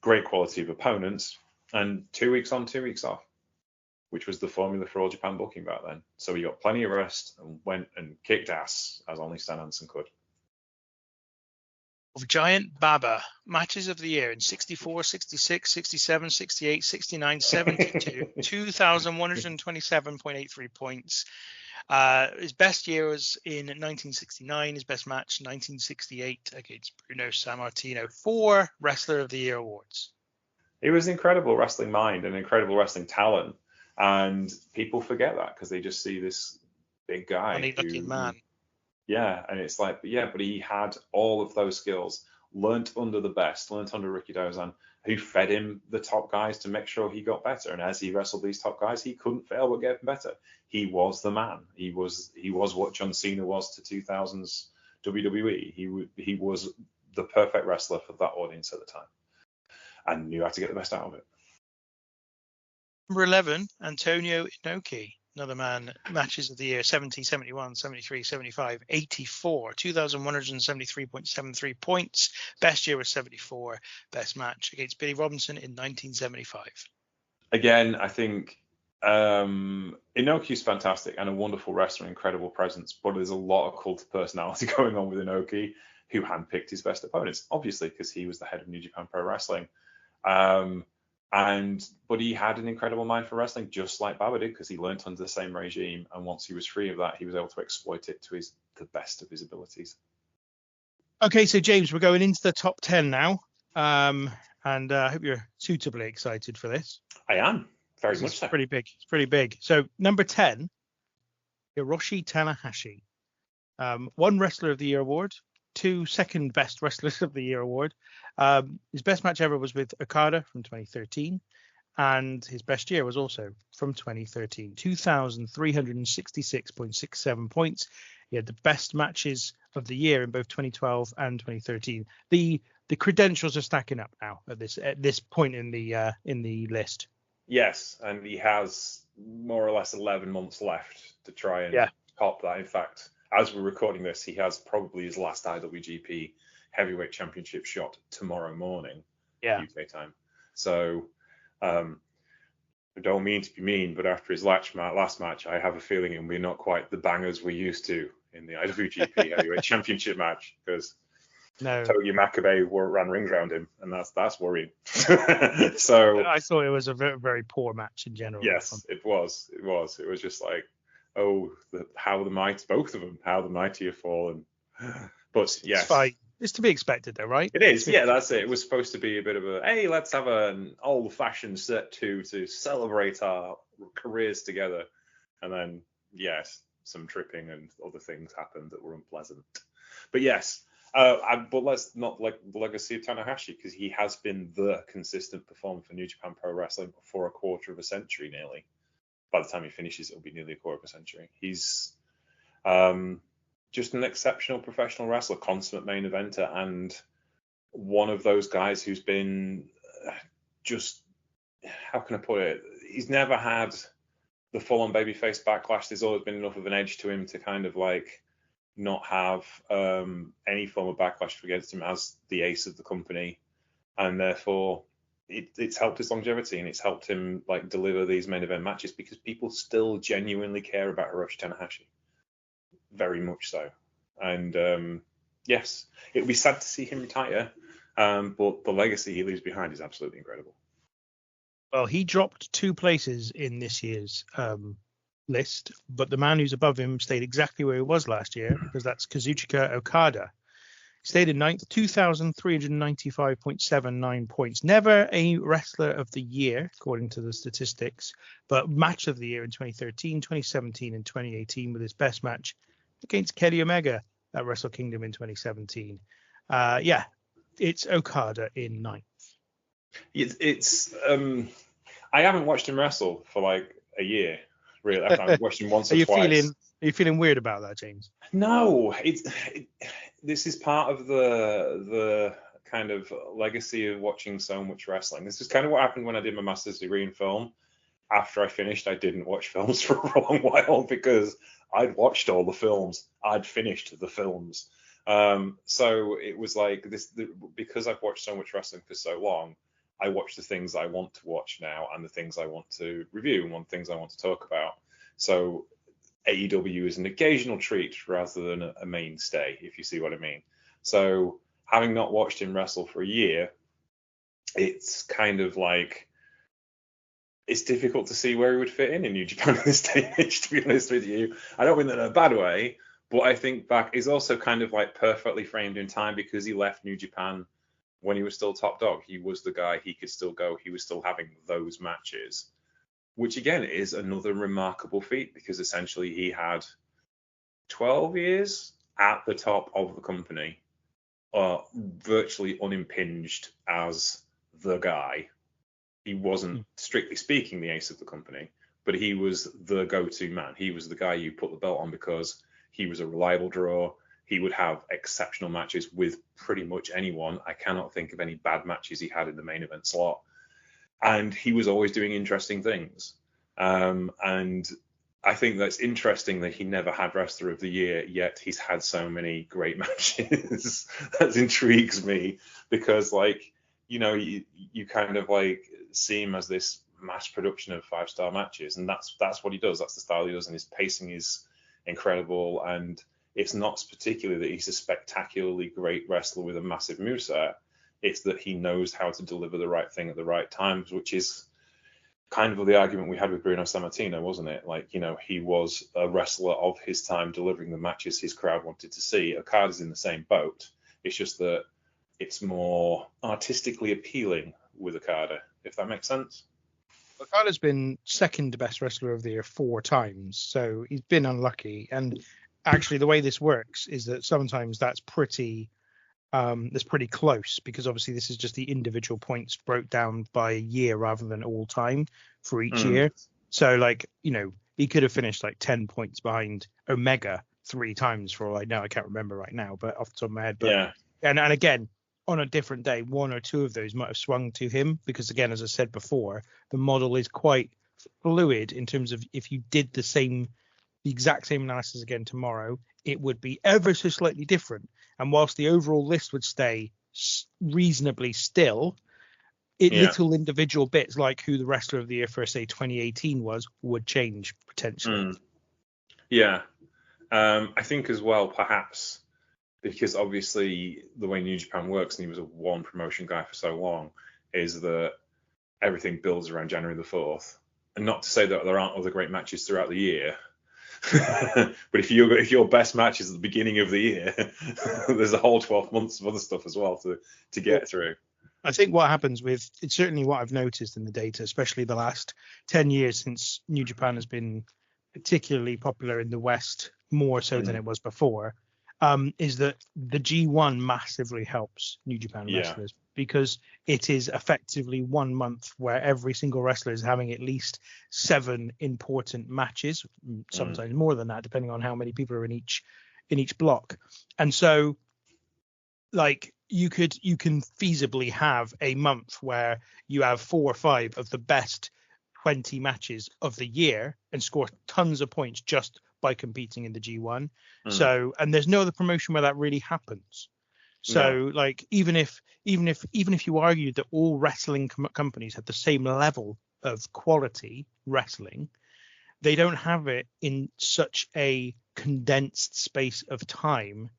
great quality of opponents, and 2 weeks on, 2 weeks off, which was the formula for All Japan booking back then. So he got plenty of rest and went and kicked ass, as only Stan Hansen could. Of Giant Baba, matches of the year in 64, 66, 67, 68, 69, 72, 2,127.83 points. His best year was in 1969. His best match 1968 against Bruno Sammartino. 4 Wrestler of the Year awards. He was an incredible wrestling mind and incredible wrestling talent, and people forget that because they just see this big guy. Funny-looking man. Yeah, and it's like, but he had all of those skills, learnt under the best, learnt under Ricky Dozan, who fed him the top guys to make sure he got better. And as he wrestled these top guys, he couldn't fail but get better. He was the man. He was what John Cena was to 2000s WWE. He was the perfect wrestler for that audience at the time, and knew how to get the best out of it. Number 11, Antonio Inoki. Another man, matches of the year, 70, 71, 73, 75, 84, 2,173.73 points. Best year was 74. Best match against Billy Robinson in 1975. Again, I think Inoki's fantastic and a wonderful wrestler, incredible presence, but there's a lot of cult of personality going on with Inoki, who handpicked his best opponents, obviously, because he was the head of New Japan Pro Wrestling. But he had an incredible mind for wrestling, just like Baba did, because he learnt under the same regime, and once he was free of that, he was able to exploit it to the best of his abilities. Okay, so James, we're going into the top 10 now, and I hope you're suitably excited for this. I am, very much so. It's pretty big. So number 10, Hiroshi Tanahashi. 1 Wrestler of the Year award, 2 Second Best Wrestlers of the Year award. His best match ever was with Okada from 2013, and his best year was also from 2013, 2,366.67 points. He had the best matches of the year in both 2012 and 2013. The credentials are stacking up now at this point in the list. Yes, and he has more or less 11 months left to try and top that. In fact, as we're recording this, he has probably his last IWGP Heavyweight Championship shot tomorrow morning, UK time. So, I don't mean to be mean, but after his last match, I have a feeling we're not quite the bangers we used to in the IWGP Heavyweight Championship match, because Togi Makabe ran rings around him, and that's worrying. So I thought it was a very, very poor match in general. Yes, it was. It was just like, how the mighty have fallen. But yes, it's fine. It's to be expected, though, right? It is. Yeah, that's it. It was supposed to be a bit of hey, let's have an old-fashioned set to celebrate our careers together, and then some tripping and other things happened that were unpleasant. But yes. But let's not like the legacy of Tanahashi, because he has been the consistent performer for New Japan Pro Wrestling for a quarter of a century nearly. By the time he finishes, it'll be nearly a quarter of a century. He's just an exceptional professional wrestler, consummate main eventer, and one of those guys who's been just, how can I put it? He's never had the full-on babyface backlash. There's always been enough of an edge to him to kind of like not have any form of backlash against him as the ace of the company, and therefore it's helped his longevity, and it's helped him like deliver these main event matches because people still genuinely care about Hiroshi Tanahashi, very much so. And yes, it would be sad to see him retire, but the legacy he leaves behind is absolutely incredible. Well, he dropped 2 places in this year's list, but the man who's above him stayed exactly where he was last year, because that's Kazuchika Okada. He stayed in 9th, 2,395.79 points. Never a wrestler of the year, according to the statistics, but match of the year in 2013, 2017, and 2018 with his best match against Kenny Omega at Wrestle Kingdom in 2017. It's Okada in 9th. It's I haven't watched him wrestle for like a year, really. I've watched him once or twice. Are you feeling weird about that, James? No, this is part of the kind of legacy of watching so much wrestling. This is kind of what happened when I did my master's degree in film. After I finished, I didn't watch films for a long while because I'd watched all the films. I'd finished the films. So it was like this, because I've watched so much wrestling for so long, I watch the things I want to watch now and the things I want to review and the things I want to talk about. So AEW is an occasional treat rather than a mainstay, if you see what I mean. So having not watched him wrestle for a year, it's kind of like, it's difficult to see where he would fit in New Japan in this day and age, to be honest with you. I don't mean that in a bad way, but I think back is also kind of like perfectly framed in time because he left New Japan when he was still top dog. He was the guy, he could still go, he was still having those matches, which again is another remarkable feat because essentially he had 12 years at the top of the company, virtually unimpinged as the guy. He wasn't, strictly speaking, the ace of the company, but he was the go-to man. He was the guy you put the belt on because he was a reliable draw. He would have exceptional matches with pretty much anyone. I cannot think of any bad matches he had in the main event slot. And he was always doing interesting things. And I think that's interesting that he never had Wrestler of the Year, yet he's had so many great matches. That intrigues me because, like, you know, you kind of like see him as this mass production of 5-star matches, and that's what he does. That's the style he does, and his pacing is incredible. And it's not particularly that he's a spectacularly great wrestler with a massive moveset. It's that he knows how to deliver the right thing at the right times, which is kind of the argument we had with Bruno Sammartino, wasn't it? Like, you know, he was a wrestler of his time delivering the matches his crowd wanted to see. Okada's in the same boat. It's just that it's more artistically appealing with Okada, if that makes sense. Okada's been second best wrestler of the year 4 times, so he's been unlucky. And actually, the way this works is that sometimes that's pretty close, because obviously this is just the individual points broke down by a year rather than all time for each year. So, like, you know, he could have finished like 10 points behind Omega 3 times for all I know. I can't remember right now, but off the top of my head. But, yeah. And again, on a different day, 1 or 2 of those might have swung to him because, again, as I said before, the model is quite fluid in terms of if you did the exact same analysis again tomorrow, it would be ever so slightly different. And whilst the overall list would stay reasonably still, little individual bits like who the wrestler of the year for, say, 2018 would change potentially. Yeah. I think as well, perhaps, because obviously the way New Japan works, and he was a one promotion guy for so long, is that everything builds around January the 4th. And not to say that there aren't other great matches throughout the year, but if your best match is at the beginning of the year, there's a whole 12 months of other stuff as well to get through. I think what happens with, it's certainly what I've noticed in the data, especially the last 10 years since New Japan has been particularly popular in the West, more so than it was before, is that the G1 massively helps New Japan wrestlers, because it is effectively 1 month where every single wrestler is having at least 7 important matches, sometimes more than that, depending on how many people are in each block. And so, like, you can feasibly have a month where you have 4 or 5 of the best 20 matches of the year and score tons of points just by competing in the G1. Mm. So, and there's no other promotion where that really happens. So, like, even if you argued that all wrestling companies had the same level of quality wrestling, they don't have it in such a condensed space of time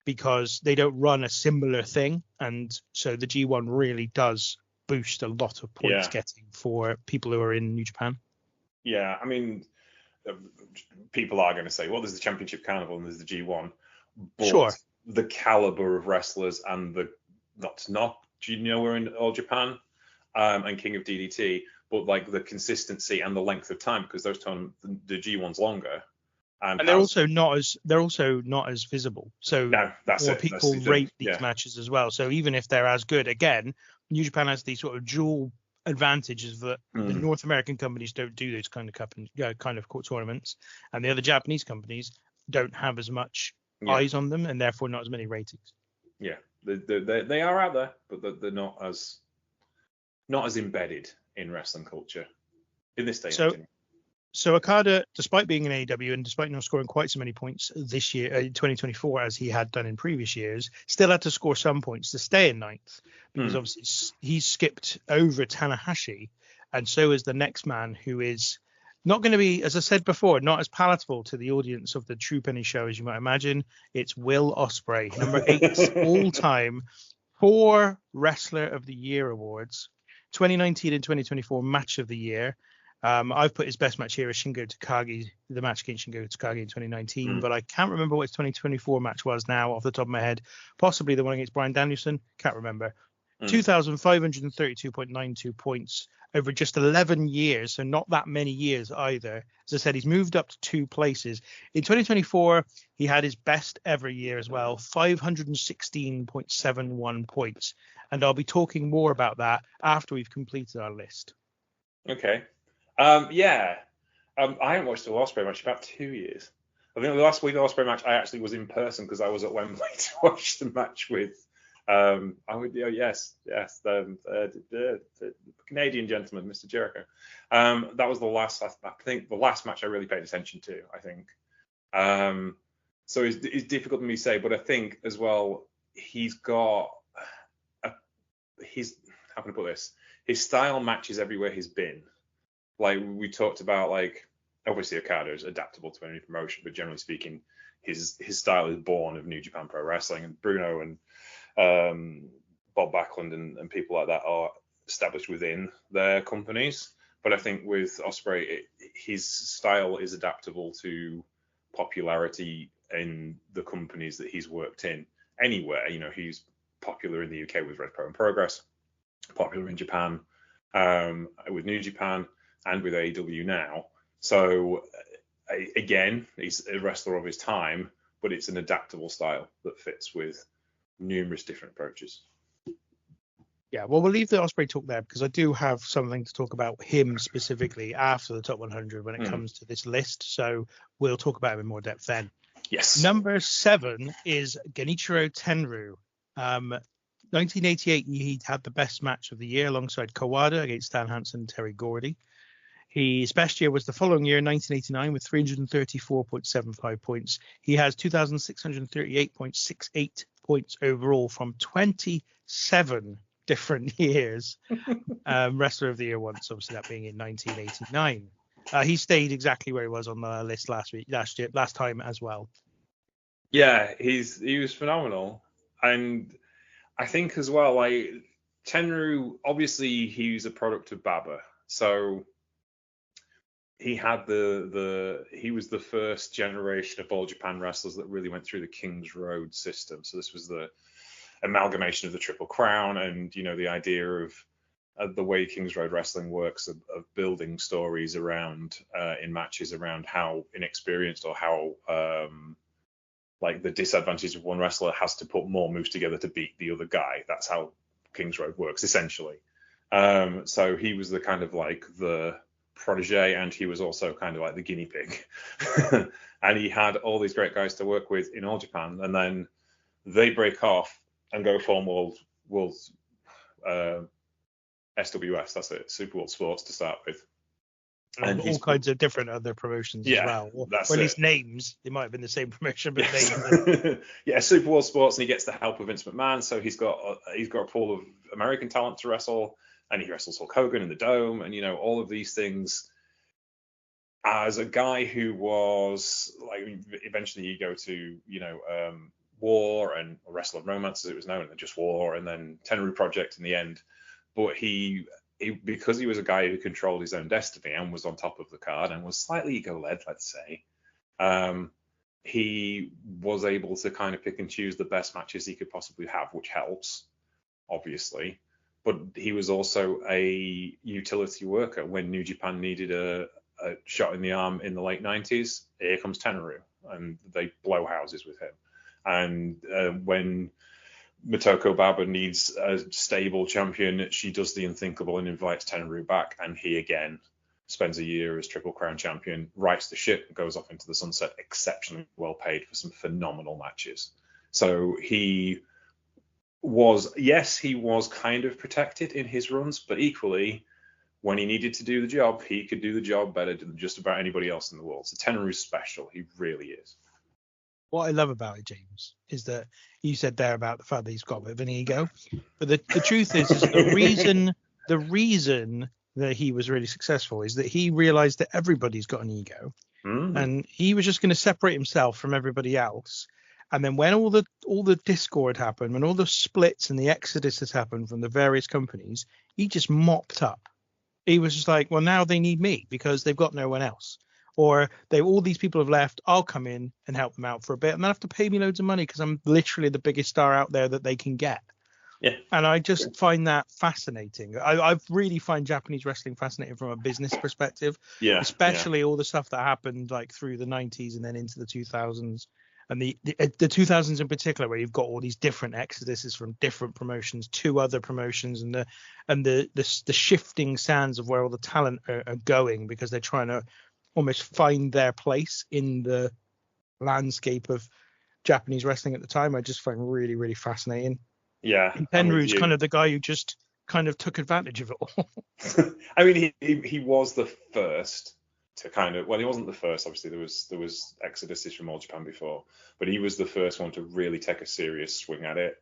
because they don't run a similar thing. And so the G1 really does boost a lot of points getting for people who are in New Japan. Yeah, I mean, people are going to say, well, there's the Championship Carnival and there's the G1. But Sure. the caliber of wrestlers and the we're in All Japan and King of DDT, but like the consistency and the length of time, because those times the G1's longer. And they're also not as visible. So more people rate these matches as well. So even if they're as good, again, New Japan has these sort of dual advantages that the North American companies don't do those kind of court tournaments, and the other Japanese companies don't have as much eyes on them, and therefore not as many ratings. Yeah, they are out there, but they're not as embedded in wrestling culture in this day and age. So Okada, despite being in AEW and despite not scoring quite so many points this year, 2024, as he had done in previous years, still had to score some points to stay in ninth, because obviously he's skipped over Tanahashi, and so is the next man, who is not going to be, as I said before, not as palatable to the audience of the True Penny Show as you might imagine. It's Will Ospreay, number 8 all-time, 4 Wrestler of the Year awards, 2019 and 2024 Match of the Year. I've put his best match here as Shingo Takagi, the match against Shingo Takagi in 2019, but I can't remember what his 2024 match was now off the top of my head. Possibly the one against Bryan Danielson. Can't remember. 2,532.92 points over just 11 years, so not that many years either. As I said, he's moved up to 2 places. In 2024, he had his best ever year as well, 516.71 points. And I'll be talking more about that after we've completed our list. Okay. I haven't watched the Ospreay match in about 2 years. I think the last week the Ospreay match I actually was in person because I was at Wembley to watch the match with the Canadian gentleman, Mr. Jericho. That was the last match I really paid attention to, I think. So it's difficult for me to say, but I think as well he's got how can I put this? His style matches everywhere he's been. Like we talked about, like obviously Okada is adaptable to any promotion, but generally speaking, his style is born of New Japan Pro Wrestling, and Bruno and Bob Backlund and people like that are established within their companies. But I think with Ospreay, his style is adaptable to popularity in the companies that he's worked in. Anywhere, he's popular in the UK with Red Pro and Progress, popular in Japan with New Japan, and with AEW now. So again, he's a wrestler of his time, but it's an adaptable style that fits with numerous different approaches. Yeah, well, we'll leave the Ospreay talk there because I do have something to talk about him specifically after the top 100 when it comes to this list. So we'll talk about him in more depth then. Yes. Number 7 is Genichiro Tenryu. 1988, he had the best match of the year alongside Kawada against Stan Hansen and Terry Gordy. His best year was the following year, 1989, with 334.75 points. He has 2,638.68 points overall from 27 different years. Wrestler of the Year once, obviously that being in 1989. He stayed exactly where he was on the list last time as well. Yeah, he was phenomenal. And I think as well, like Tenryu, obviously he was a product of Baba. So he had he was the first generation of All Japan wrestlers that really went through the King's Road system. So this was the amalgamation of the Triple Crown and, the idea of the way King's Road wrestling works of building stories around in matches around how inexperienced or how like the disadvantage of one wrestler has to put more moves together to beat the other guy. That's how King's Road works essentially. So he was the kind of like the protege, and he was also kind of like the guinea pig. And he had all these great guys to work with in All Japan, and then they break off and go form World SWS, that's it, Super World Sports to start with. And all kinds of different other promotions as well, or that's at it. least names. They might have been the same promotion, but Yes. names. Yeah, Super World Sports, and he gets the help of Vince McMahon, so he's got a pool of American talent to wrestle, and he wrestles Hulk Hogan in the Dome, and all of these things. As a guy who was like, eventually you go to War and Wrestle of Romance as it was known, and just War, and then Tenru Project in the end. But he because he was a guy who controlled his own destiny and was on top of the card and was slightly ego-led, let's say, he was able to kind of pick and choose the best matches he could possibly have, which helps, obviously. But he was also a utility worker. When New Japan needed a shot in the arm in the late 90s, here comes Tenru, and they blow houses with him. And when Motoko Baba needs a stable champion, she does the unthinkable and invites Tenru back, and he again spends a year as Triple Crown champion, rights the ship, goes off into the sunset, exceptionally well paid for some phenomenal matches. So he was kind of protected in his runs, but equally, when he needed to do the job, he could do the job better than just about anybody else in the world. So Tenru's special. He really is. What I love about it, James, is that you said there about the fact that he's got a bit of an ego, but the truth is the reason that he was really successful is that he realized that everybody's got an ego, and he was just going to separate himself from everybody else. And then when all the discord happened, when all the splits and the exoduses happened from the various companies, he just mopped up. He was just like, well, now they need me because they've got no one else. Or all these people have left. I'll come in and help them out for a bit, and they have to pay me loads of money because I'm literally the biggest star out there that they can get. Yeah. And I just find that fascinating. I really find Japanese wrestling fascinating from a business perspective. Yeah. Especially all the stuff that happened like through the 90s and then into the 2000s. And the 2000s in particular, where you've got all these different exoduses from different promotions to other promotions, and the shifting sands of where all the talent are going because they're trying to almost find their place in the landscape of Japanese wrestling at the time. I just find really, really fascinating. Yeah. And Tenru's kind of the guy who just kind of took advantage of it all. I mean, he was the first to kind of, well, he wasn't the first, obviously there was exoduses from All Japan before, but he was the first one to really take a serious swing at it,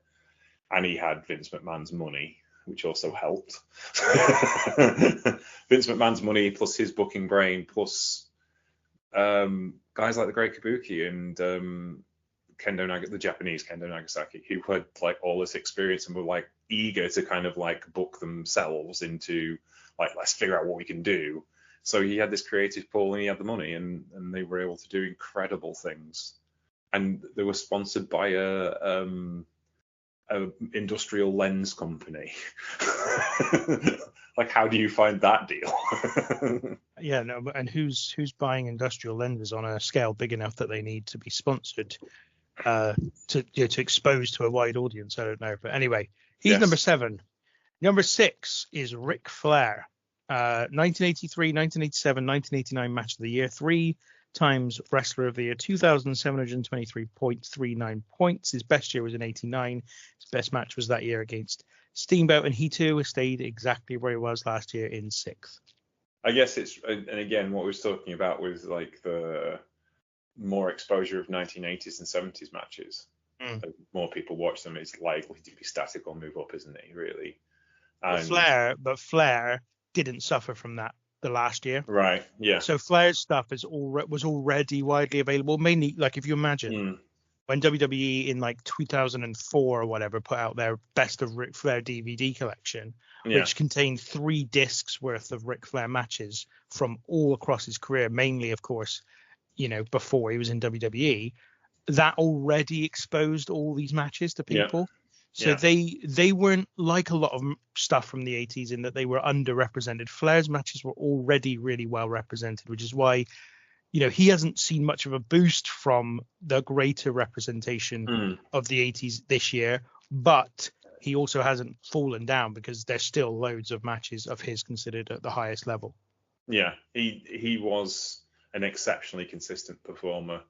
and he had Vince McMahon's money, which also helped. Vince McMahon's money plus his booking brain plus guys like the Great Kabuki and the Japanese Kendo Nagasaki, who had like all this experience and were like eager to kind of like book themselves into like, let's figure out what we can do. So he had this creative pool and he had the money, and they were able to do incredible things. And they were sponsored by a industrial lens company. Like, how do you find that deal? Yeah, no, and who's buying industrial lenses on a scale big enough that they need to be sponsored to expose to a wide audience? I don't know, but anyway, he's number 7. Number 6 is Ric Flair. 1983, 1987, 1989 match of the year, 3 times wrestler of the year, 2,723.39 points. His best year was in 89. His best match was that year against Steamboat, and he too stayed exactly where he was last year in 6th. I guess it's, and again, what we was talking about with like the more exposure of 1980s and 70s matches. More people watch them, it's likely to be static or move up, isn't it? Really. But Flair didn't suffer from that the last year. Right. Yeah. So Flair's stuff was already widely available. Mainly, like if you imagine when WWE in like 2004 or whatever put out their Best of Ric Flair DVD collection, which contained 3 discs worth of Ric Flair matches from all across his career, mainly, of course, before he was in WWE, that already exposed all these matches to people. So they weren't like a lot of stuff from the 80s in that they were underrepresented. Flair's matches were already really well represented, which is why, he hasn't seen much of a boost from the greater representation of the 80s this year, but he also hasn't fallen down because there's still loads of matches of his considered at the highest level. Yeah, he was an exceptionally consistent performer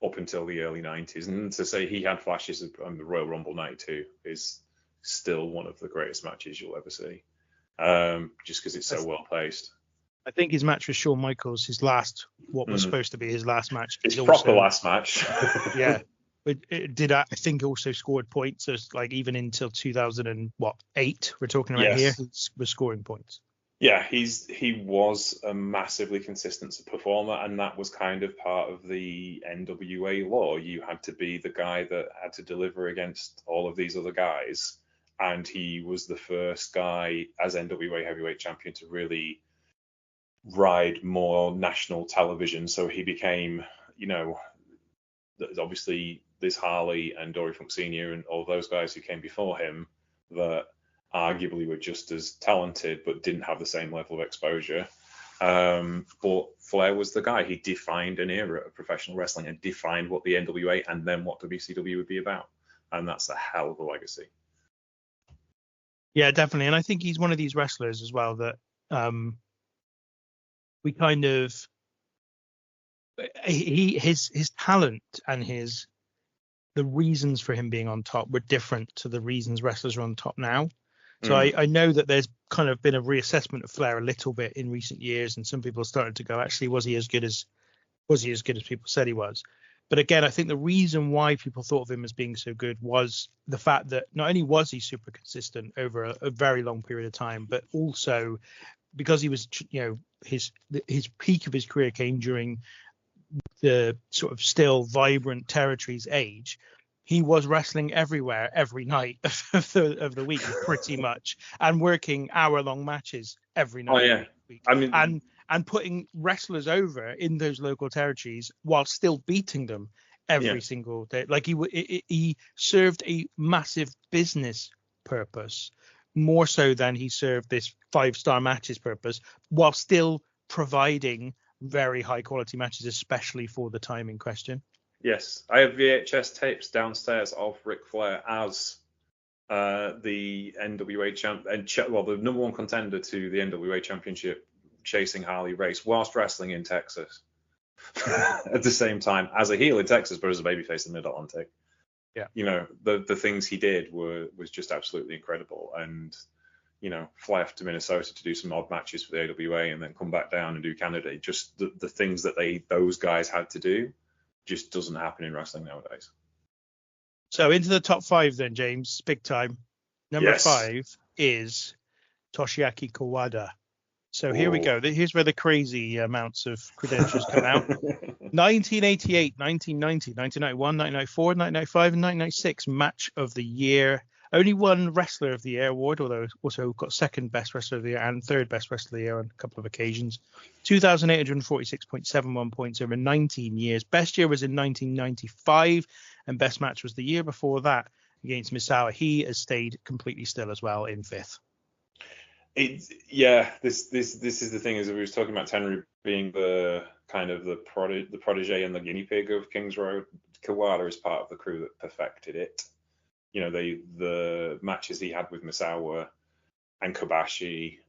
up until the early 90s, and to say he had flashes on the Royal Rumble 92 is still one of the greatest matches you'll ever see, just because it's so well paced. I think his match with Shawn Michaels, what was supposed to be his last match, his proper last match. Yeah, it did. I think also scored points. So like even until 2008, we're talking about here, he was scoring points. Yeah, he was a massively consistent performer, and that was kind of part of the NWA law. You had to be the guy that had to deliver against all of these other guys, and he was the first guy as NWA heavyweight champion to really ride more national television. So he became, obviously Liz Harley and Dory Funk Sr. and all those guys who came before him that arguably were just as talented but didn't have the same level of exposure. But Flair was the guy. He defined an era of professional wrestling and defined what the NWA and then what WCW would be about. And that's a hell of a legacy. Yeah, definitely. And I think he's one of these wrestlers as well that we kind of his talent and the reasons for him being on top were different to the reasons wrestlers are on top now. So I know that there's kind of been a reassessment of Flair a little bit in recent years, and some people started to go, actually, was he as good as people said he was? But again, I think the reason why people thought of him as being so good was the fact that not only was he super consistent over a very long period of time, but also because he was, his peak of his career came during the sort of still vibrant territories age. He was wrestling everywhere every night of the week, pretty much, and working hour-long matches every night. Oh, yeah. Of the week. And putting wrestlers over in those local territories while still beating them every single day. Like he served a massive business purpose, more so than he served this 5-star matches purpose, while still providing very high-quality matches, especially for the time in question. Yes, I have VHS tapes downstairs of Ric Flair as the NWA champ and the number one contender to the NWA championship, chasing Harley Race whilst wrestling in Texas at the same time as a heel in Texas, but as a babyface in the Mid-Atlantic. Yeah, the things he did was just absolutely incredible, and fly off to Minnesota to do some odd matches for the AWA and then come back down and do Canada. Just the things that those guys had to do just doesn't happen in wrestling nowadays. So into the top 5 then, James, big time. Number 5 is Toshiaki Kawada. So here we go. Here's where the crazy amounts of credentials come out. 1988, 1990, 1991, 1994, 1995, and 1996 match of the year. Only one Wrestler of the Year award, although also got second best Wrestler of the Year and third best Wrestler of the Year on a couple of occasions. 2,846.71 points over 19 years. Best year was in 1995, and best match was the year before that against Misawa. He has stayed completely still as well in 5th. This is the thing, is we were talking about Tenryu being the kind of the protege and the guinea pig of Kings Road. Kawada is part of the crew that perfected it. The matches he had with Misawa and Kobashi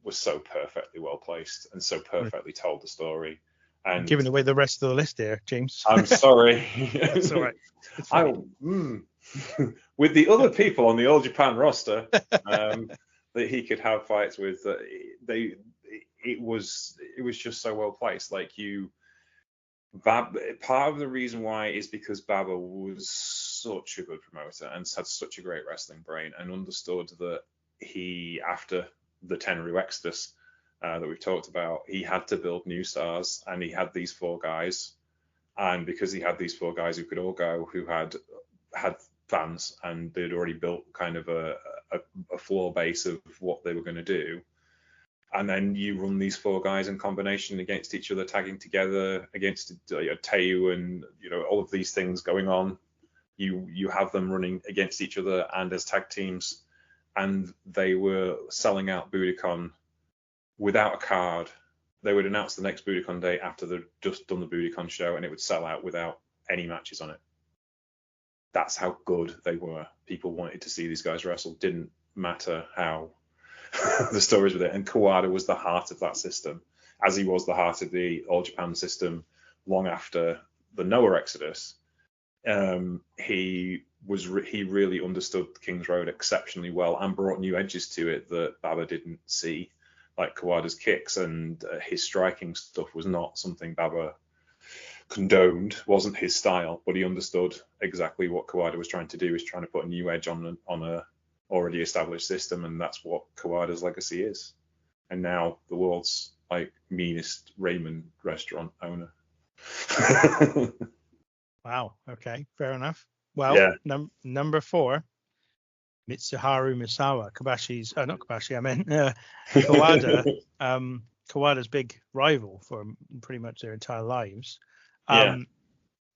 was so perfectly well placed and so perfectly told the story. And giving away the rest of the list here, James. I'm sorry. It's all right. It's fine. With the other people on the All Japan roster that he could have fights with, it was just so well placed. Like part of the reason why is because Baba was such a good promoter and had such a great wrestling brain and understood that he, after the Tenryu Exodus that we've talked about, he had to build new stars, and he had these 4 guys, and because he had these 4 guys who could all go, who had fans, and they'd already built kind of a floor base of what they were going to do. And then you run these 4 guys in combination against each other, tagging together against Taue and all of these things going on. You have them running against each other and as tag teams, and they were selling out Budokan without a card. They would announce the next Budokan date after they'd just done the Budokan show, and it would sell out without any matches on it. That's how good they were. People wanted to see these guys wrestle. Didn't matter how the stories with it. And Kawada was the heart of that system, as he was the heart of the All Japan system long after the Noah Exodus. He really understood Kings Road exceptionally well and brought new edges to it that Baba didn't see. like Kawada's kicks and his striking stuff was not something Baba condoned, wasn't his style, but he understood exactly what Kawada was trying to do, is trying to put a new edge on a already established system, and that's what Kawada's legacy is. And now the world's like meanest ramen restaurant owner. Wow. Okay. Fair enough. Well, Yeah. Number 4, Mitsuharu Misawa, Kobashi's, not Kobashi, I meant Kawada, Kawada's big rival for pretty much their entire lives. Yeah.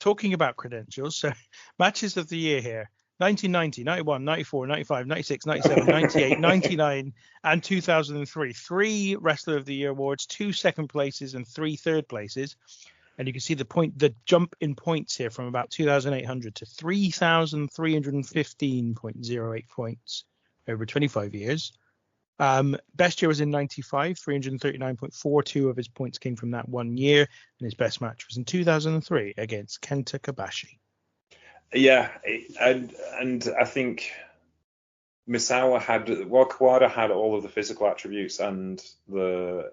Talking about credentials, so matches of the year here: 1990, 91, 94, 95, 96, 97, 98, 99, and 2003. 3 Wrestler of the Year awards, 2 second places, and 3 third places. And you can see the jump in points here from about 2,800 to 3,315.08 points over 25 years. Best year was in 95, 339.42 of his points came from that 1 year, and his best match was in 2003 against Kenta Kobashi. Yeah, and I think Misawa Kawada had all of the physical attributes, and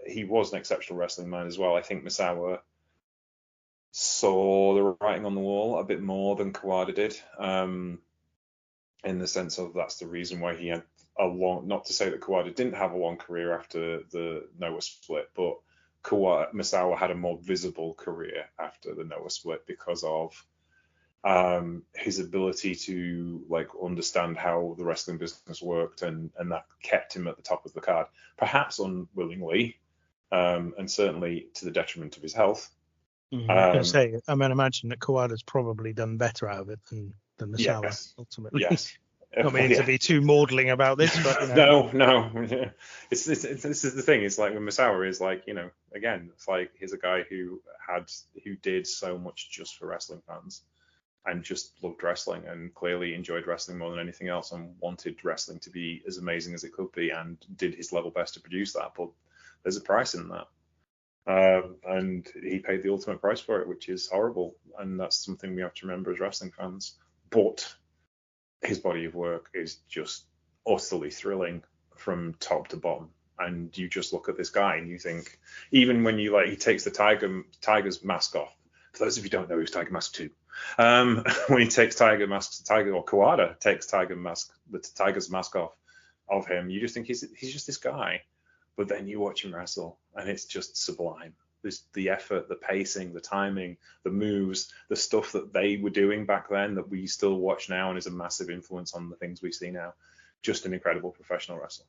he was an exceptional wrestling man as well. I think Misawa saw the writing on the wall a bit more than Kawada did, in the sense of that's the reason why he had not to say that Kawada didn't have a long career after the Noah split, but Misawa had a more visible career after the Noah split because of his ability to like understand how the wrestling business worked, and that kept him at the top of the card, perhaps unwillingly, and certainly to the detriment of his health. I was going to say, I imagine that Kawada's probably done better out of it than Misawa, yes, ultimately. Yes. Not meaning to be too maudling about this, but you know. No. This is the thing. It's like with Misawa is like, again, it's like he's a guy who did so much just for wrestling fans and just loved wrestling and clearly enjoyed wrestling more than anything else and wanted wrestling to be as amazing as it could be and did his level best to produce that. But there's a price in that. And he paid the ultimate price for it, which is horrible. And that's something we have to remember as wrestling fans. But his body of work is just utterly thrilling from top to bottom. And you just look at this guy and you think, even when he takes the tiger's mask off. For those of you who don't know, he was Tiger Mask 2. When he takes Kawada takes the tiger's mask off of him, you just think he's just this guy. But then you watch him wrestle, and it's just sublime. The effort, the pacing, the timing, the moves, the stuff that they were doing back then that we still watch now and is a massive influence on the things we see now. Just an incredible professional wrestler.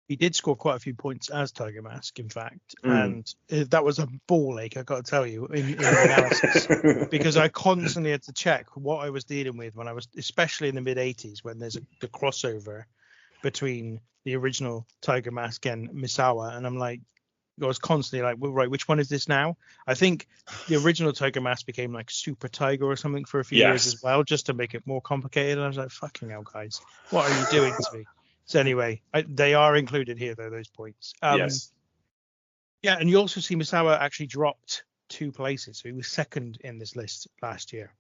He did score quite a few points as Tiger Mask, in fact, and that was a ball ache, I've got to tell you, in the analysis, because I constantly had to check what I was dealing with when I was, especially in the mid-'80s, when there's the crossover between the original Tiger Mask and Misawa, and I'm like, I was constantly like, well, right, which one is this now? I think the original Tiger Mask became like Super Tiger or something for a few years as well, just to make it more complicated. And I was like, fucking hell, guys, what are you doing to me? So anyway, they are included here, though, those points. Yes. Yeah, and you also see Misawa actually dropped 2 places. So he was second in this list last year.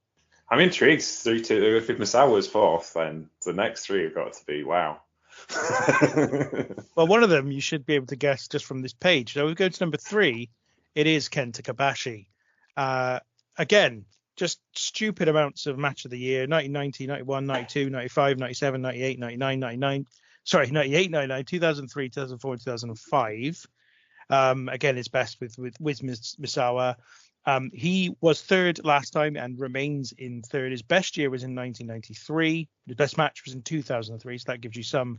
I'm intrigued. If Misawa was 4th, then the next 3 have got to be wow. Well, one of them you should be able to guess just from this page. So we go to number 3. It is Kenta Kobashi. Again, just stupid amounts of match of the year: 1990, 91, 92, 95, 97, 98, 99, 99. Sorry, 98, 99, 2003, 2004, 2005. Again, his best with Misawa. He was 3rd last time and remains in 3rd. His best year was in 1993. The best match was in 2003. So that gives you some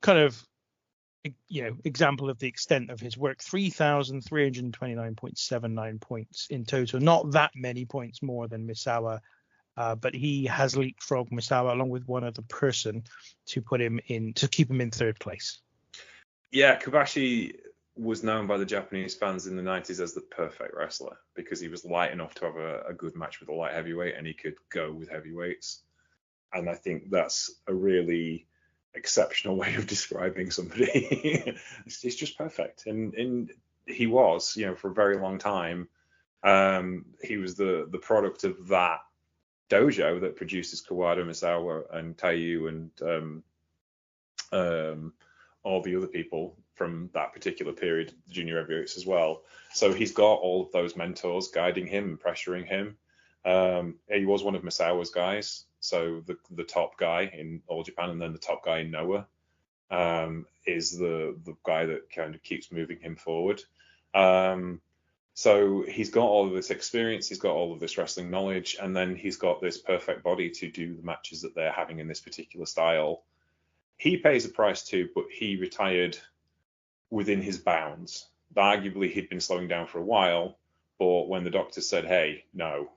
kind of, example of the extent of his work. 3,329.79 points in total. Not that many points more than Misawa. But he has leapfrogged Misawa along with one other person to keep him in 3rd place. Yeah, Kobashi was known by the Japanese fans in the 90s as the perfect wrestler because he was light enough to have a good match with a light heavyweight and he could go with heavyweights. And I think that's a really exceptional way of describing somebody. He's just perfect. And he was, for a very long time, he was the product of that dojo that produces Kawada, Misawa, and Taue, and all the other people from that particular period, junior heavyweights as well. So he's got all of those mentors guiding him and pressuring him. He was one of Misawa's guys, so the top guy in All Japan, and then the top guy in Noah is the guy that kind of keeps moving him forward. So he's got all of this experience, he's got all of this wrestling knowledge, and then he's got this perfect body to do the matches that they're having in this particular style. He pays a price too, but he retired within his bounds. Arguably, he'd been slowing down for a while, but when the doctor said, hey, no,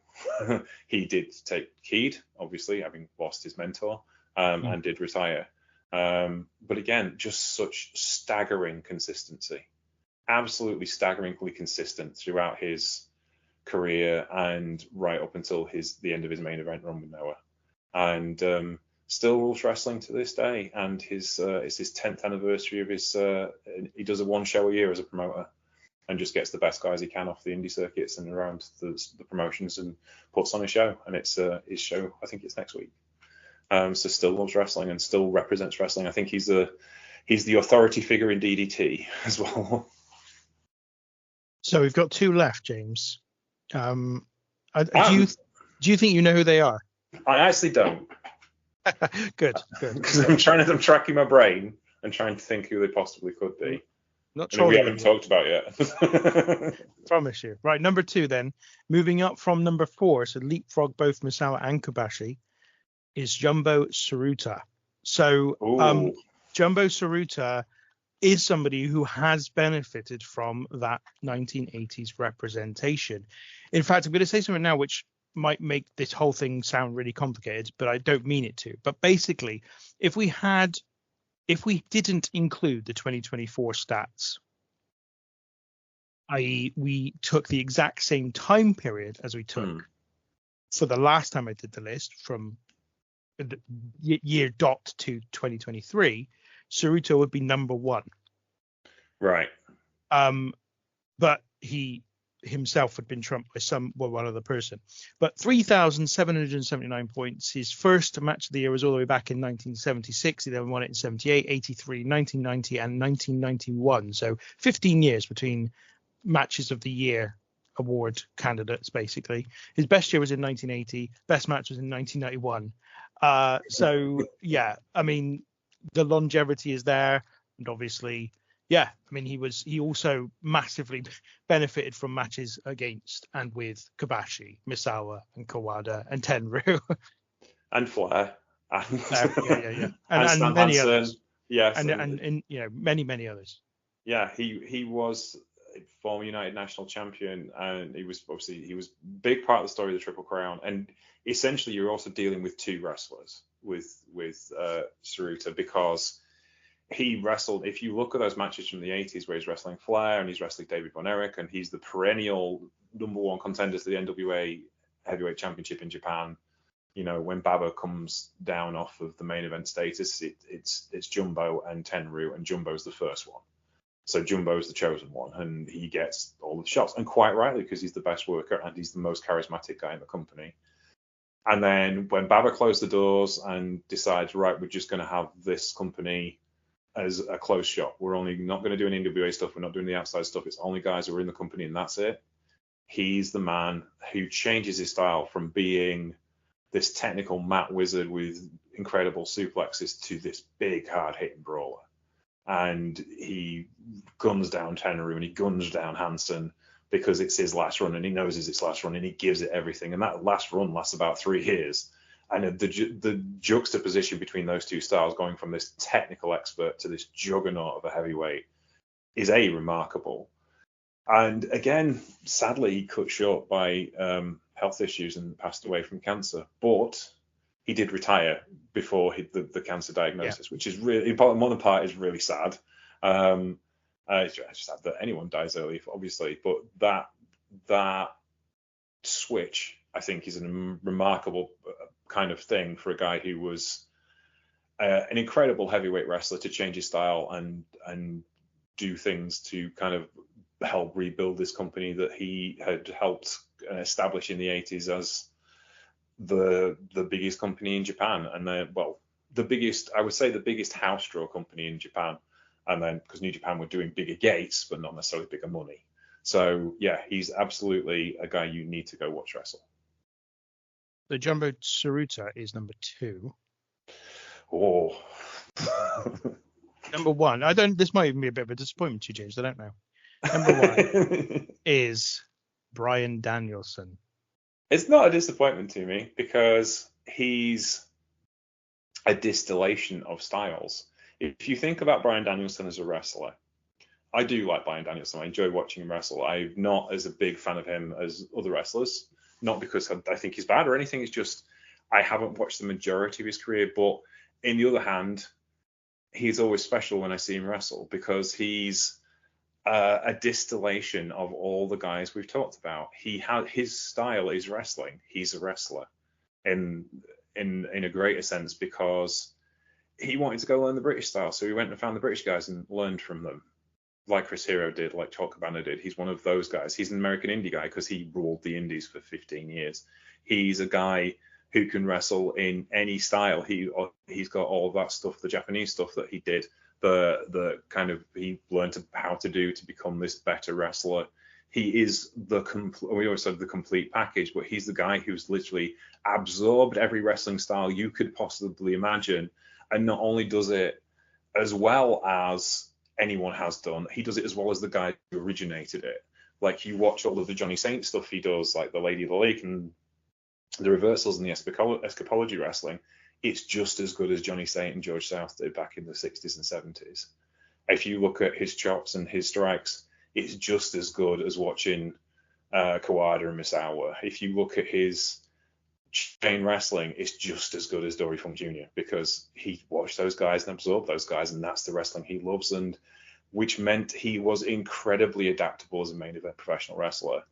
he did take heed, obviously, having lost his mentor, and did retire. But again, just such staggering consistency. Absolutely staggeringly consistent throughout his career and right up until the end of his main event run with Noah. And still rules wrestling to this day. And it's his 10th anniversary of his. He does a one show a year as a promoter and just gets the best guys he can off the indie circuits and around the promotions and puts on a show. And it's his show. I think it's next week. So still loves wrestling and still represents wrestling. I think he's the authority figure in DDT as well. So we've got two left, James. Do you think you know who they are? I actually don't. Good. Because I'm tracking my brain and trying to think who they possibly could be. Not sure we haven't talked about yet. Promise you. Right, number 2 then. Moving up from number 4, so leapfrog both Misawa and Kobashi, is Jumbo Tsuruta. So Jumbo Tsuruta is somebody who has benefited from that 1980s representation. In fact, I'm going to say something now which might make this whole thing sound really complicated, but I don't mean it to. But basically, if we didn't include the 2024 stats, i.e. we took the exact same time period as we took for the last time I did the list from the year dot to 2023, Tsuruta would be number 1. Right. But he himself had been trumped by one other person. But 3,779 points. His first match of the year was all the way back in 1976. He then won it in 78, 83, 1990, and 1991. So 15 years between matches of the year award candidates, basically. His best year was in 1980. Best match was in 1991. So, yeah, I mean, the longevity is there. And obviously, yeah, I mean, he also massively benefited from matches against and with Kobashi, Misawa, and Kawada, and Tenryu. And Flair. And many others. Yes. And many others. Yeah, he was a former United National Champion, and he was a big part of the story of the Triple Crown. And essentially, you're also dealing with two wrestlers with Tsuruta, because he wrestled, if you look at those matches from the 80s where he's wrestling Flair and he's wrestling David Von Erich, and he's the perennial number 1 contender to the NWA Heavyweight Championship in Japan. You know, when Baba comes down off of the main event status, it's Jumbo and Tenryu, and Jumbo's the first one. So Jumbo's the chosen one, and he gets all the shots, and quite rightly, because he's the best worker and he's the most charismatic guy in the company. And then when Baba closed the doors and decides, right, we're just going to have this company as a closed shop. We're only not going to do any NWA stuff. We're not doing the outside stuff. It's only guys who are in the company, and that's it. He's the man who changes his style from being this technical mat wizard with incredible suplexes to this big, hard-hitting brawler. And he guns down Tenryu and he guns down Hansen because it's his last run, and he knows it's his last run, and he gives it everything. And that last run lasts about 3 years. And the juxtaposition between those two styles, going from this technical expert to this juggernaut of a heavyweight, is remarkable. And again, sadly, he cut short by health issues and passed away from cancer. But he did retire before the cancer diagnosis, which is really important. One part is really sad. It's just sad that anyone dies early, obviously. But that switch, I think, is a remarkable kind of thing for a guy who was an incredible heavyweight wrestler to change his style and do things to kind of help rebuild this company that he had helped establish in the 80s as the biggest company in Japan, and the biggest house draw company in Japan. And then because New Japan were doing bigger gates, but not necessarily bigger money. So yeah, he's absolutely a guy you need to go watch wrestle. The Jumbo Tsuruta is number 2. Oh. Number 1. This might even be a bit of a disappointment to you, James. I don't know. Number 1 is Bryan Danielson. It's not a disappointment to me because he's a distillation of styles. If you think about Bryan Danielson as a wrestler, I do like Bryan Danielson. I enjoy watching him wrestle. I'm not as a big fan of him as other wrestlers, not because I think he's bad or anything. It's just I haven't watched the majority of his career. But in the other hand, he's always special when I see him wrestle because he's a distillation of all the guys we've talked about. His style is wrestling. He's a wrestler in a greater sense because he wanted to go learn the British style. So he went and found the British guys and learned from them. Like Chris Hero did, like Colt Cabana did. He's one of those guys. He's an American indie guy because he ruled the indies for 15 years. He's a guy who can wrestle in any style. He's got all of that stuff, the Japanese stuff that he did, the kind of he learned how to do to become this better wrestler. He is we always said the complete package, but he's the guy who's literally absorbed every wrestling style you could possibly imagine, and not only does it as well as anyone has done, he does it as well as the guy who originated it. Like you watch all of the Johnny Saint stuff he does, like the Lady of the Lake and the reversals and the escapology wrestling. It's just as good as Johnny Saint and George South did back in the 60s and 70s. If you look at his chops and his strikes, it's just as good as watching Kawada and Misawa. If you look at his chain wrestling, it's just as good as Dory Funk Jr. because he watched those guys and absorbed those guys, and that's the wrestling he loves, and which meant he was incredibly adaptable as a main event professional wrestler.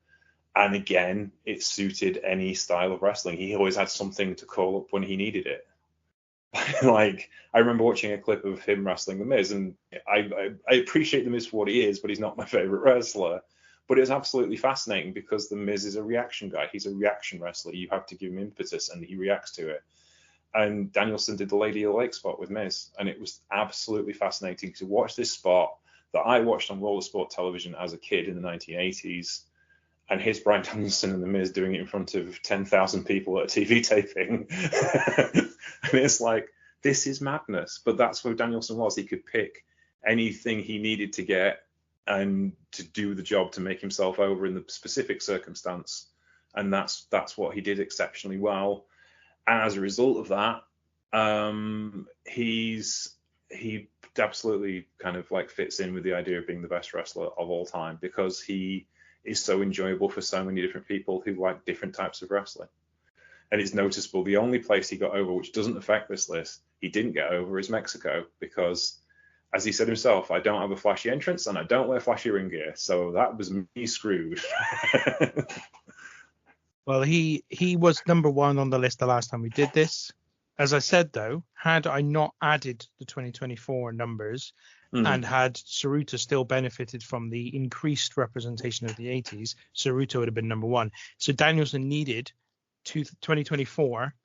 And again, it suited any style of wrestling. He always had something to call up when he needed it. Like, I remember watching a clip of him wrestling The Miz, and I appreciate The Miz for what he is, but he's not my favorite wrestler. But it's absolutely fascinating because The Miz is a reaction guy. He's a reaction wrestler. You have to give him impetus, and he reacts to it. And Danielson did the Lady of the Lake spot with Miz, and it was absolutely fascinating to watch this spot that I watched on roller sport television as a kid in the 1980s, and here's Bryan Danielson and The Miz doing it in front of 10,000 people at a TV taping. And it's like, this is madness. But that's where Danielson was. He could pick anything he needed to get and to do the job to make himself over in the specific circumstance. And that's what he did exceptionally well. And as a result of that, he absolutely kind of like fits in with the idea of being the best wrestler of all time because he is so enjoyable for so many different people who like different types of wrestling. And it's noticeable. The only place he got over, which doesn't affect this list, he didn't get over, is Mexico, because, as he said himself, I don't have a flashy entrance and I don't wear flashy ring gear. So that was me screwed. Well, he was number 1 on the list the last time we did this. As I said, though, had I not added the 2024 numbers and had Tsuruta still benefited from the increased representation of the 80s, Tsuruta would have been number 1. So Danielson needed 2024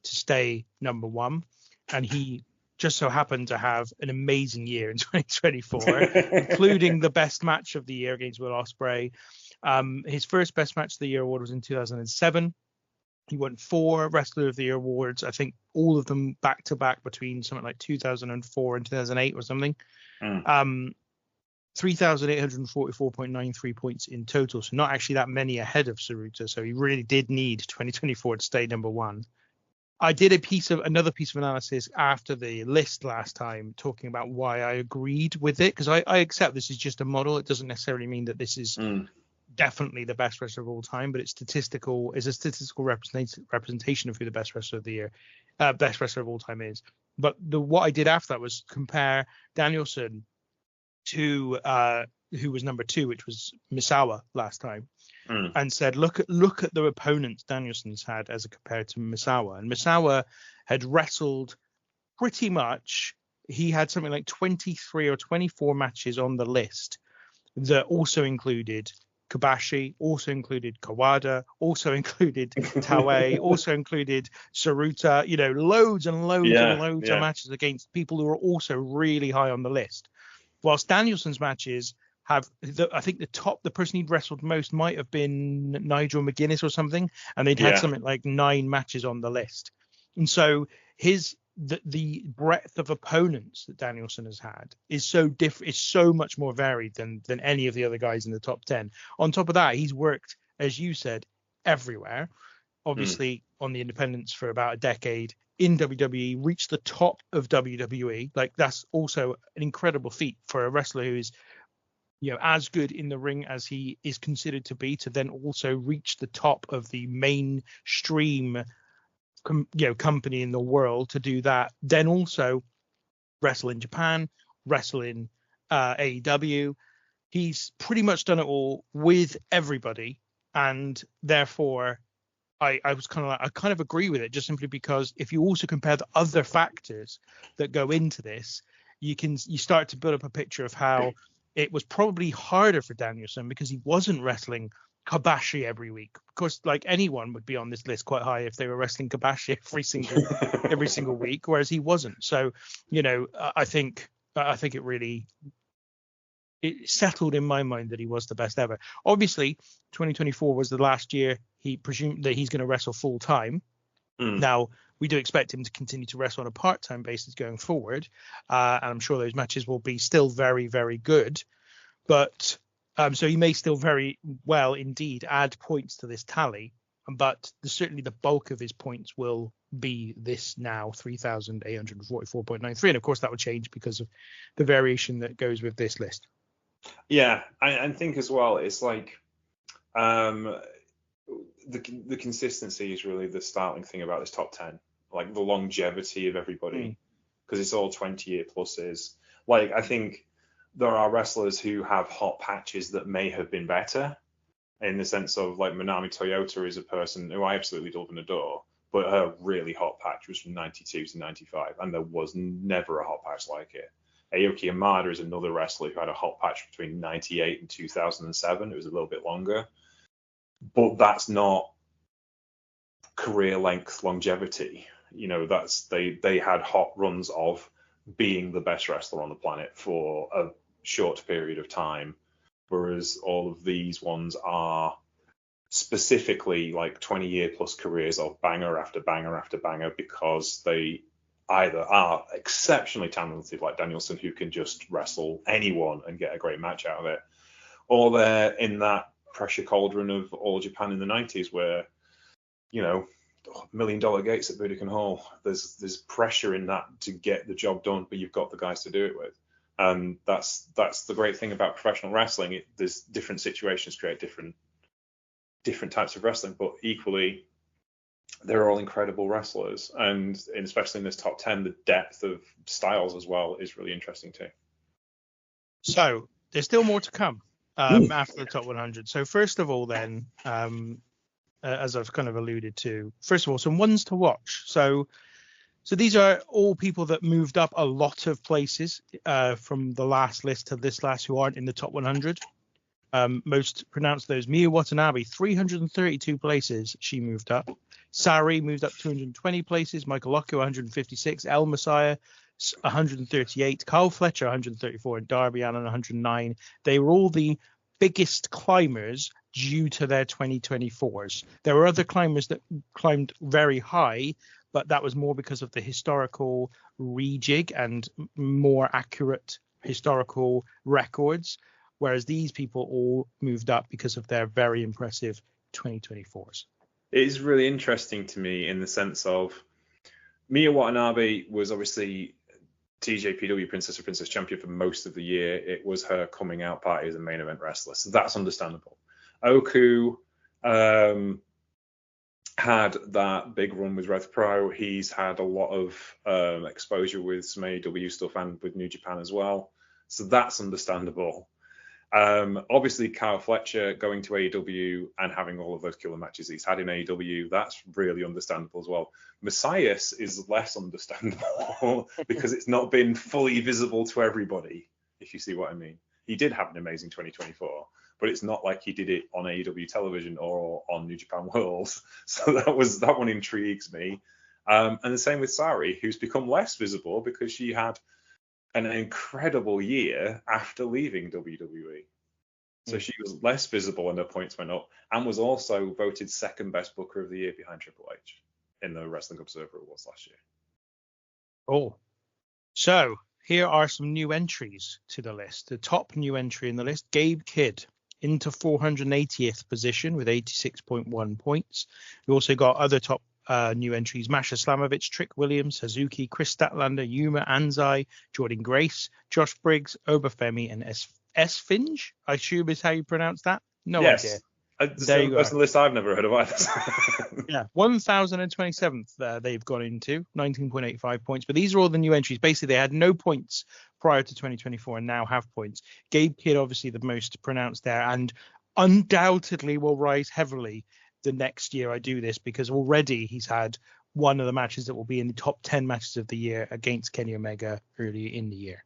to stay number 1, and he just so happened to have an amazing year in 2024, including the best match of the year against Will Ospreay. His first best match of the year award was in 2007. He won 4 Wrestler of the Year awards, I think all of them back to back between something like 2004 and 2008 or something. 3,844.93 points in total, so not actually that many ahead of Tsuruta. So he really did need 2024 to stay number 1. I did another piece of analysis after the list last time, talking about why I agreed with it, because I accept this is just a model. It doesn't necessarily mean that this is definitely the best wrestler of all time, but it's a statistical representation of who the best wrestler of the year, best wrestler of all time is. But what I did after that was compare Danielson to who was number 2, which was Misawa last time, and said, look at the opponents Danielson's had as compared to Misawa. And Misawa had wrestled pretty much. He had something like 23 or 24 matches on the list that also included Kobashi, also included Kawada, also included Taue, also included Tsuruta, loads and loads and loads of matches against people who are also really high on the list. whilst Danielson's matches have, I think the person he'd wrestled most might have been Nigel McGuinness or something, and they'd had something like 9 matches on the list. And so the breadth of opponents that Danielson has had is so different, is so much more varied than any of the other guys in the top 10. On top of that, he's worked, as you said, everywhere. Obviously on the independents for about a decade, in WWE, reached the top of WWE. Like, that's also an incredible feat for a wrestler who is, as good in the ring as he is considered to be, to then also reach the top of the mainstream company in the world, to do that, then also wrestle in Japan, wrestle in AEW. He's pretty much done it all with everybody, and therefore I was I kind of agree with it, just simply because if you also compare the other factors that go into this, you start to build up a picture of how it was probably harder for Danielson because he wasn't wrestling Kobashi every week. Of course, like, anyone would be on this list quite high if they were wrestling Kobashi every single week, whereas he wasn't. So, I think it really settled in my mind that he was the best ever. Obviously, 2024 was the last year he presumed that he's going to wrestle full time. Now, we do expect him to continue to wrestle on a part-time basis going forward, and I'm sure those matches will be still very, very good. But so he may still very well indeed add points to this tally, but certainly the bulk of his points will be this now 3,844.93, and of course that will change because of the variation that goes with this list. Yeah, I think as well, it's like the consistency is really the startling thing about this top 10, like the longevity of everybody, because it's all 20-year pluses. Like, I think there are wrestlers who have hot patches that may have been better, in the sense of, like, Manami Toyota is a person who I absolutely love and adore, but her really hot patch was from 92 to 95, and there was never a hot patch like it. Aoki Yamada is another wrestler who had a hot patch between 98 and 2007. It was a little bit longer, but that's not career length longevity. They had hot runs of being the best wrestler on the planet for a short period of time, whereas all of these ones are specifically like 20-year plus careers of banger after banger after banger, because they either are exceptionally talented, like Danielson, who can just wrestle anyone and get a great match out of it, or they're in that pressure cauldron of All Japan in the 90s where, $1 million gates at Budokan Hall. There's pressure in that to get the job done, but you've got the guys to do it with. And that's the great thing about professional wrestling. There's different situations create different types of wrestling, but equally they're all incredible wrestlers, and especially in this top 10, the depth of styles as well is really interesting too. So there's still more to come after the top 100. So first of all, then, as I've kind of alluded to, first of all, some ones to watch. So these are all people that moved up a lot of places from the last list to this last, who aren't in the top 100. Most pronounced those: Miyu Watanabe, 332 places she moved up. Sari moved up 220 places. Michael Occhio, 156. El Messiah, 138. Kyle Fletcher, 134. And Darby Allin, 109. They were all the biggest climbers due to their 2024s. There were other climbers that climbed very high, but that was more because of the historical rejig and more accurate historical records, whereas these people all moved up because of their very impressive 2024s. It is really interesting to me in the sense of Miyu Watanabe was obviously TJPW Princess Champion for most of the year. It was her coming out party as a main event wrestler, so that's understandable. Oku had that big run with Rev Pro. He's had a lot of exposure with some AEW stuff and with New Japan as well, so that's understandable. Obviously, Kyle Fletcher going to AEW and having all of those killer matches he's had in AEW, that's really understandable as well. Messias is less understandable because it's not been fully visible to everybody, if you see what I mean. He did have an amazing 2024, but it's not like he did it on AEW television or on New Japan World. So that one intrigues me. And the same with Sari, who's become less visible because she had an incredible year after leaving WWE. So she was less visible and her points went up, and was also voted second best booker of the year behind Triple H in the Wrestling Observer Awards last year. Oh, so here are some new entries to the list. The top new entry in the list, Gabe Kidd, into 480th position with 86.1 points. We also got other top new entries: Masha Slamovich, Trick Williams, Hazuki, Chris Statlander, Yuma Anzai, Jordan Grace, Josh Briggs, Obafemi, and Esfinge, I assume is how you pronounce that. No idea. There you go. That's a list I've never heard of either. Yeah, 1,027th they've gone into, 19.85 points. But these are all the new entries. Basically, they had no points prior to 2024 and now have points. Gabe Kidd, obviously the most pronounced there, and undoubtedly will rise heavily the next year I do this, because already he's had one of the matches that will be in the top 10 matches of the year against Kenny Omega early in the year.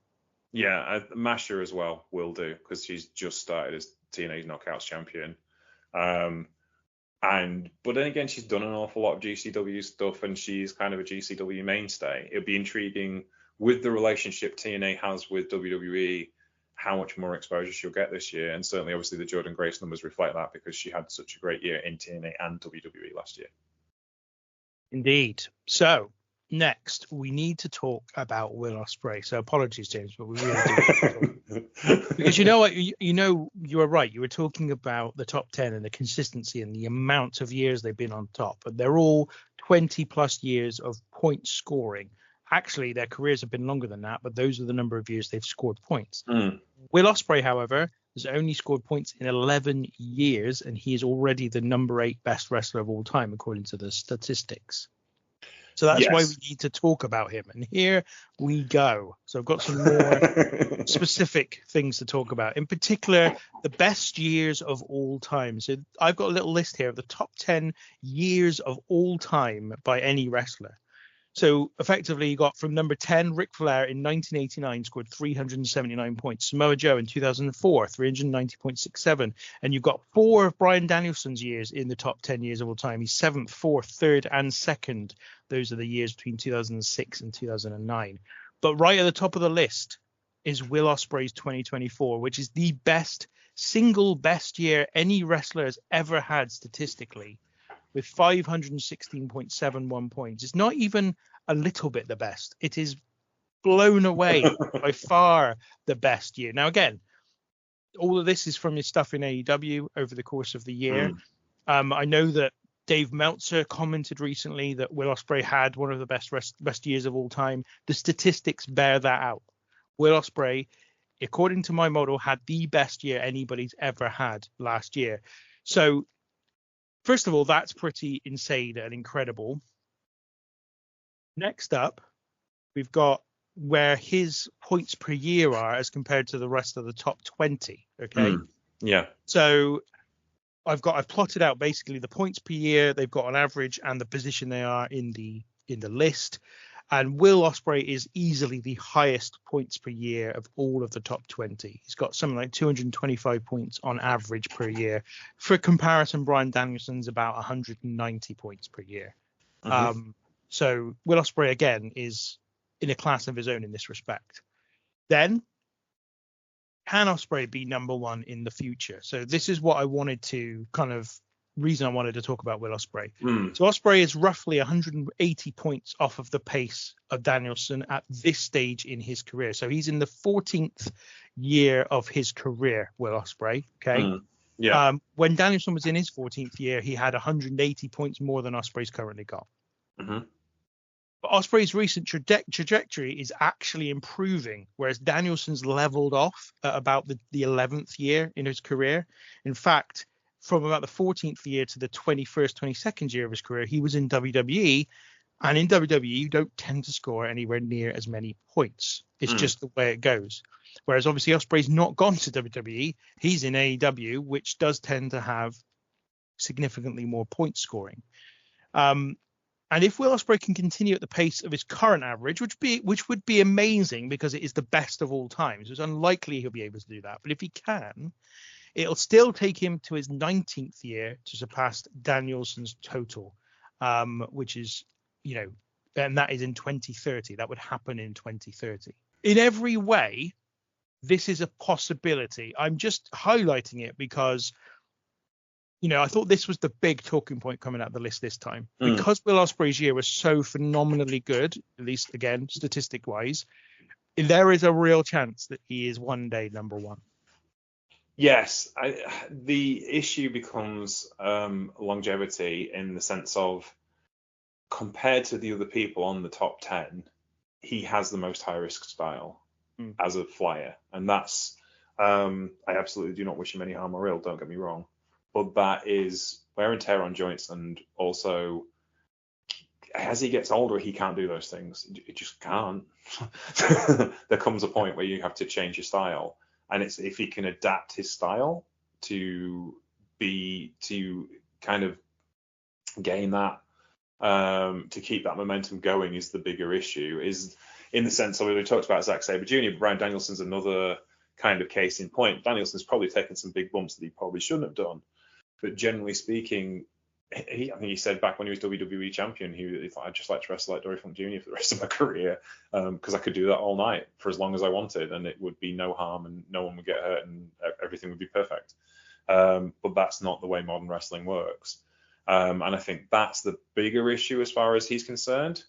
Yeah, Masha as well will do, because she's just started as TNA Knockouts champion. But then again, she's done an awful lot of GCW stuff, and she's kind of a GCW mainstay. It'll be intriguing with the relationship TNA has with WWE, how much more exposure she'll get this year. And certainly, obviously, the Jordan Grace numbers reflect that, because she had such a great year in TNA and WWE last year. Indeed. So next, we need to talk about Will Ospreay. So apologies, James, but we really do. Because you know what? You were right. You were talking about the top 10 and the consistency and the amount of years they've been on top. But they're all 20 plus years of point scoring. Actually, their careers have been longer than that, but those are the number of years they've scored points. Will Ospreay, however, has only scored points in 11 years, and he is already the number 8 best wrestler of all time, according to the statistics. So that's why we need to talk about him. And here we go. So I've got some more specific things to talk about. In particular, the best years of all time. So I've got a little list here of the top 10 years of all time by any wrestler. So effectively, you got from number 10, Ric Flair in 1989 scored 379 points. Samoa Joe in 2004, 390.67. And you've got 4 of Bryan Danielson's years in the top 10 years of all time. He's 7th, 4th, 3rd, and 2nd. Those are the years between 2006 and 2009. But right at the top of the list is Will Ospreay's 2024, which is the single best year any wrestler has ever had statistically, with 516.71 points. It's not even a little bit the best. It is blown away by far the best year. Now, again, all of this is from his stuff in AEW over the course of the year. I know that Dave Meltzer commented recently that Will Ospreay had one of the best years of all time. The statistics bear that out. Will Ospreay, according to my model, had the best year anybody's ever had last year. So, first of all, that's pretty insane and incredible. Next up, we've got where his points per year are as compared to the rest of the top 20. Okay. Yeah. So I've plotted out basically the points per year they've got on average and the position they are in the list. And Will Ospreay is easily the highest points per year of all of the top 20. He's got something like 225 points on average per year. For comparison, Bryan Danielson's about 190 points per year. So Will Ospreay, again, is in a class of his own in this respect. Then, can Ospreay be number 1 in the future? So this is what I wanted to reason I wanted to talk about Will Ospreay. So Ospreay is roughly 180 points off of the pace of Danielson at this stage in his career. So he's in the 14th year of his career, Will Ospreay. Okay. When Danielson was in his 14th year, he had 180 points more than Ospreay's currently got. But Ospreay's recent trajectory is actually improving, whereas Danielson's leveled off at about the 11th year in his career. In fact, from about the 14th year to the 21st, 22nd year of his career, he was in WWE. And in WWE, you don't tend to score anywhere near as many points. It's just the way it goes. Whereas obviously Ospreay's not gone to WWE. He's in AEW, which does tend to have significantly more point scoring. And if Will Ospreay can continue at the pace of his current average, which would be amazing because it is the best of all time, so it's unlikely he'll be able to do that. But if he can, it'll still take him to his 19th year to surpass Danielson's total, which is, and that is in 2030. That would happen in 2030. in every way, this is a possibility. I'm just highlighting it because, I thought this was the big talking point coming out of the list this time. Because Will Ospreay's year was so phenomenally good, at least, again, statistic-wise, there is a real chance that he is one day number one. Yes. The issue becomes longevity in the sense of, compared to the other people on the top 10, he has the most high-risk style as a flyer. And that's, I absolutely do not wish him any harm or ill, don't get me wrong. But that is wear and tear on joints, and also as he gets older, he can't do those things. It just can't. There comes a point where you have to change your style, and it's if he can adapt his style to kind of gain that, to keep that momentum going is the bigger issue. Is in the sense of, we talked about Zack Sabre Jr., but Brian Danielson's another kind of case in point. Danielson's probably taken some big bumps that he probably shouldn't have done. But generally speaking, I think he said back when he was WWE champion, he thought, I'd just like to wrestle like Dory Funk Jr. for the rest of my career, because I could do that all night for as long as I wanted, and it would be no harm and no one would get hurt and everything would be perfect. But that's not the way modern wrestling works. And I think that's the bigger issue as far as he's concerned.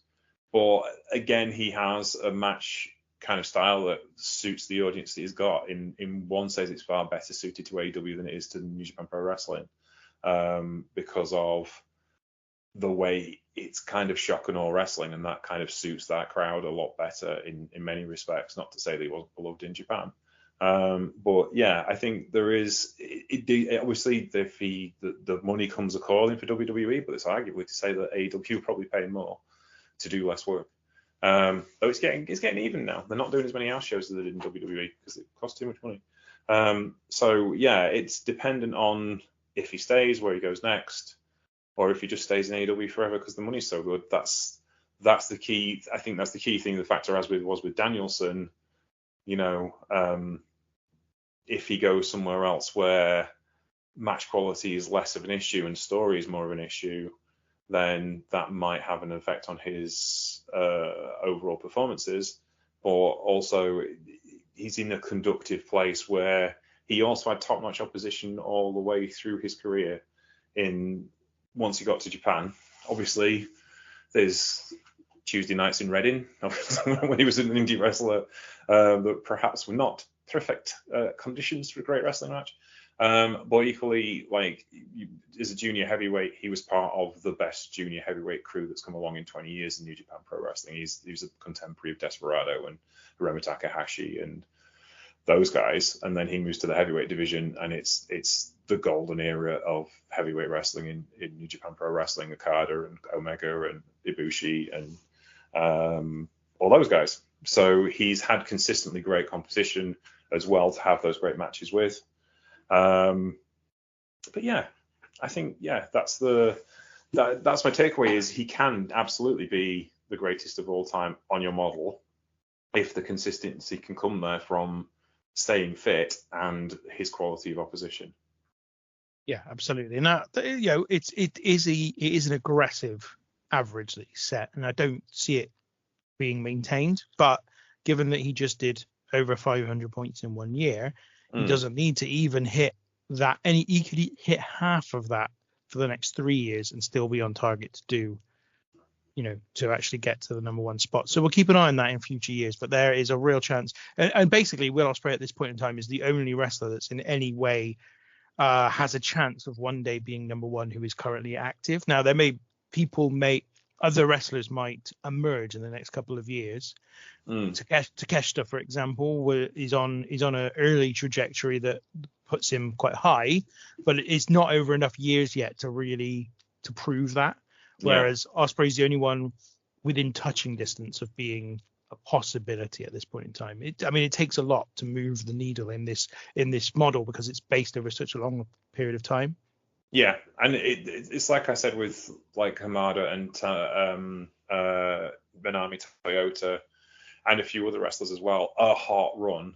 But again, he has a match kind of style that suits the audience that he's got. In one sense, it's far better suited to AEW than it is to New Japan Pro Wrestling, because of the way it's kind of shock and awe wrestling, and that kind of suits that crowd a lot better in many respects. Not to say that he wasn't beloved in Japan. But yeah, I think there is obviously the money comes a calling for WWE, but it's arguably to say that AEW probably paying more to do less work. Though it's getting even now. They're not doing as many house shows as they did in WWE because it costs too much money. So yeah, it's dependent on if he stays, where he goes next, or if he just stays in AEW forever because the money's so good. That's the key. I think that's the key thing. The factor as was with Danielson, if he goes somewhere else where match quality is less of an issue and story is more of an issue, then that might have an effect on his overall performances. Or also, he's in a conductive place where he also had top-notch opposition all the way through his career. Once he got to Japan, obviously, there's Tuesday nights in Reading when he was an indie wrestler that perhaps were not perfect conditions for a great wrestling match. But equally, as a junior heavyweight, he was part of the best junior heavyweight crew that's come along in 20 years in New Japan Pro Wrestling. He was a contemporary of Desperado and Hiromu Takahashi and those guys. And then he moves to the heavyweight division, and it's the golden era of heavyweight wrestling in New Japan Pro Wrestling. Okada and Omega and Ibushi and all those guys. So he's had consistently great competition as well to have those great matches with. But yeah, I think that's my takeaway is he can absolutely be the greatest of all time on your model if the consistency can come there from staying fit and his quality of opposition. Yeah, absolutely. And that, it is an aggressive average that he set, and I don't see it being maintained. But given that he just did over 500 points in 1 year, he doesn't need to even hit that. And he could hit half of that for the next 3 years and still be on target to do, to actually get to the number one spot. So we'll keep an eye on that in future years. But there is a real chance. And basically, Will Ospreay at this point in time is the only wrestler that's in any way has a chance of one day being number one who is currently active. Now, other wrestlers might emerge in the next couple of years. Takeshita, for example, is on an early trajectory that puts him quite high, but it's not over enough years yet to prove that. Whereas Ospreay's the only one within touching distance of being a possibility at this point in time. It takes a lot to move the needle in this model because it's based over such a long period of time. Yeah, and it's like I said with Hamada and Benami Toyota and a few other wrestlers as well. A hot run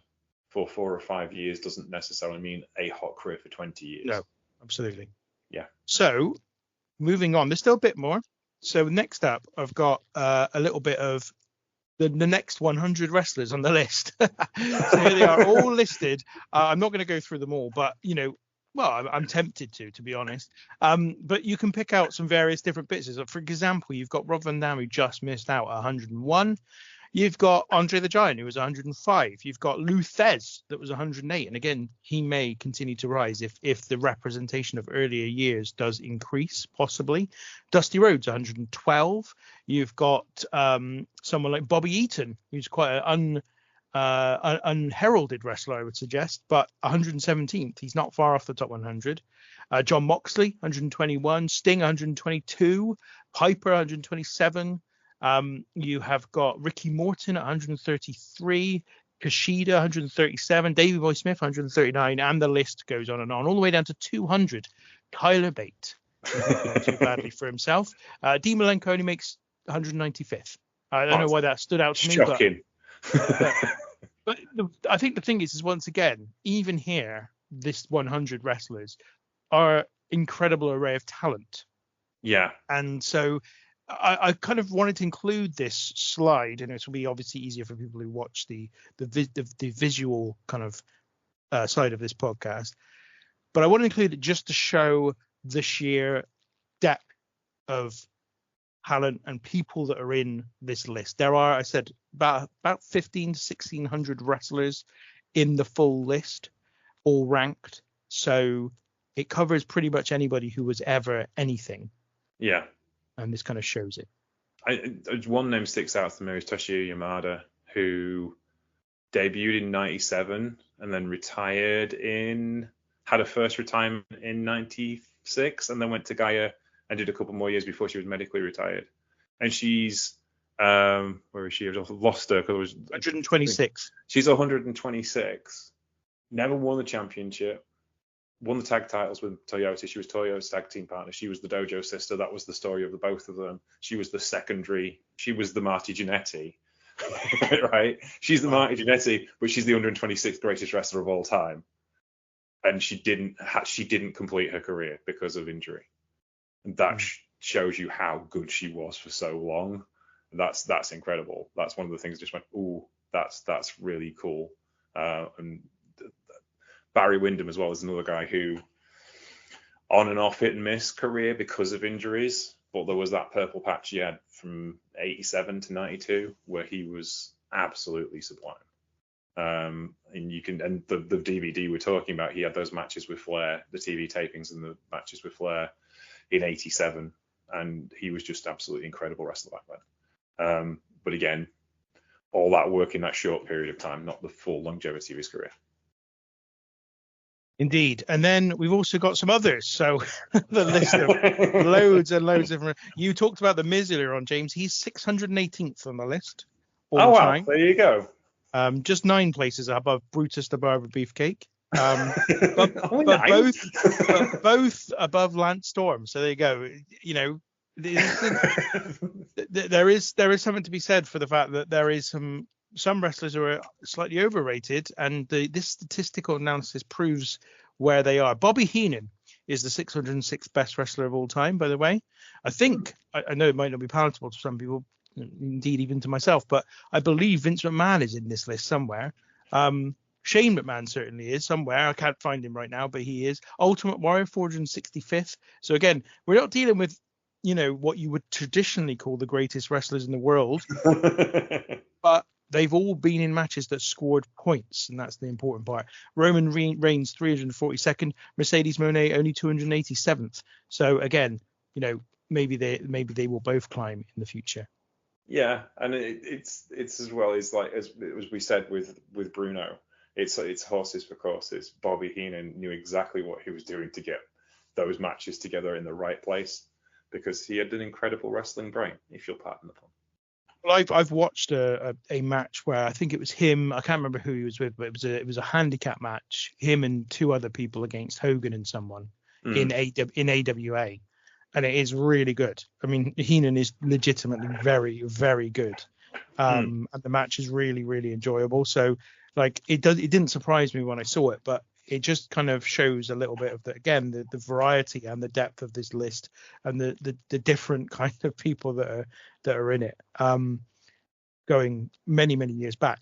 for 4 or 5 years doesn't necessarily mean a hot career for 20 years. No, absolutely. Yeah. So moving on, there's still a bit more. So next up, I've got a little bit of the next 100 wrestlers on the list. So here they are, all listed. I'm not going to go through them all, but well, I'm tempted to be honest. But you can pick out some various different bits. So for example, you've got Rob Van Dam, who just missed out at 101. You've got Andre the Giant, who was 105. You've got Lou Thez, that was 108. And again, he may continue to rise if the representation of earlier years does increase, possibly. Dusty Rhodes, 112. You've got someone like Bobby Eaton, who's quite an unheralded wrestler, I would suggest, but 117th. He's not far off the top 100. John Moxley, 121. Sting, 122. Piper, 127. You have got Ricky Morton at 133, Kushida 137, Davey Boy Smith 139, and the list goes on, all the way down to 200. Tyler Bate, not too badly for himself. Dean Malenko only makes 195th. I don't know why that stood out to me, shocking. but I think the thing is once again, even here, this 100 wrestlers are incredible array of talent. Yeah, and so I kind of wanted to include this slide, and it will be obviously easier for people who watch the visual kind of side of this podcast. But I want to include it just to show the sheer depth of talent and people that are in this list. There are, I said, about 15 to 1600 wrestlers in the full list, all ranked. So it covers pretty much anybody who was ever anything. Yeah. And this kind of shows it. One name sticks out to me is Toshio Yamada, who debuted in 97 and then had a first retirement in 96 and then went to Gaia and did a couple more years before she was medically retired. And she's, where is she? I've lost her because it was 126. She's 126. Never won the championship. Won the tag titles with Toyota. She was Toyota's tag team partner. She was the Dojo sister. That was the story of the both of them. She was the secondary. She was the Marty Jannetty, right? She's the Marty Jannetty, but she's the 126th greatest wrestler of all time. And she didn't complete her career because of injury. And that shows you how good she was for so long. That's incredible. That's one of the things I just went, ooh, that's really cool. And Barry Windham as well is another guy who on and off hit and miss career because of injuries, but there was that purple patch he had from 87 to 92 where he was absolutely sublime. And the DVD we're talking about, he had those matches with Flair, the TV tapings and the matches with Flair in 87, and he was just absolutely incredible wrestler back then. But again, all that work in that short period of time, not the full longevity of his career. Indeed. And then we've also got some others. So the list of loads and loads of. You talked about the Miz earlier on, James. He's 618th on the list. Oh, wow. Time. There you go. Just 9 places above Brutus the Barber Beefcake. But both above Lance Storm. So there you go. There is something to be said for the fact that there is some wrestlers who are slightly overrated, and this statistical analysis proves where they are. Bobby Heenan is the 606th best wrestler of all time, by the way. I think, I know it might not be palatable to some people, indeed even to myself, but I believe Vince McMahon is in this list somewhere. Shane McMahon certainly is somewhere. I can't find him right now, but he is. Ultimate Warrior, 465th. So again, we're not dealing with, what you would traditionally call the greatest wrestlers in the world, but they've all been in matches that scored points, and that's the important part. Roman Reigns, 342nd. Mercedes Moné, only 287th. So again, maybe they will both climb in the future. Yeah, and it's as well as like as we said with Bruno, it's horses for courses. Bobby Heenan knew exactly what he was doing to get those matches together in the right place because he had an incredible wrestling brain, if you'll pardon the pun. Well, I've watched a match where I think it was him. I can't remember who he was with, but it was a handicap match. Him and 2 other people against Hogan and someone in AWA, and it is really good. I mean, Heenan is legitimately very, very good, and the match is really, really enjoyable. So, like, it didn't surprise me when I saw it, but it just kind of shows a little bit of the variety and the depth of this list and the different kind of people that are in it. going many, many years back.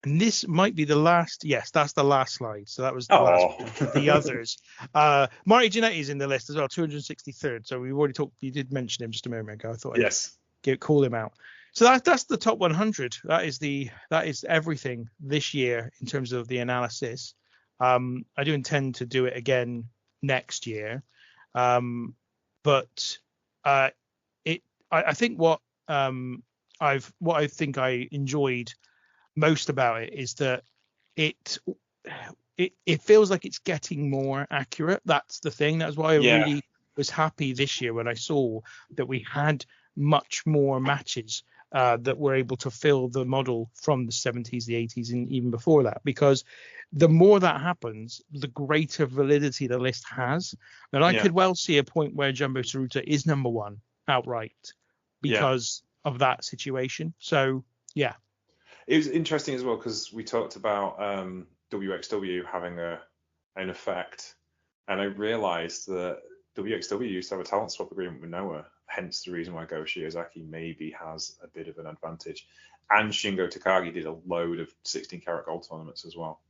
And this might be the last. Yes, that's the last slide. So that was the last. The others. Marty Jannetty's in the list as well, 263rd. So we've already talked. You did mention him just a moment ago. I thought I'd call him out. So that's the top 100. That is everything this year in terms of the analysis. I do intend to do it again next year. But I think what I think I enjoyed most about it is that it feels like it's getting more accurate. That's the thing. That's why I really was happy this year when I saw that we had much more matches that were able to fill the model from the 70s, the 80s, and even before that, because the more that happens, the greater validity the list has. And I could well see a point where Jumbo Tsuruta is number one outright because of that situation. So, yeah. It was interesting as well because we talked about WXW having an effect, and I realized that WXW used to have a talent swap agreement with Noah, hence the reason why Go Shiozaki maybe has a bit of an advantage. And Shingo Takagi did a load of 16 karat gold tournaments as well.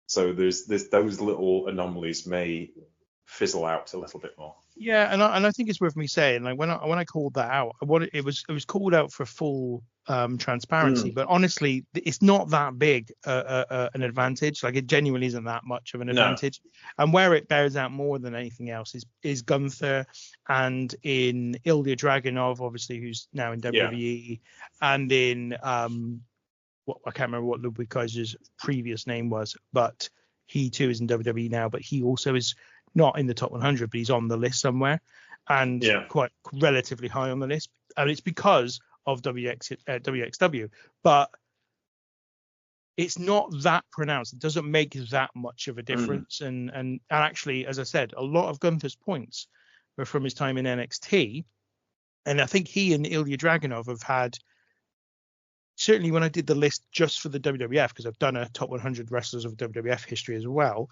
So there's those little anomalies may fizzle out a little bit more. Yeah, and I think it's worth me saying, like when I called that out, it was called out for full transparency, but honestly, it's not that big an advantage. Like it genuinely isn't that much of an advantage. No. And where it bears out more than anything else is Gunther and in Ilya Dragunov, obviously, who's now in WWE, and in I can't remember what Ludwig Kaiser's previous name was, but he too is in WWE now, but he also is not in the top 100, but he's on the list somewhere, and quite relatively high on the list. And it's because of WXW, but it's not that pronounced. It doesn't make that much of a difference. And actually, as I said, a lot of Gunther's points were from his time in NXT, and I think he and Ilya Dragunov have had. Certainly, when I did the list just for the WWF, because I've done a top 100 wrestlers of WWF history as well,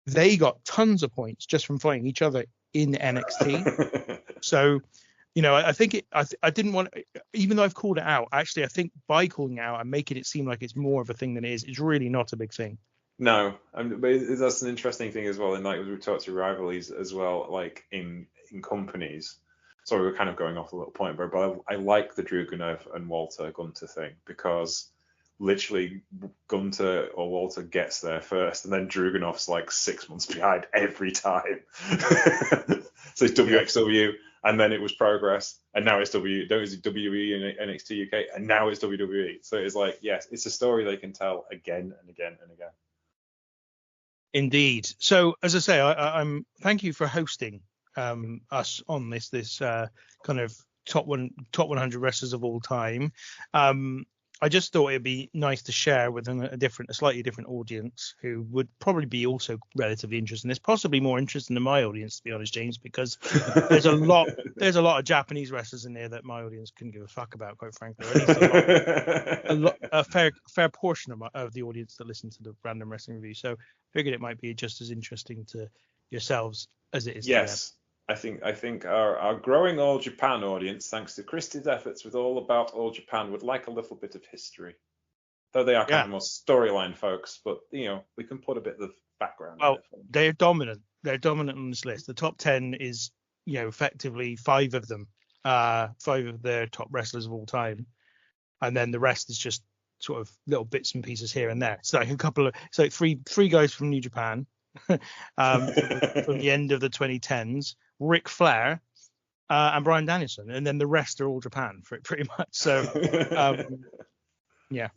they got tons of points just from fighting each other in NXT. So, I think I didn't want, even though I've called it out, actually, I think by calling it out and making it seem like it's more of a thing than it is, it's really not a big thing. No, but that's an interesting thing as well. And like we talked to rivalries as well, like in companies. Sorry, we're kind of going off a little point, but I like the Dragunov and Walter Gunter thing because literally Gunter or Walter gets there first, and then Dragunov's like 6 months behind every time. So it's WXW, and then it was Progress, and now it's WWE and NXT UK, and now it's WWE. So it's like, yes, it's a story they can tell again and again and again. Indeed. So as I say, I'm thank you for hosting us on this kind of top 100 wrestlers of all time. I just thought it'd be nice to share with a slightly different audience who would probably be also relatively interested in this, possibly more interested than my audience, to be honest, James, because there's a lot of Japanese wrestlers in there that my audience couldn't give a fuck about, quite frankly. Or at least a fair portion of the audience that listen to the Random Wrestling Review. So I figured it might be just as interesting to yourselves as it is to them. I think our growing All Japan audience, thanks to Christy's efforts with All About All Japan, would like a little bit of history. Though they are kind of more storyline folks, but we can put a bit of background. Well, they're dominant. They're dominant on this list. The top 10 is, effectively five of their top wrestlers of all time, and then the rest is just sort of little bits and pieces here and there. So like three guys from New Japan. From the end of the 2010s, Ric Flair and Bryan Danielson, and then the rest are all Japan pretty much. So yeah,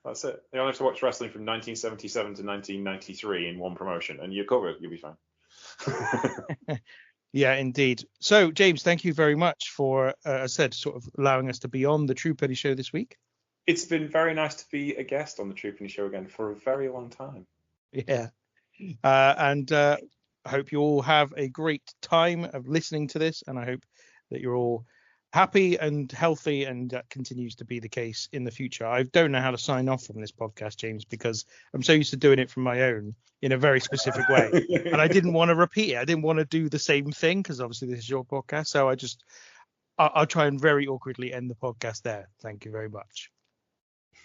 that's it. You only have to watch wrestling from 1977 to 1993 in one promotion, and you're covered. You'll be fine. Yeah, indeed. So James, thank you very much for, as I said, sort of allowing us to be on the True Penny Show this week. It's been very nice to be a guest on the True Penny Show again for a very long time. Yeah. And I hope you all have a great time of listening to this, and I hope that you're all happy and healthy, and that continues to be the case in the future. I don't know how to sign off from this podcast, James, because I'm so used to doing it from my own in a very specific way, and I didn't want to repeat it. I didn't want to do the same thing because obviously this is your podcast. So I'll try and very awkwardly end the podcast there. Thank you very much.